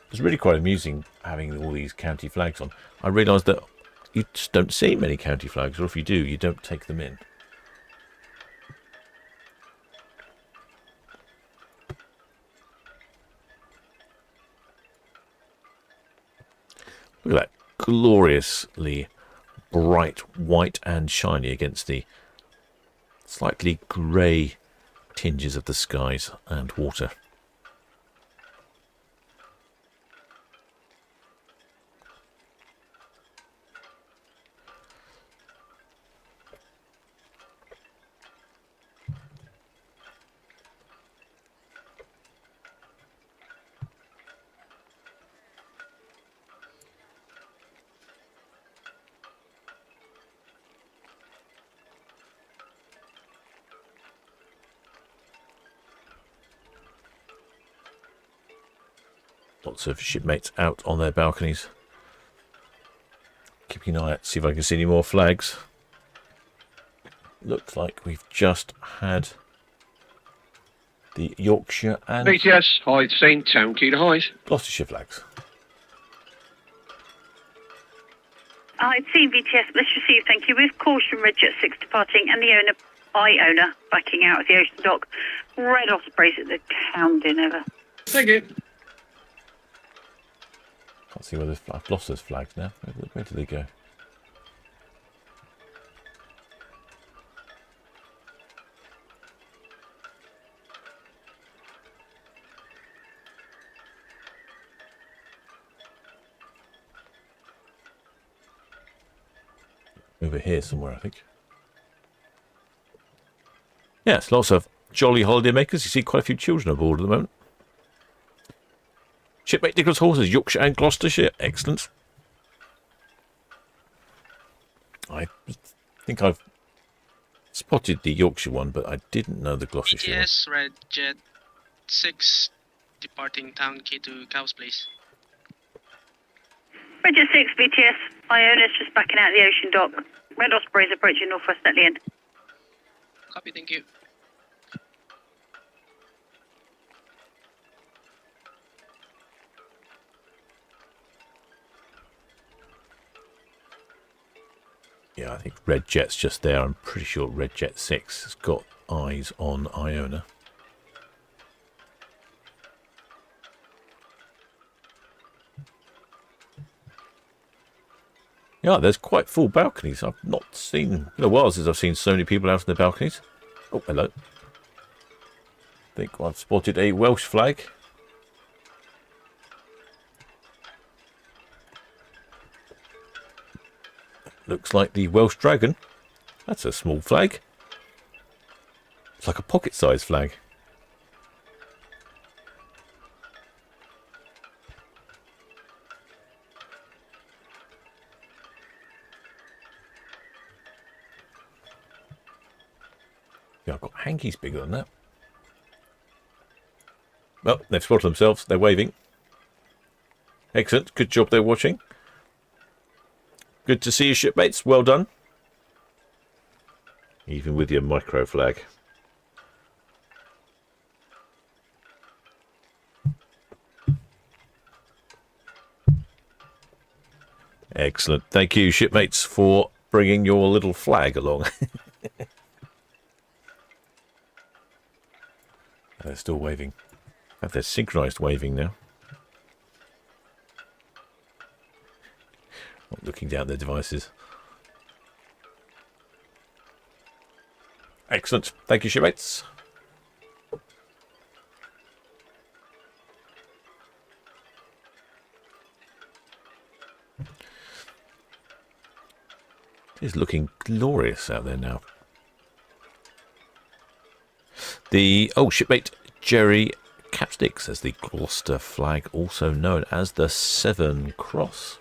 It was really quite amusing having all these county flags on. I realised that you just don't see many county flags, or if you do, you don't take them in. Look at that, gloriously bright white and shiny against the slightly grey tinges of the skies and water. Lots of shipmates out on their balconies. Keeping an eye out, see if I can see any more flags. Looks like we've just had the Yorkshire and BTS, hi, seen Town Quay to Highs. Gloucestershire flags. It's CVTS, let's receive, thank you. With caution, Red Jet 6 departing and the Iona backing out of the ocean dock. Red Ospreys at the Town Dinner. Thank you. Can't see where there's Gloucester's flags now. Where do they go? Over here somewhere, I think. Yes, lots of jolly holiday makers. You see quite a few children aboard at the moment. Shipmate Nicholas Horses, Yorkshire and Gloucestershire. Excellent. I think I've spotted the Yorkshire one, but I didn't know the Gloucestershire one. Yes, Red Jet 6 departing Town Quay to Cow's Place. Red Jet 6 BTS, Iona's just backing out of the ocean dock. Red Ospreys approaching northwest at the end. Copy, thank you. Yeah, I think Red Jet's just there. I'm pretty sure Red Jet 6 has got eyes on Iona. Yeah, there's quite full balconies. I've not seen... It's been a while since I've seen so many people out on their balconies. Oh, hello. I think I've spotted a Welsh flag. Looks like the Welsh Dragon. That's a small flag. It's like a pocket-sized flag. Yeah, I've got hankies bigger than that. Well, they've spotted themselves. They're waving. Excellent. Good job they're watching. Good to see you, shipmates. Well done. Even with your micro flag. Excellent. Thank you, shipmates, for bringing your little flag along. They're still waving. They're synchronized waving now. Not looking down their devices. Excellent. Thank you, shipmates. It's looking glorious out there now. The shipmate Jerry Capstick says the Gloucester flag, also known as the Severn Cross.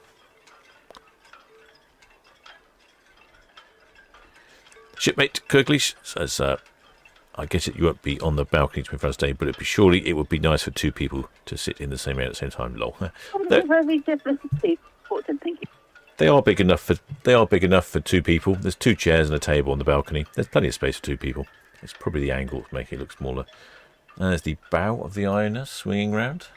Shipmate Kirklees says, I guess you won't be on the balcony 21st day, but surely it would be nice for two people to sit in the same area at the same time. Lol. Thank you. They are big enough for two people. There's 2 chairs and a table on the balcony. There's plenty of space for 2 people. It's probably the angle to make it look smaller. And there's the bow of the Iona swinging round.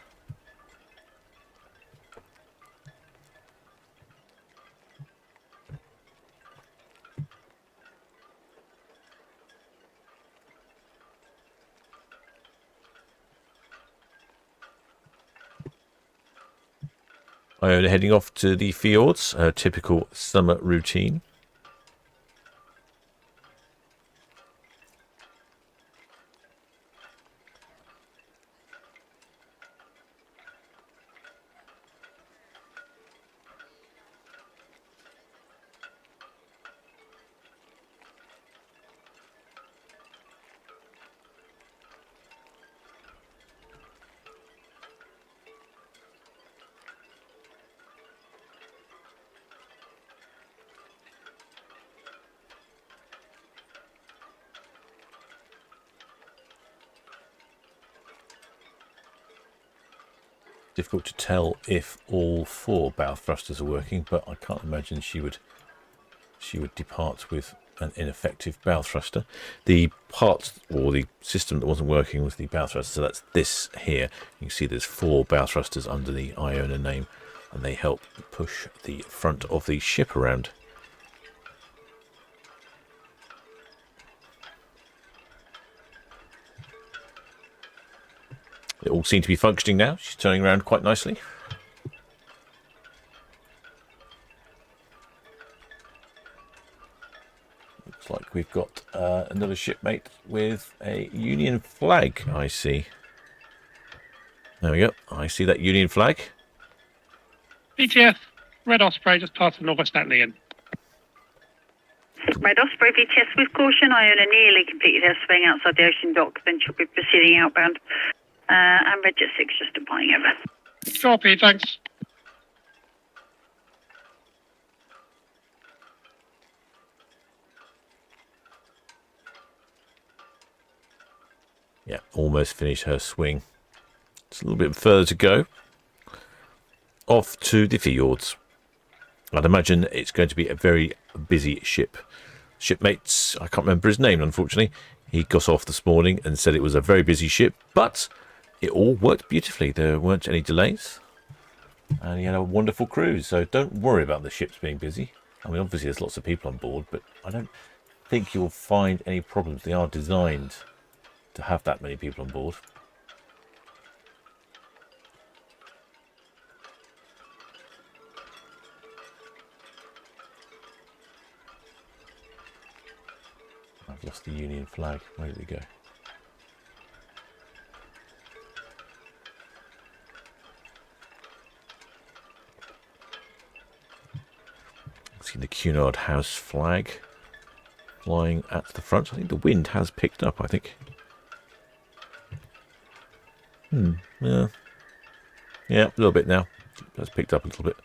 Iona heading off to the fjords, her typical summer routine. Difficult to tell if all 4 bow thrusters are working, but I can't imagine she would depart with an ineffective bow thruster. The part or the system that wasn't working was the bow thruster, so that's this here. You can see there's 4 bow thrusters under the Iona name, and they help push the front of the ship around. They all seem to be functioning now. She's turning around quite nicely. Looks like we've got another shipmate with a Union flag, I see. There we go. I see that Union flag. VTF, Red Osprey just past the Northwest Atlantic. Red Osprey VTS with caution. Iona nearly completed her swing outside the ocean dock, then she'll be proceeding outbound. And Red Jet 6 just departing over. Copy, thanks. Yeah, almost finished her swing. It's a little bit further to go. Off to the fjords. I'd imagine it's going to be a very busy ship. Shipmates, I can't remember his name, unfortunately. He got off this morning and said it was a very busy ship, but it all worked beautifully. There weren't any delays. And he had a wonderful cruise, so don't worry about the ships being busy. I mean, obviously there's lots of people on board, but I don't think you'll find any problems. They are designed to have that many people on board. I've lost the Union flag. Where did it go? See the Cunard House flag flying at the front. I think the wind has picked up, I think. Yeah. Yeah, a little bit now. That's picked up a little bit.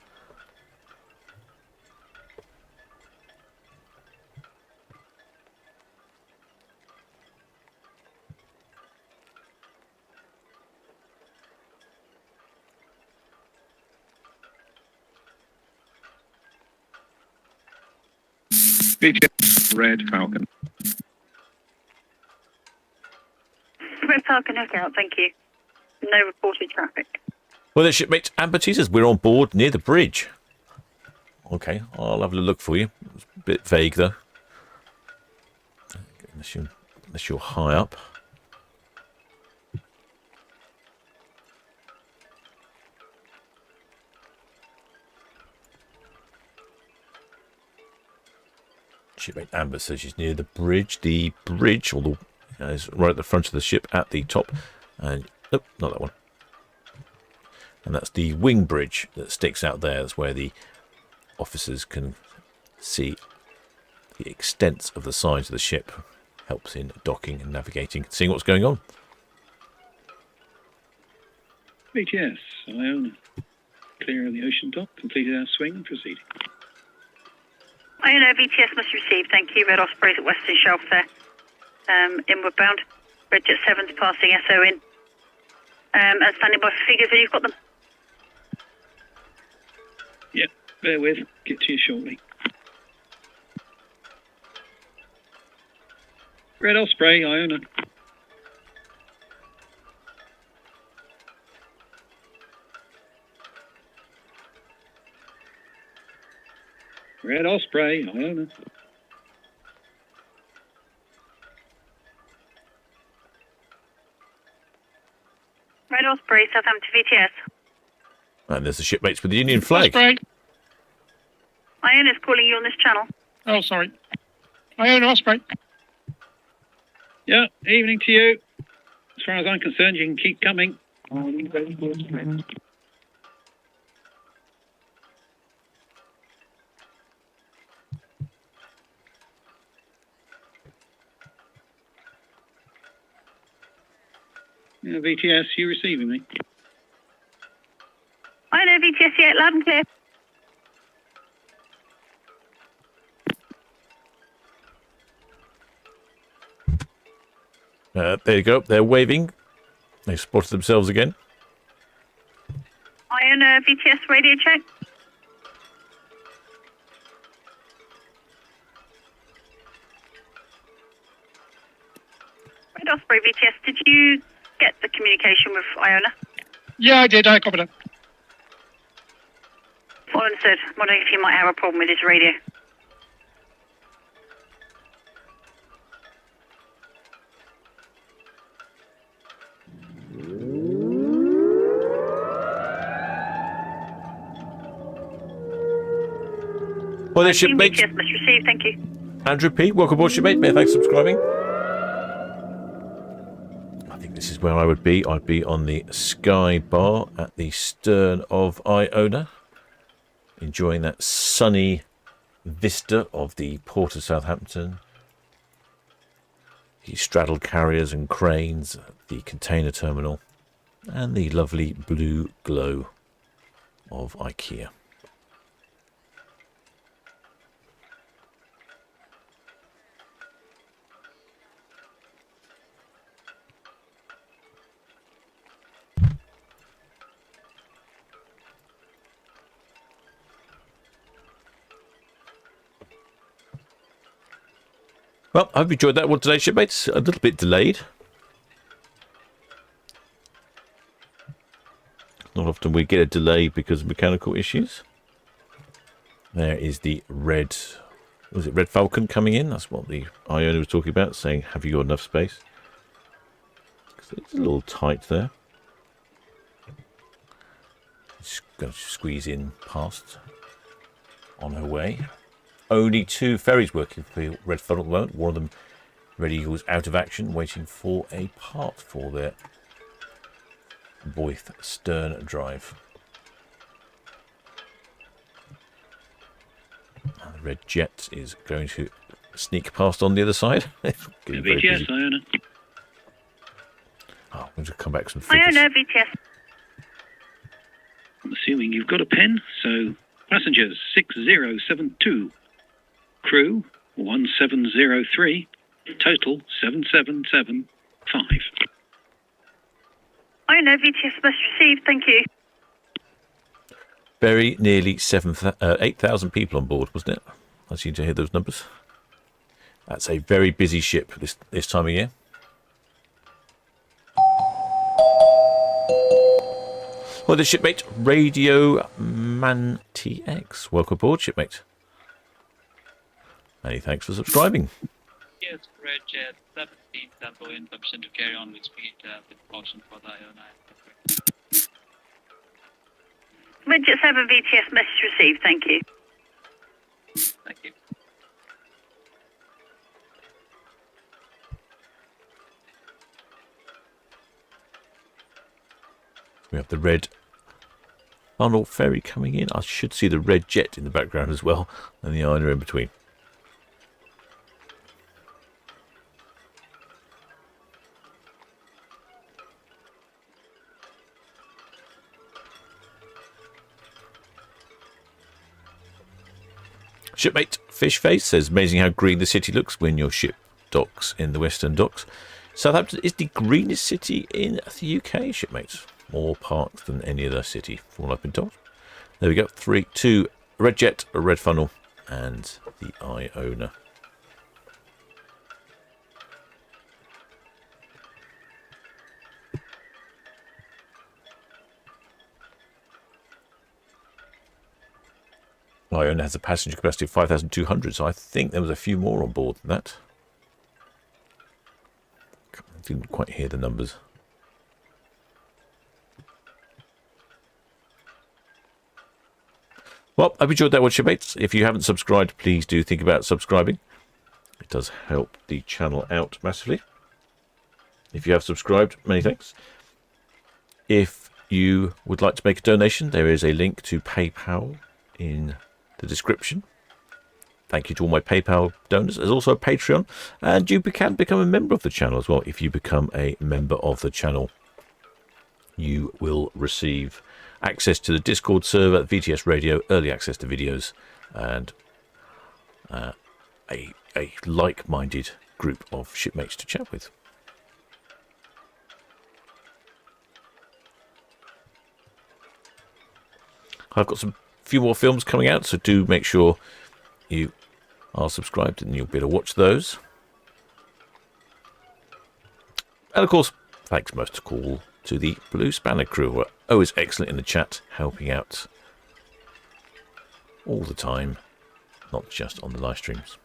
Red Falcon. Red Falcon, hook out, thank you. No reported traffic. Well, there, shipmate Amber says we're on board near the bridge. Okay, I'll have a look for you. It's a bit vague, though. Unless you're high up. Shipmate Amber says she's near the bridge. The bridge, or the is right at the front of the ship at the top. And nope, not that one. And that's the wing bridge that sticks out there. That's where the officers can see the extent of the size of the ship. Helps in docking and navigating, seeing what's going on. VTS, Iona. Clear of the ocean dock, completed our swing and proceeding. Iona, VTS must receive, thank you. Red Ospreys at Western Shelf there. Inward bound. Red Jet 7's passing SO in. And standing by for figures, and you've got them. Yep, bear with. Get to you shortly. Red Osprey, Iona. Red Osprey, Iona. Red Osprey, Southampton VTS. And there's the shipmates with the Union flag. Osprey. Iona's calling you on this channel. Oh, sorry. Iona Osprey. Yeah, evening to you. As far as I'm concerned, you can keep coming. Yeah, VTS, you receiving me? Iona, VTS, yeah, loud and clear. There you go. They're waving. They've spotted themselves again. Iona, VTS, radio check. Red Osprey, VTS, did you get the communication with Iona? Yeah, I did. I copied it. Well understood. Wondering if you might have a problem with his radio. Well, there's shipmates. VTS must receive, thank you. Andrew P. Welcome aboard, shipmate. Many thanks for subscribing. I think this is where I would be. I'd be on the Sky Bar at the stern of Iona, enjoying that sunny vista of the port of Southampton, the straddle carriers and cranes, the container terminal, and the lovely blue glow of IKEA. Well, I hope you enjoyed that one today, shipmates. A little bit delayed. Not often we get a delay because of mechanical issues. There is the red... Was it Red Falcon coming in? That's what the Iona was talking about, saying, have you got enough space? It's a little tight there. Just going to squeeze in past on her way. Only 2 ferries working for Red Funnel at the moment. One of them, Red Eagle's out of action, waiting for a part for their Boyth stern drive. And the Red Jet is going to sneak past on the other side. VTS, Iona. Oh, we'll just come back with some figures. Iona, VTS. I'm assuming you've got a pen, so passengers 6072. Crew 1703, total 7775. Iona, VTS must receive, thank you. Very nearly 8,000 people on board, wasn't it? I seem to hear those numbers. That's a very busy ship this time of year. Well, the shipmate Radio Man TX. Welcome aboard, shipmate. Many thanks for subscribing. Yes, Red Jet 17 Tempo in permission to carry on with speed with caution for the Iona. Red Jet 7 VTS message received, thank you. Thank you. We have the red funnel ferry coming in. I should see the red jet in the background as well, and the Iona in between. Shipmate Fishface says, amazing how green the city looks when your ship docks in the Western Docks. Southampton is the greenest city in the UK, shipmates. More parks than any other city, from what I've been told. There we go. 3, 2, red jet, a red funnel, and the Iona. Iona has a passenger capacity of 5,200, so I think there was a few more on board than that. I didn't quite hear the numbers. Well, I've enjoyed that one, shipmates. If you haven't subscribed, please do think about subscribing. It does help the channel out massively. If you have subscribed, many thanks. If you would like to make a donation, there is a link to PayPal in the description. Thank you to all my PayPal donors. There's also a Patreon, and you can become a member of the channel as well. If you become a member of the channel, you will receive access to the Discord server, VTS Radio, early access to videos, and a like-minded group of shipmates to chat with. I've got some few more films coming out, so do make sure you are subscribed and you'll be able to watch those. And of course, thanks most of all to the Blue Spanner crew, who are always excellent in the chat, helping out all the time, not just on the live streams.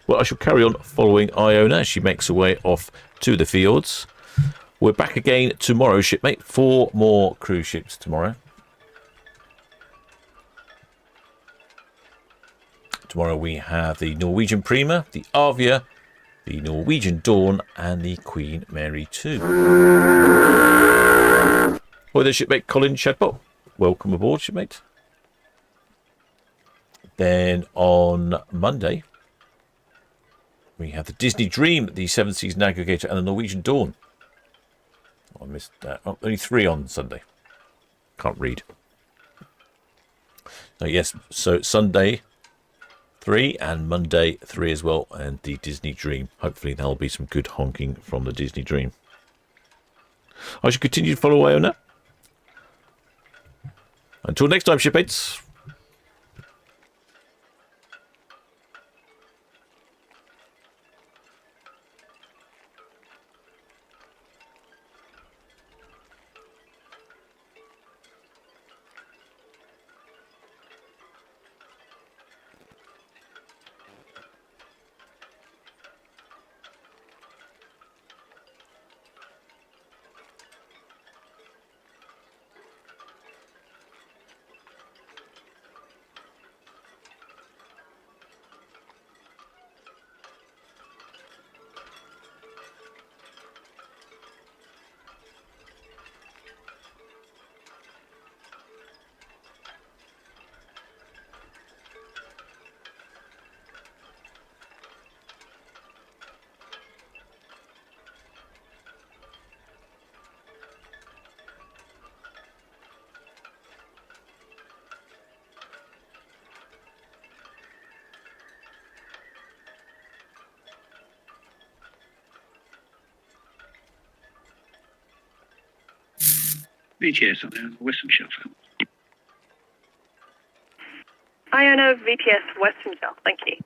Well, I shall carry on following Iona as she makes her way off to the fields. We're back again tomorrow, shipmate. 4 more cruise ships tomorrow. Tomorrow we have the Norwegian Prima, the Avia, the Norwegian Dawn, and the Queen Mary 2. Well, there's shipmate Colin Shadbot. Welcome aboard, shipmate. Then on Monday, we have the Disney Dream, the Seven Seas Navigator, and the Norwegian Dawn. I missed that. Oh, only 3 on Sunday. Can't read. Oh, yes, so Sunday 3 and Monday 3 as well, and the Disney Dream. Hopefully there'll be some good honking from the Disney Dream. I should continue to follow Iona. Until next time, shipmates. VTS on the Western Shelf. Iona VTS Western Shelf, thank you.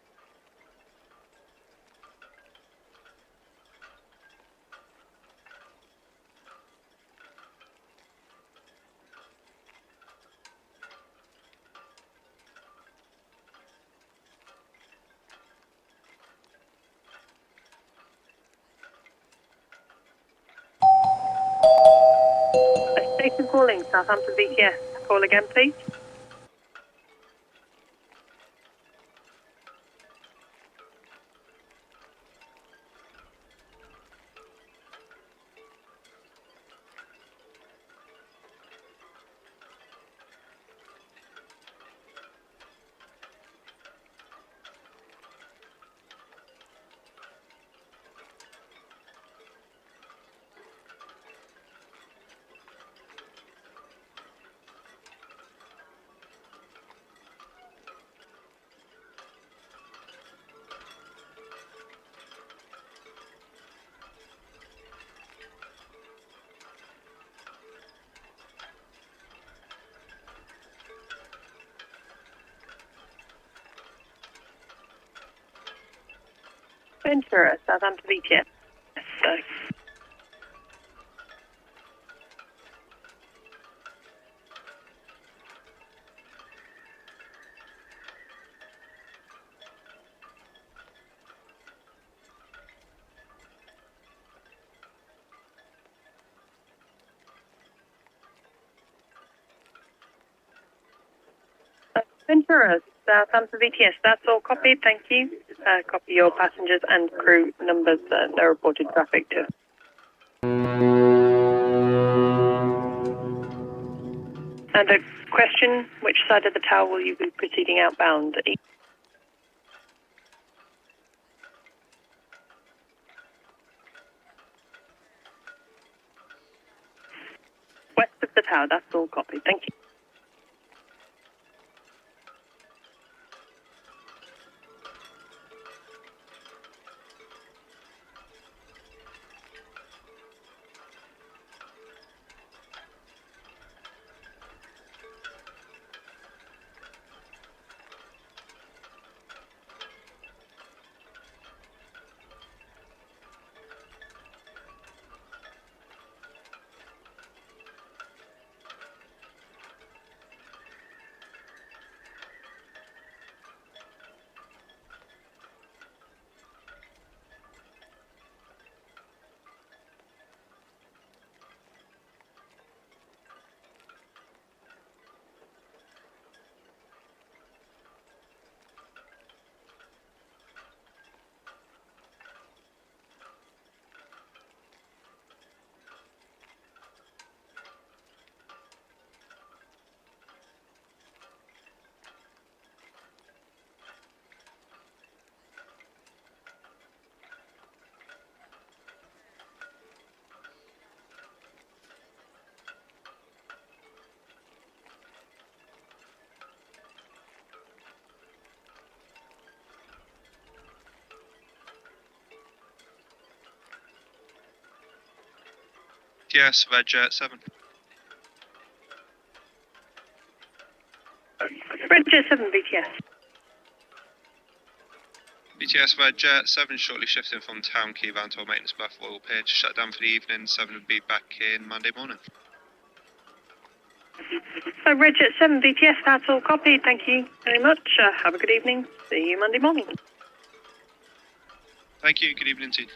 Thank you for calling Southampton VTS. Call again, please. Ventura, Southampton VTS. So. Ventura, Southampton VTS, that's all copied, thank you. Copy your passengers and crew numbers, no reported traffic to. And a question, which side of the tower will you be proceeding outbound? West of the tower, that's all copied, thank you. Yes, Veg 7. Red Jet 7 VTS. BTS Veg 7 shortly shifting from Town Quay bound to our maintenance berth. Will appear to shut down for the evening. 7 will be back in Monday morning. So Red Jet 7 VTS, that's all copied, thank you very much. Have a good evening. See you Monday morning. Thank you, good evening to you.